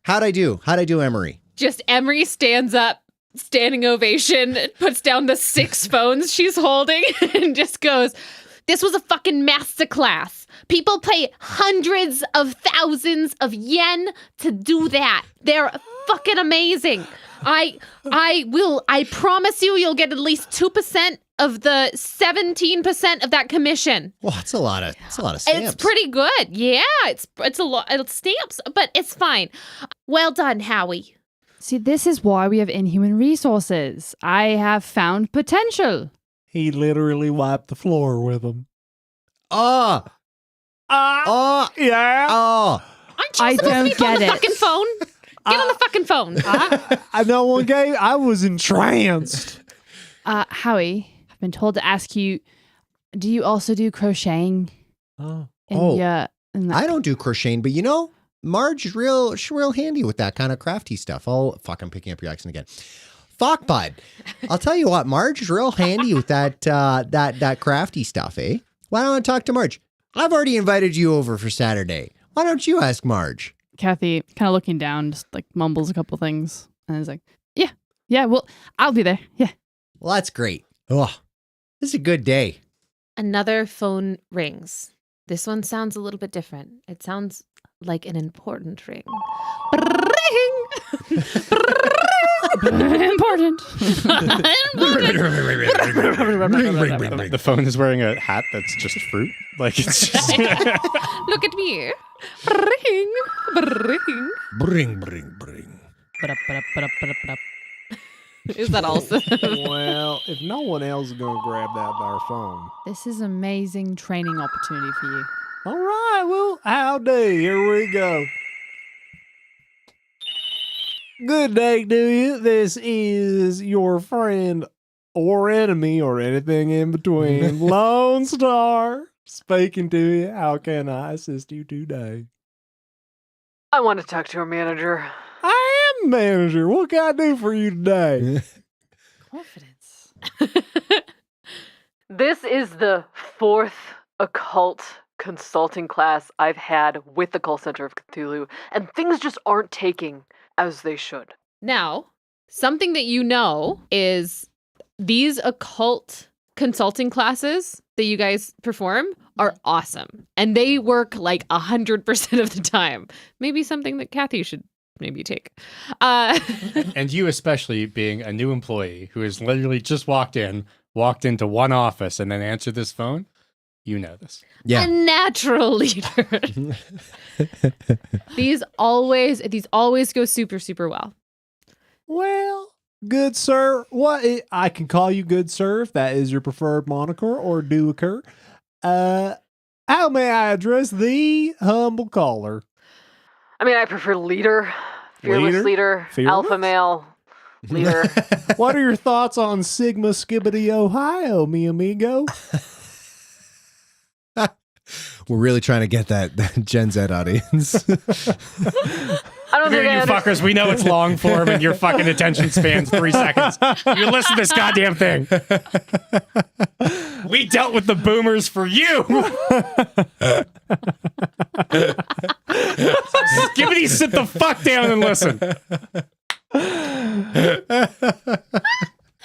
How'd I do, Emery? Just Emery stands up, standing ovation, puts down the 6 phones she's holding, and just goes, "This was a fucking masterclass. People pay hundreds of thousands of yen to do that. They're fucking amazing. I promise you'll get at least 2% of the 17% of that commission." Well, that's a lot of stamps. It's pretty good. Yeah, it's a lot. It's stamps, but it's fine. Well done, Howie. See, this is why we have inhuman resources. I have found potential. He literally wiped the floor with them. Yeah. I don't get it. Fucking phone. Get on the fucking phone. I know one game. I was entranced. Howie, I've been told to ask you, do you also do crocheting? I don't do crocheting, but Marge is real handy with that kind of crafty stuff. I'm picking up your accent again. Fuck, bud. I'll tell you what, Marge is real handy with that crafty stuff, eh? Why don't I talk to Marge? I've already invited you over for Saturday. Why don't you ask Marge? Cathy, kind of looking down, just like mumbles a couple things. And is like, yeah, well, I'll be there. Yeah. Well, that's great. Oh, this is a good day. Another phone rings. This one sounds a little bit different. It sounds like an important ring. Ring! Important. The phone is wearing a hat that's just fruit. Like it's just Look at me. Ring. Bring. Is that also? Well, if no one else is going to grab that bar phone. This is amazing training opportunity for you. All right, well, howdy. Here we go. Good day to you. This is your friend or enemy or anything in between, Lonestar, speaking to you. How can I assist you today? I want to talk to a manager. I am manager. What can I do for you today? Confidence. This is the 4th occult consulting class I've had with the Call Center of Cthulhu, and things just aren't taking as they should. Now, something that you know is these occult consulting classes that you guys perform are awesome. And they work like 100% of the time. Maybe something that Cathy should maybe take. And you especially, being a new employee who has literally just walked into one office and then answered this phone, you know this. A natural leader. These always go super, super well. Well, good sir, I can call you good sir if that is your preferred moniker or do occur. How may I address the humble caller? I mean, I prefer leader, fearless leader, alpha male leader. What are your thoughts on Sigma Skibbity Ohio, mi amigo? We're really trying to get that Gen Z audience. I don't Here, think you fuckers, we know it's long form and your fucking attention span's 3 seconds. You listen to this goddamn thing. We dealt with the boomers for you. Skibbity, sit the fuck down and listen.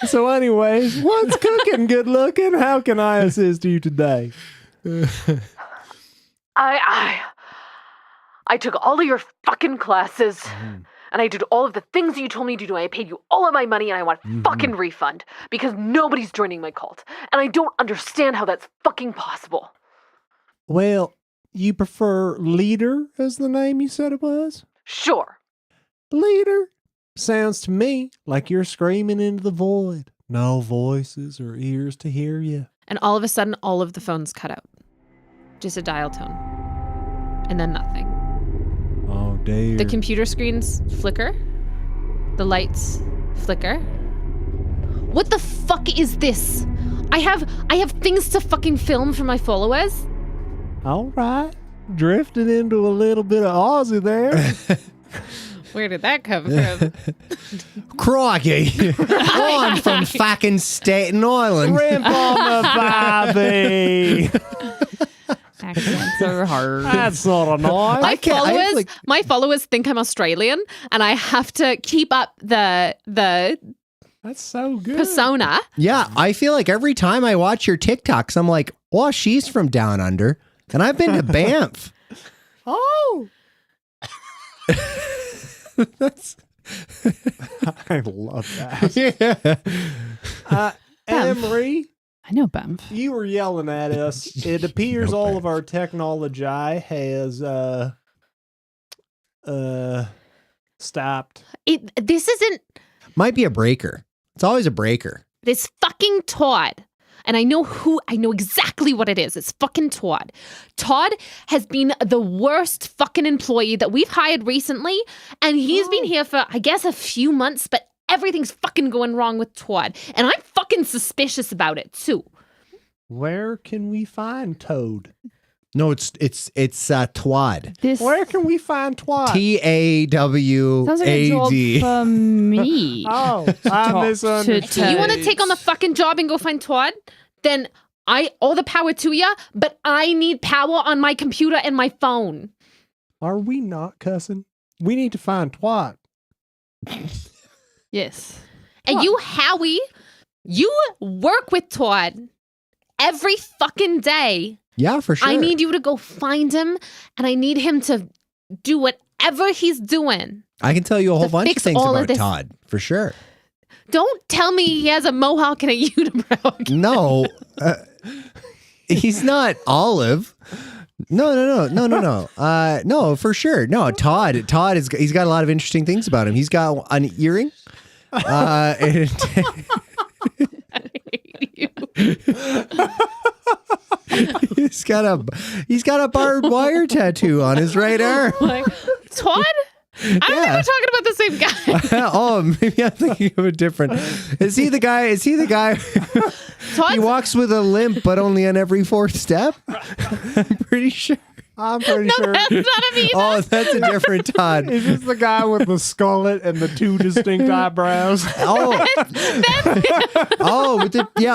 So anyways, what's cooking, good looking? How can I assist you today? I took all of your fucking classes, and I did all of the things that you told me to do. I paid you all of my money, and I want a fucking refund because nobody's joining my cult, and I don't understand how that's fucking possible. Well, you prefer leader as the name you said it was? Sure. Leader? Sounds to me like you're screaming into the void. No voices or ears to hear you. And all of a sudden, all of the phones cut out. Just a dial tone. And then nothing. Oh, dear. The computer screens flicker. The lights flicker. What the fuck is this? I have things to fucking film for my followers. All right. Drifting into a little bit of Aussie there. Where did that come from? Crikey. I'm from fucking Staten Island. Rip on the Bobby. Accents are hard. That's not a noise. My followers think I'm Australian, and I have to keep up the That's so good. persona. Yeah, I feel like every time I watch your TikToks, I'm like, oh, she's from down under. And I've been to Banff. Oh. That's I love that. Yeah. Emery, I know Banff. you were yelling at us. It appears all of our technology has stopped. This isn't Might be a breaker. It's always a breaker. this fucking Todd. And I know exactly what it is. It's fucking Todd. Todd has been the worst fucking employee that we've hired recently. And he's been here for, I guess, a few months, but everything's fucking going wrong with Todd. And I'm fucking suspicious about it, too. Where can we find Toad? No, it's Twad. Where can we find Twad? TAWAD. Sounds like a job for me. Oh, I misunderstood. You want to take on the fucking job and go find Todd? Then all the power to you, but I need power on my computer and my phone. Are we not cussing? We need to find Twat. Yes. And you, Howie, you work with Todd every fucking day. Yeah, for sure. I need you to go find him, and I need him to do whatever he's doing. I can tell you a whole To bunch of fix things all of about this. Todd, for sure. Don't tell me he has a mohawk and a unibrow. No, he's not Olive. No. No, for sure. No, Todd he's got a lot of interesting things about him. He's got an earring. And he's got a barbed wire tattoo on his right arm. Like, Todd? I'm never talking about the same guy. Oh, maybe I'm thinking of a different. Is he the guy? Todd? He walks with a limp, but only on every fourth step. I'm pretty sure. I'm pretty sure. That's not Amoeba. Oh, that's a different Todd. Is this the guy with the skullet and the two distinct eyebrows? Oh,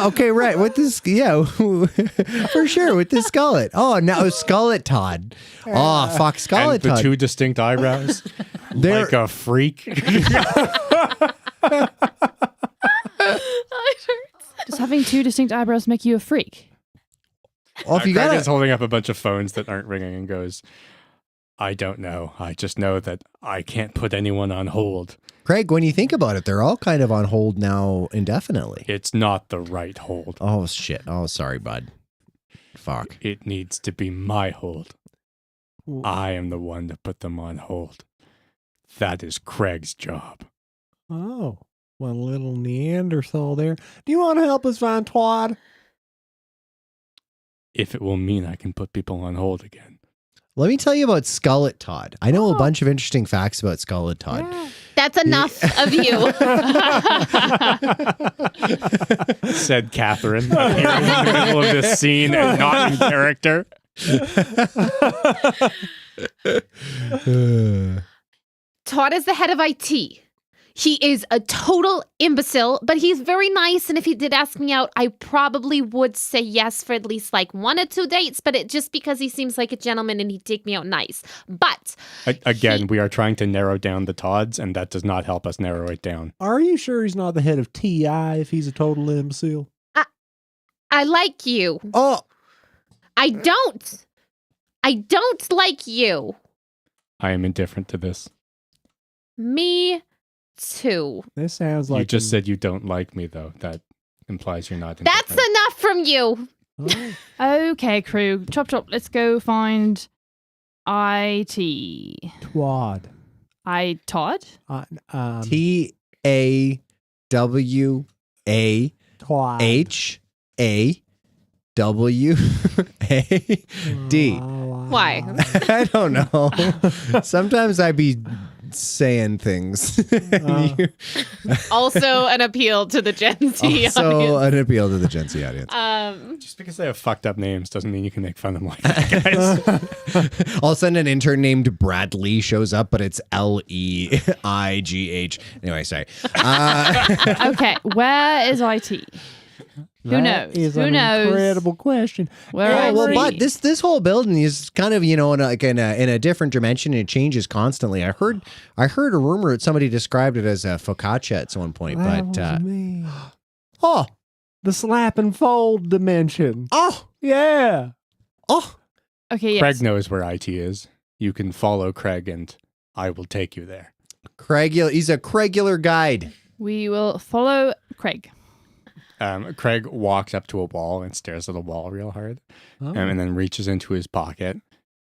okay, right. With this, for sure, with the skullet. Oh, now skullet Todd. Oh, fuck, skullet And the Todd. two distinct eyebrows. Like a freak. Does having two distinct eyebrows make you a freak? Well, if you Craig got is holding up a bunch of phones that aren't ringing and goes, I don't know. I just know that I can't put anyone on hold. Craig, when you think about it, they're all kind of on hold now indefinitely. It's not the right hold. Oh, shit. Oh, sorry, bud. Fuck. It needs to be my hold. I am the one to put them on hold. That is Craig's job. Oh, one little Neanderthal there. Do you want to help us find Twad? If it will mean I can put people on hold again. Let me tell you about Skullet Todd. I know a bunch of interesting facts about Skullet Todd. Yeah. That's enough of you. Said Catherine, appearing in the middle of this scene and not in character. Todd is the head of IT. He is a total imbecile, but he's very nice. And if he did ask me out, I probably would say yes for at least like 1 or 2 dates, but it just because he seems like a gentleman and he'd take me out nice. But again, we are trying to narrow down the Todds, and that does not help us narrow it down. Are you sure he's not the head of TI if he's a total imbecile? I like you. Oh, I don't like you. I am indifferent to this. Me too. This sounds like You just said you don't like me, though. That implies you're not indifferent. That's enough from you. Okay, crew. Chop chop. Let's go find IT. Twad. Todd? TAWAHAWAD. Why? I don't know. Sometimes I be saying things. Also an appeal to the Gen Z Also audience. an appeal to the Gen Z audience. Just because they have fucked up names doesn't mean you can make fun of them like that, guys. All of a sudden, an intern named Bradley shows up, but it's LEIGH. Anyway, sorry. Okay, where is IT? Who knows? Is Who an knows? incredible question. Where Well, is but he? this whole building is kind of in a different dimension. And it changes constantly. I heard a rumor that somebody described it as a focaccia at one point, That but was me. oh, The slap and fold dimension. oh, Yeah. oh. Okay, yes. Craig knows where IT is. You can follow Craig, and I will take you there. He's a Craigular guide. We will follow Craig. Craig walks up to a wall and stares at the wall real hard, and then reaches into his pocket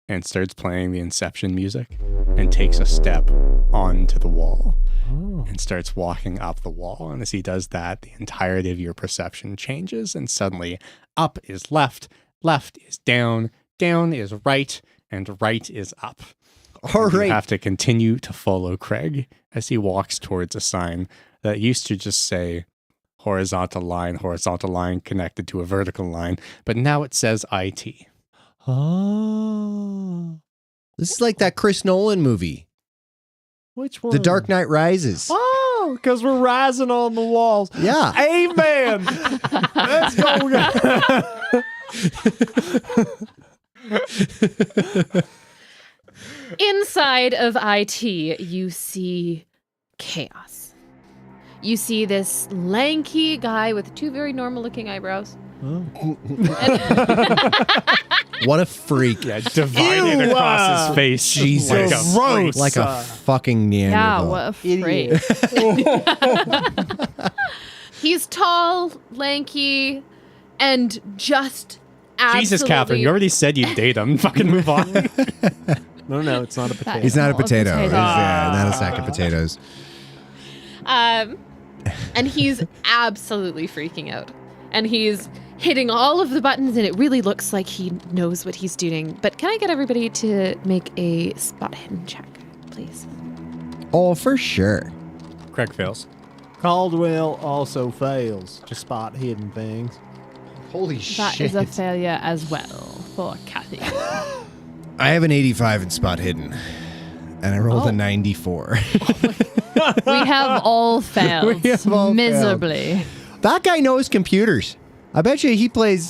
and starts playing the Inception music and takes a step onto the wall and starts walking up the wall. And as he does that, the entirety of your perception changes, and suddenly up is left, left is down, down is right, and right is up. All You right. have to continue to follow Craig as he walks towards a sign that used to just say horizontal line connected to a vertical line, but now it says IT. Oh. This is like that Chris Nolan movie, Which one? The Dark Knight Rises. Oh, because we're rising on the walls. Yeah. Amen. Let's go. Inside of IT, you see chaos. You see this lanky guy with 2 very normal looking eyebrows. What a freak. Yeah, divided across his face. Jesus. Like a freak. Like a fucking Yeah, Neanderthal. what a freak. He's tall, lanky, and just absolutely... Jesus, Catherine, you already said you'd date him. Fucking move on. No, it's not a potato. He's not a potato. He's potato. not a sack of potatoes. And he's absolutely freaking out. And he's hitting all of the buttons, and it really looks like he knows what he's doing. But can I get everybody to make a spot hidden check, please? Oh, for sure. Craig fails. Caldwell also fails to spot hidden things. Holy That shit. is a failure as well for Cathy. I have an 85 in spot hidden, and I rolled a 94. We have all failed miserably. That guy knows computers. I bet you he plays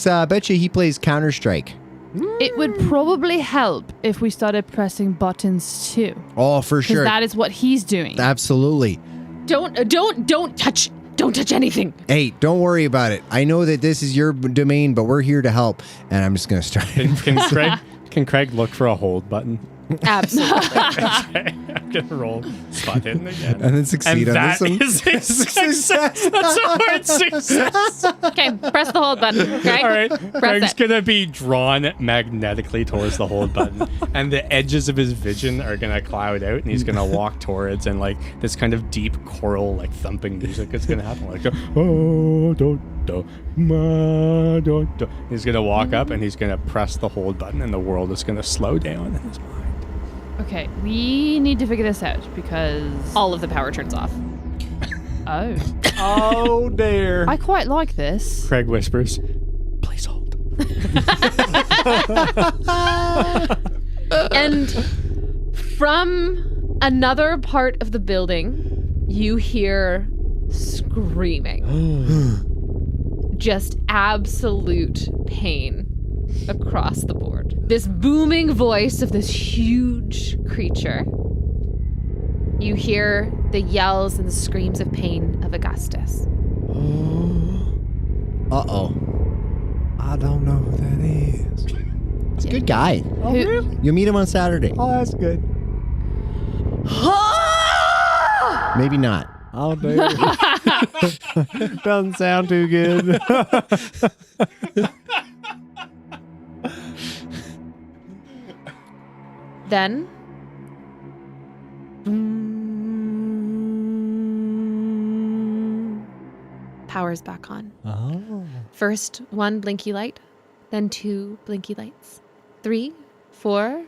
Counter-Strike. It would probably help if we started pressing buttons too. Oh, for sure. Because that is what he's doing. Absolutely. Don't touch anything. Hey, don't worry about it. I know that this is your domain, but we're here to help. And I'm just going to start. Can Craig look for a hold button? Absolutely. I'm going to roll spot hidden again. And then succeed on this one. That is a success. That's a hard success. Okay, press the hold button. Okay? All right. Press Craig's it. going to be drawn magnetically towards the hold button. And the edges of his vision are going to cloud out. And he's going to walk towards. And like this kind of deep choral, like thumping music is going to happen. Like, oh, do, do, ma, do, do. He's going to walk up and he's going to press the hold button. And the world is going to slow down in his mind. Okay, we need to figure this out because all of the power turns off. Oh. Oh, dear. I quite like this. Craig whispers, please hold. And from another part of the building, you hear screaming. Just absolute pain across the board. This booming voice of this huge creature. You hear the yells and the screams of pain of Augustus. Uh-oh. I don't know who that is. He's a good guy. Oh, really? You'll meet him on Saturday. Oh, that's good. Maybe not. Oh, dear. Doesn't sound too good. Then power's back on. Oh. First 1 blinky light, then 2 blinky lights. 3, 4,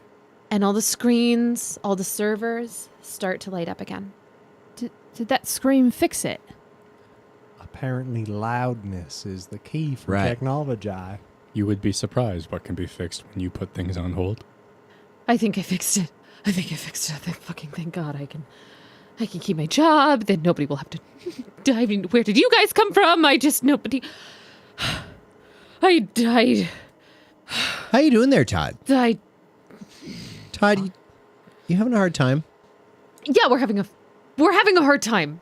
and all the screens, all the servers start to light up again. Did that scream fix it? Apparently loudness is the key for Right. technology. You would be surprised what can be fixed when you put things on hold. I think I fixed it. I fucking thank God I can keep my job. Then nobody will have to. I mean, where did you guys come from? Nobody. I died. How you doing there, Todd? Todd, you having a hard time? yeah, we're having a hard time.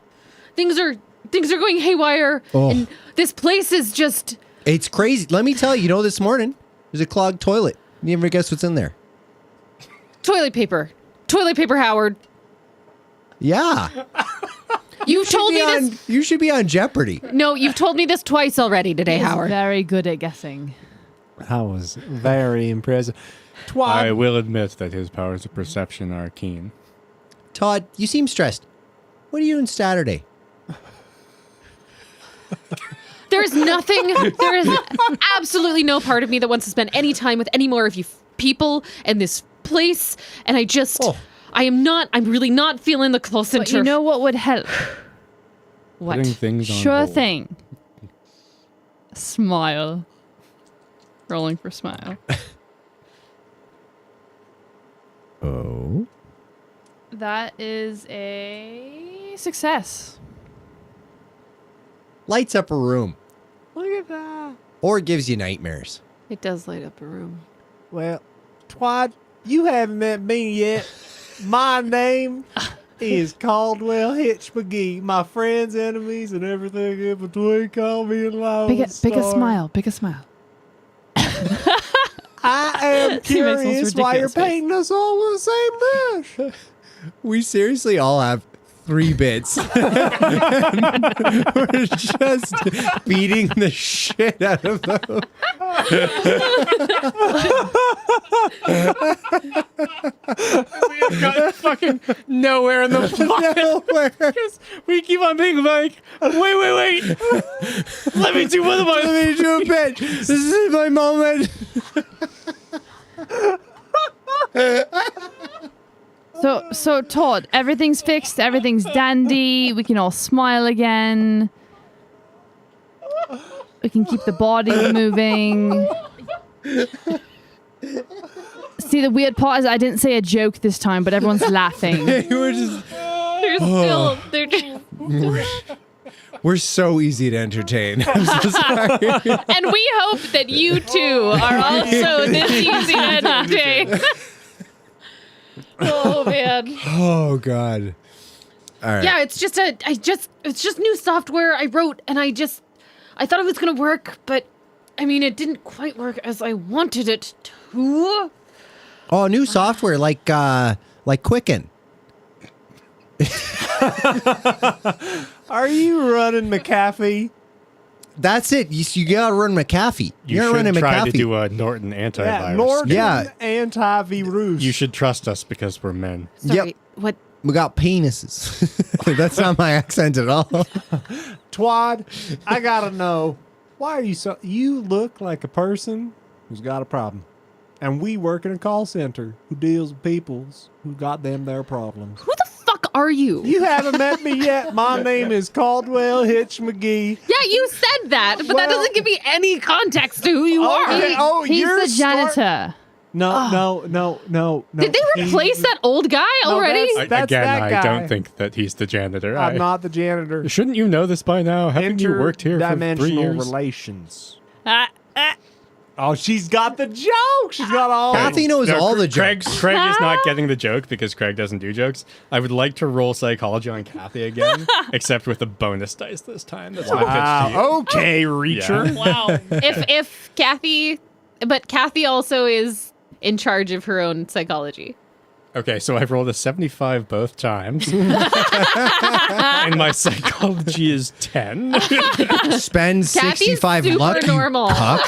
Things are going haywire, and this place is just. It's crazy. Let me tell you, this morning there's a clogged toilet. You ever guess what's in there? Toilet paper, Howard. Yeah. You've told me this. You should be on Jeopardy. No, you've told me this twice already today, He's Howard. very good at guessing. That was very impressive. I will admit that his powers of perception are keen. Todd, you seem stressed. What are you doing Saturday? There is absolutely no part of me that wants to spend any time with any more of you people and this place. And I'm really not feeling the Call Center. But you know what would help? What? Putting things on Sure hold. thing. Smile. Rolling for smile. Oh. That is a success. Lights up a room. Look at that. Or gives you nightmares. It does light up a room. Well, Twad, you haven't met me yet. My name is Caldwell Hitch McGee. My friends, enemies, and everything in between call me Lonestar. Big a smile. Big a smile. I am He makes those curious why you're ridiculous faces. painting us all with the same brush. We seriously all have 3 bits. We're just beating the shit out of them. We have got fucking nowhere in the plot. Nowhere. Because we keep on being like, wait. Let me do one of my. Let me do a bit. This is my moment. So Todd, everything's fixed, everything's dandy, we can all smile again. We can keep the body moving. See, the weird part is I didn't say a joke this time, but everyone's laughing. We're just we're so easy to entertain. I'm so sorry. And we hope that you two are also this easy to entertain. Oh man. Oh God. All right. Yeah, it's just new software I wrote, and I thought it was gonna work, but I mean, it didn't quite work as I wanted it to. Oh, new software like Quicken. Are you running McAfee? That's it. You gotta run McAfee. You gotta run should try McAfee. to do a Norton antivirus. Yeah, Norton Yeah. antivirus. You should trust us because we're men. Sorry, Yep. what? We got penises. That's not my accent at all. Twad, I gotta know, why are you so... You look like a person who's got a problem. And we work in a call center who deals with peoples who got them their problems. Who the fuck are you? You haven't met me yet. My name is Caldwell Hitch McGee. Yeah, you said that, but that doesn't give me any context to who you are. He's you're the janitor. No. Did they replace that old guy already? That's that I guy. don't think that he's the janitor. I'm not the janitor. Shouldn't you know this by now? Haven't you worked here for 3 Interdimensional years? relations. Oh, she's got the joke. She's got all. Cathy knows all the jokes. Craig is not getting the joke because Craig doesn't do jokes. I would like to roll psychology on Cathy again, except with a bonus dice this time. That's what I pitched to you. Okay, Reacher. Yeah. Wow. if Cathy, but Cathy also is in charge of her own psychology. Okay, so I've rolled a 75 both times. And my psychology is 10. Spend 65 super luck, you normal. cuck.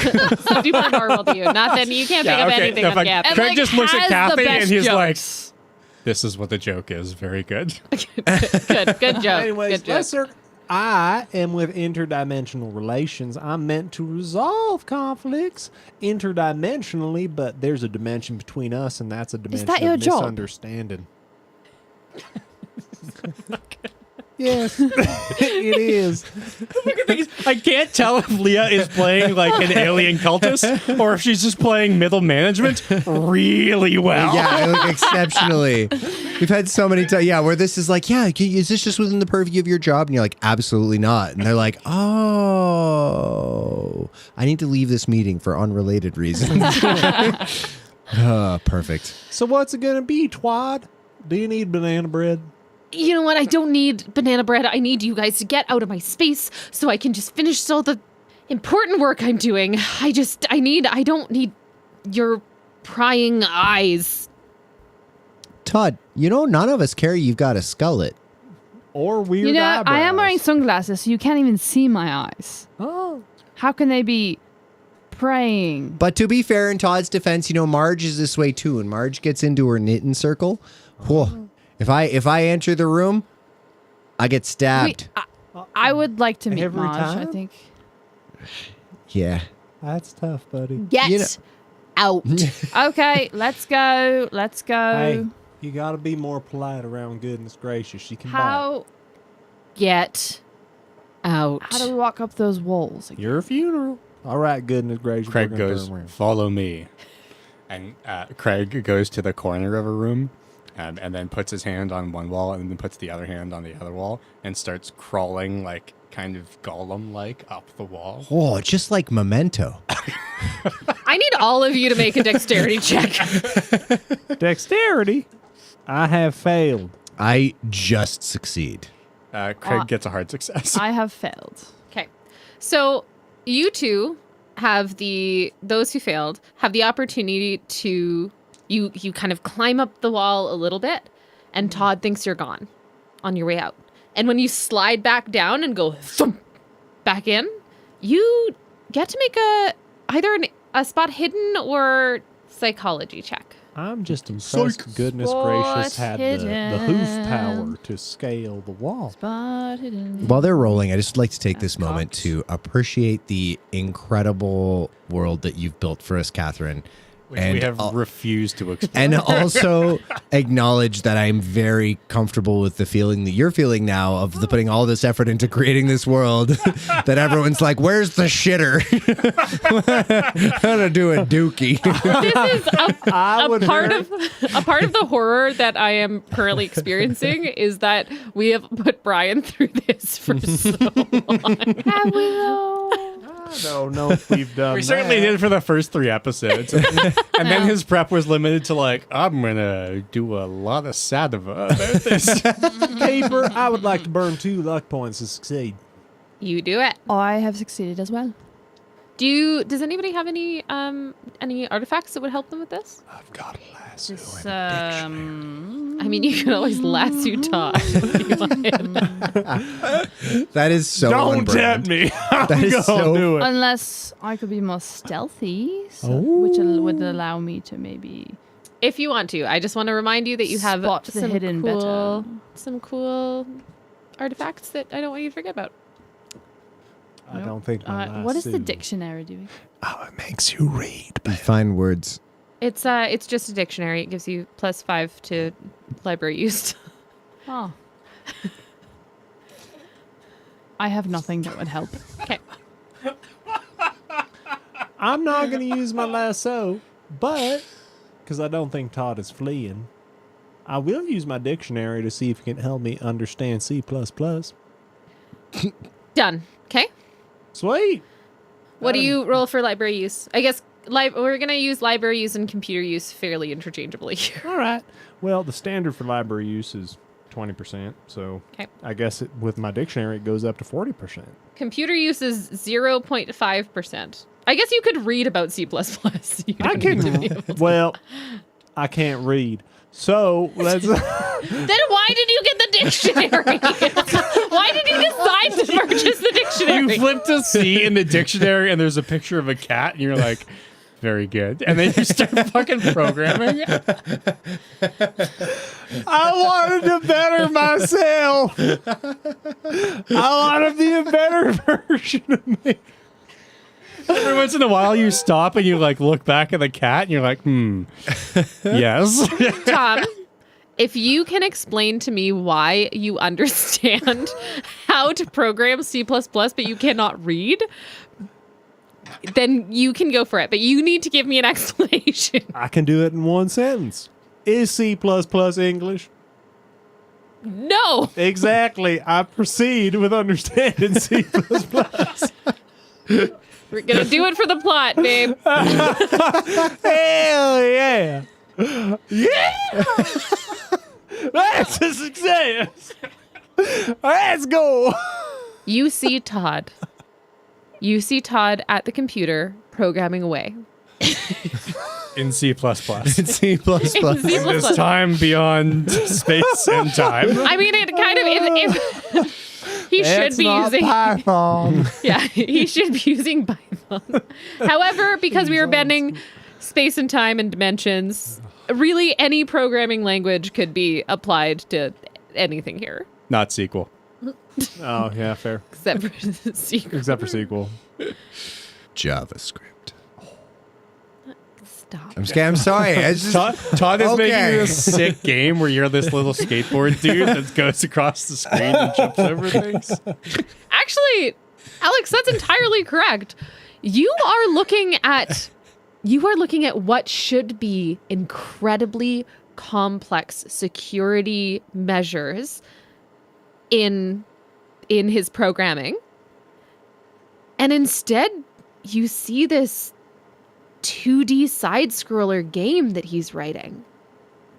Super normal to you. Nothing. You can't think of anything on Cathy. Craig just looks at Cathy and he's jokes. like, this is what the joke is. Very good. Good joke. Anyways, Good joke. I am with interdimensional relations. I'm meant to resolve conflicts interdimensionally, but there's a dimension between us, and that's a dimension that your of job? misunderstanding. Yes, it is. I can't tell if Leah is playing like an alien cultist or if she's just playing middle management really well. Yeah, like, exceptionally. We've had so many times, where this is like, is this just within the purview of your job? And you're like, absolutely not. And they're like, oh, I need to leave this meeting for unrelated reasons. Perfect. So what's it gonna be, Twad? Do you need banana bread? You know what? I don't need banana bread. I need you guys to get out of my space so I can just finish all the important work I'm doing. I don't need your prying eyes. Todd, none of us care you've got a skullet. Or weird eyebrows. I am wearing sunglasses, so you can't even see my eyes. Oh. How can they be praying? But to be fair, in Todd's defense, Marge is this way too. And Marge gets into her knitting circle. Whoa. If I enter the room, I get stabbed. I would like to meet Every Marge, I time? think. Yeah. That's tough, buddy. Get out. Okay, let's go. Hey, you gotta be more polite around goodness gracious. You can How Get out. how do we walk up those walls? Your funeral. All right, goodness gracious. Craig we're gonna goes, turn around. follow me. And Craig goes to the corner of a room and then puts his hand on one wall and then puts the other hand on the other wall and starts crawling like kind of Gollum-like up the wall. Oh, just like Memento. I need all of you to make a dexterity check. Dexterity. I have failed. I just succeed. Craig gets a hard success. I have failed. Okay. So you two have those who failed have the opportunity to you kind of climb up the wall a little bit, and Todd thinks you're gone on your way out. And when you slide back down and go thump back in, you get to make either a spot hidden or psychology check. I'm just impressed goodness gracious had the hoof power to scale the wall. While they're rolling, I just like to take this moment to appreciate the incredible world that you've built for us, Catherine. Which we have refused to explain. And also acknowledge that I'm very comfortable with the feeling that you're feeling now of the putting all this effort into creating this world that everyone's like, where's the shitter? How to do a dookie. This is a part of the horror that I am currently experiencing is that we have put Brian through this for so long. Have we though? I don't know if we've done We certainly did for the first 3 episodes. And then his prep was limited to like, I'm going to do a lot of Sadova about this. Caper, I would like to burn 2 luck points to succeed. You do it. I have succeeded as well. Does anybody have any artifacts that would help them with this? I've got a lasso. This, I mean, you can always lasso Todd. if you want. That is so Don't on tempt brand. me. That is so do it. Unless I could be more stealthy, which would allow me to maybe... If you want to. I just want to remind you that you have Spot the some hidden cool, better. some cool artifacts that I don't want you to forget about. I don't think my what is the lasso- dictionary doing? Oh, it makes you read. You find words. It's just a dictionary. It gives you +5 to library use. Oh. I have nothing that would help. Okay. I'm not going to use my lasso, but because I don't think Todd is fleeing, I will use my dictionary to see if it can help me understand C++. Done. Okay. Sweet. What do you roll for library use? I guess we're going to use library use and computer use fairly interchangeably here. All right. Well, the standard for library use is 20%, so I guess with my dictionary it goes up to 40%. Computer use is 0.5%. I guess you could read about C++. You I don't need to be able can. to. Well, I can't read. So let's. Then why did you get the dictionary? Why did you decide to purchase the dictionary? You flip to C in the dictionary and there's a picture of a cat and you're like, very good. And then you start fucking programming. I wanted to better myself. I want to be a better version of me. Every once in a while you stop and you like look back at the cat and you're like, yes. Tom, if you can explain to me why you understand how to program C++, but you cannot read, then you can go for it. But you need to give me an explanation. I can do it in one sentence. Is C++ English? No. Exactly. I proceed with understanding C++. We're going to do it for the plot, babe. Hell yeah. Yeah. That's a success. Let's go. You see Todd. You see Todd at the computer programming away. In C++. In C++. In This time beyond space and time. I mean, it kind of is. He should be using Python. Yeah, he should be using Python. However, because we were bending space and time and dimensions, really any programming language could be applied to anything here. Not sequel. Oh, yeah, fair. Except for SQL. Except for SQL. JavaScript. Stop. I'm sorry. Todd is making this sick game where you're this little skateboard dude that goes across the screen and jumps over things. Actually, Alex, that's entirely correct. You are looking at what should be incredibly complex security measures in his programming. And instead, you see this 2D side-scroller game that he's writing.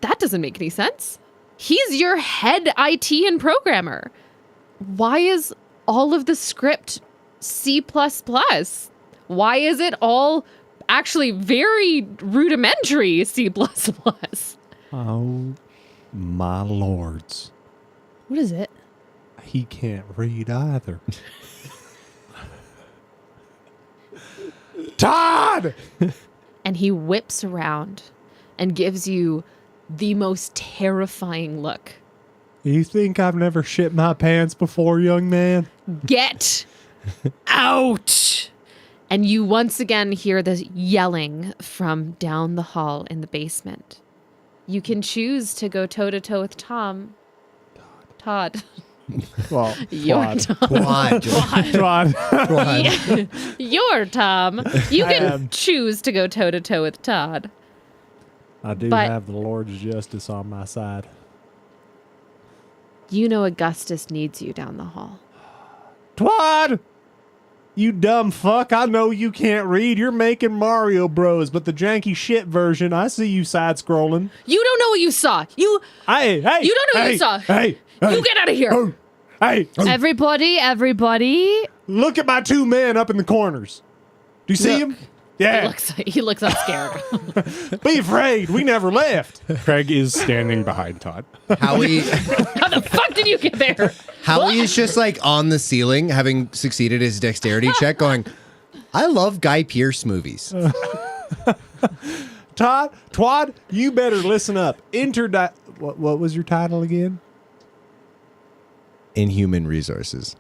That doesn't make any sense. He's your head IT and programmer. Why is all of the script C++? Why is it all actually very rudimentary C++? Oh, my lords. What is it? He can't read either. Todd! And he whips around and gives you the most terrifying look. You think I've never shit my pants before, young man? Get out! And you once again hear this yelling from down the hall in the basement. You can choose to go toe-to-toe with Todd. Well, Your Twad. Tom. Twad. Your Tom. You I can am- choose to go toe-to-toe with Todd. I do But- have the Lord's justice on my side. You know Augustus needs you down the hall. Twad! You dumb fuck. I know you can't read. You're making Mario Bros, but the janky shit version, I see you side-scrolling. You don't know what you saw. Hey! You don't know what you saw. Hey! You get out of here. Hey! Everybody. Look at my 2 men up in the corners. Do you see Look. them? Yeah. He looks up scared. Be afraid. We never left. Craig is standing behind Todd. Howie, How the fuck did you get there? Howie is just like on the ceiling, having succeeded his dexterity check, going, I love Guy Pearce movies. Twad, you better listen up. What was your title again? Inhuman resources.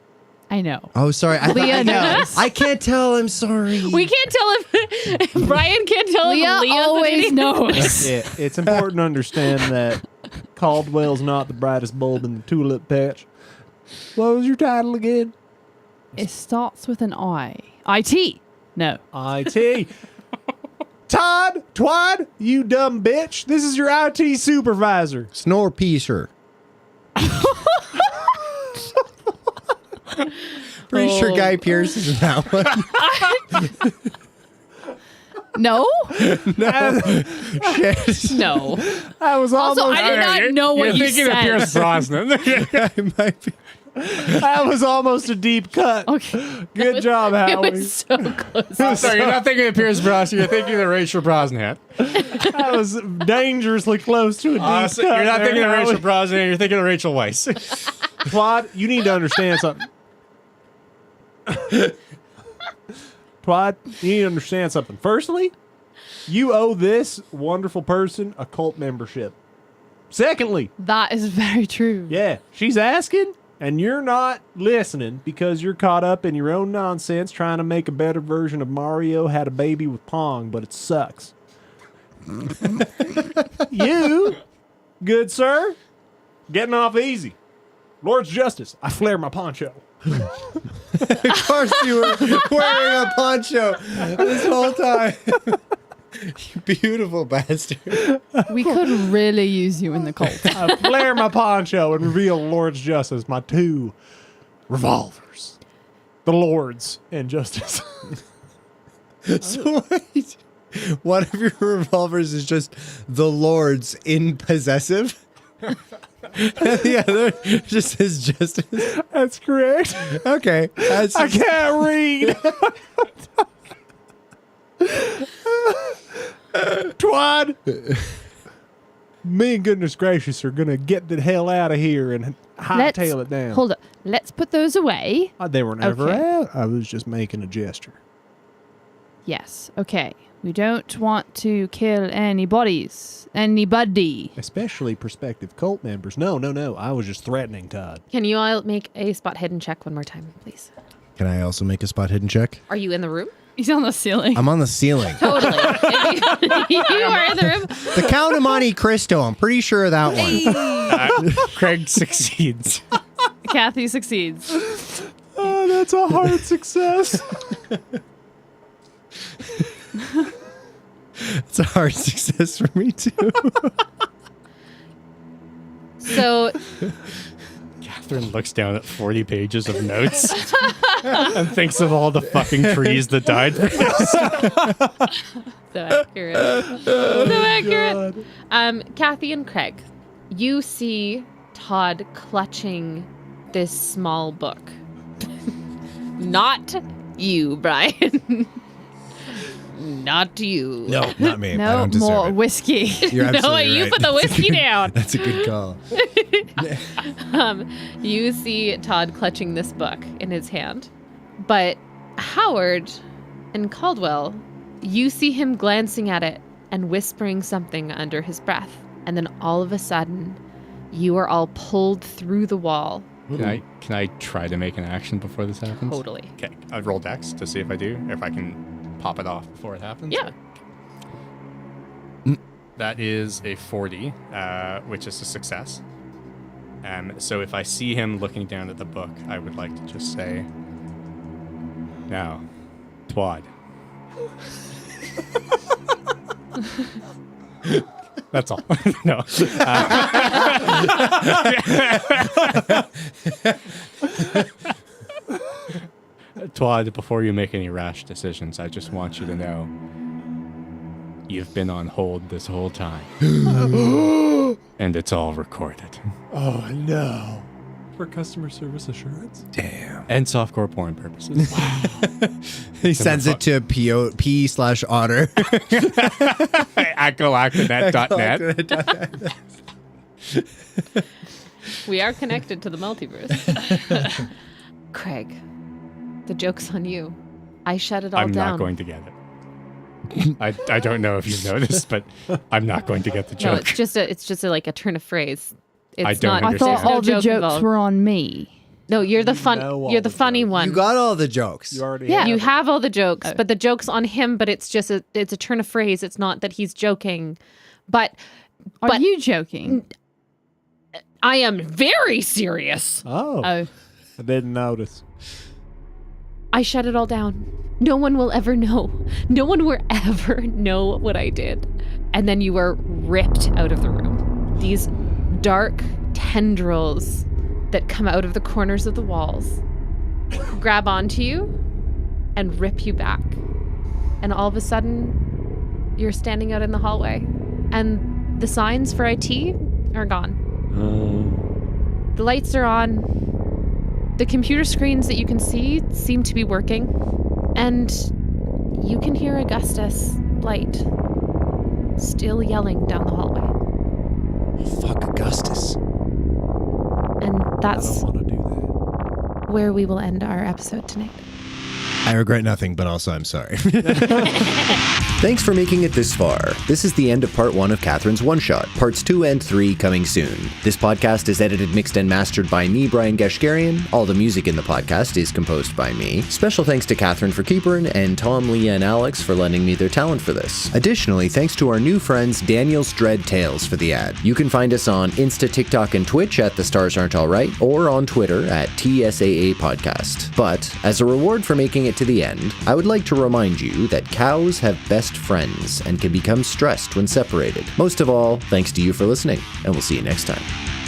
I know. Oh, sorry. Leah knows. I can't tell. I'm sorry. We can't tell if Brian can't tell Leah if Leah's always an idiot. knows. Yeah, it's important to understand that Caldwell's not the brightest bulb in the tulip patch. What was your title again? It starts with an I. IT. No. IT. Twad, you dumb bitch. This is your IT supervisor. Snore Peacer. Pretty sure Guy Pearce is in that one. No? Shit. No. I was Also, almost. I did not know what you thinking of said. Pierce Brosnan. I might be. That was almost a deep cut. Okay. Good job, It Howie. was so close. Sorry, you're not thinking of Pierce Brosnan. You're thinking of Rachel Brosnan. That was dangerously close to a deep Honestly, cut. you're not there, thinking of Howie. Rachel Brosnan. You're thinking of Rachel Weisz. Twad, you need to understand something. Twad, you need to understand something. Firstly, you owe this wonderful person a cult membership. Secondly, That is very true. yeah, she's asking, and you're not listening because you're caught up in your own nonsense trying to make a better version of Mario Had a Baby with Pong, but it sucks. You, good sir, getting off easy. Lord's Justice, I flare my poncho. Of course you were wearing a poncho this whole time. You beautiful bastard. We could really use you in the cult. I flare my poncho and reveal Lord's Justice, my 2 revolvers. The Lord's and Justice. So wait, one of your revolvers is just the Lord's in possessive? And the other just says justice? That's correct. Okay. That's I can't read. Twad. Me and goodness gracious are gonna get the hell out of here and hightail it down. Hold up. Let's put those away. They were never Okay. out. I was just making a gesture. Yes. Okay. We don't want to kill anybody. Especially prospective cult members. No. I was just threatening Todd. Can you all make a spot hidden check one more time, please? Can I also make a spot hidden check? Are you in the room? He's on the ceiling. I'm on the ceiling. Totally. You are in the room. The Count of Monte Cristo. I'm pretty sure of that one. Craig succeeds. Cathy succeeds. Oh, that's a hard success. It's a hard success for me too. So Catherine looks down at 40 pages of notes and thinks of all the fucking trees that died for this. So accurate. So accurate. Cathy and Craig, you see Todd clutching this small book. Not you, Brian. Not you. No, not me. I No don't deserve more it. whiskey. You're No, absolutely you right. put the That's a whiskey good- down. That's a good call. You see Todd clutching this book in his hand. But Howard and Caldwell, you see him glancing at it and whispering something under his breath. And then all of a sudden, you are all pulled through the wall Can I try to make an action before this happens? Totally. Okay, I'll roll dex to see if I do, if I can pop it off before it happens. Yeah. That is a 40, which is a success. So if I see him looking down at the book, I would like to just say, now, Twad. That's all. No. Twad, before you make any rash decisions, I just want you to know you've been on hold this whole time. And it's all recorded. Oh, no. For customer service assurance? Damn. And softcore porn purposes. Wow. He sends it to P/otter. At galactanet.net. We are connected to the multiverse. Craig, the joke's on you. I shut it all I'm down. not going to get it. I don't know if you've noticed, but I'm not going to get the joke. No, it's just like a turn of phrase. It's I don't not. I thought understand. all the joke jokes involved. were on me. No, you're the fun. know all You're the the funny jokes. one. You got all the jokes. You already Yeah, have you it. have all the jokes, Oh. but the joke's on him. But it's just it's a turn of phrase. It's not that he's joking. But Are you joking? I am very serious. Oh. Oh. I didn't notice. I shut it all down. No one will ever know. No one will ever know what I did. And then you were ripped out of the room. These dark tendrils that come out of the corners of the walls grab onto you and rip you back. And all of a sudden, you're standing out in the hallway. And the signs for IT are gone. The lights are on. The computer screens that you can see seem to be working. And you can hear Augustus Blight still yelling down the hallway. Fuck Augustus. And I that's don't want to do that. where we will end our episode tonight. I regret nothing, but also I'm sorry. Thanks for making it this far. This is the end of part 1 of Catherine's one-shot. Parts 2 and 3 coming soon. This podcast is edited, mixed, and mastered by me, Brian Gashgarian. All the music in the podcast is composed by me. Special thanks to Catherine for keepering, and Tom, Leah, and Alex for lending me their talent for this. Additionally, thanks to our new friends Daniel's Dread Tales for the ad. You can find us on Insta, TikTok, and Twitch at The Stars Aren't Alright, or on Twitter at TSAA Podcast. But, as a reward for making it to the end, I would like to remind you that cows have best friends and can become stressed when separated. Most of all, thanks to you for listening, and we'll see you next time.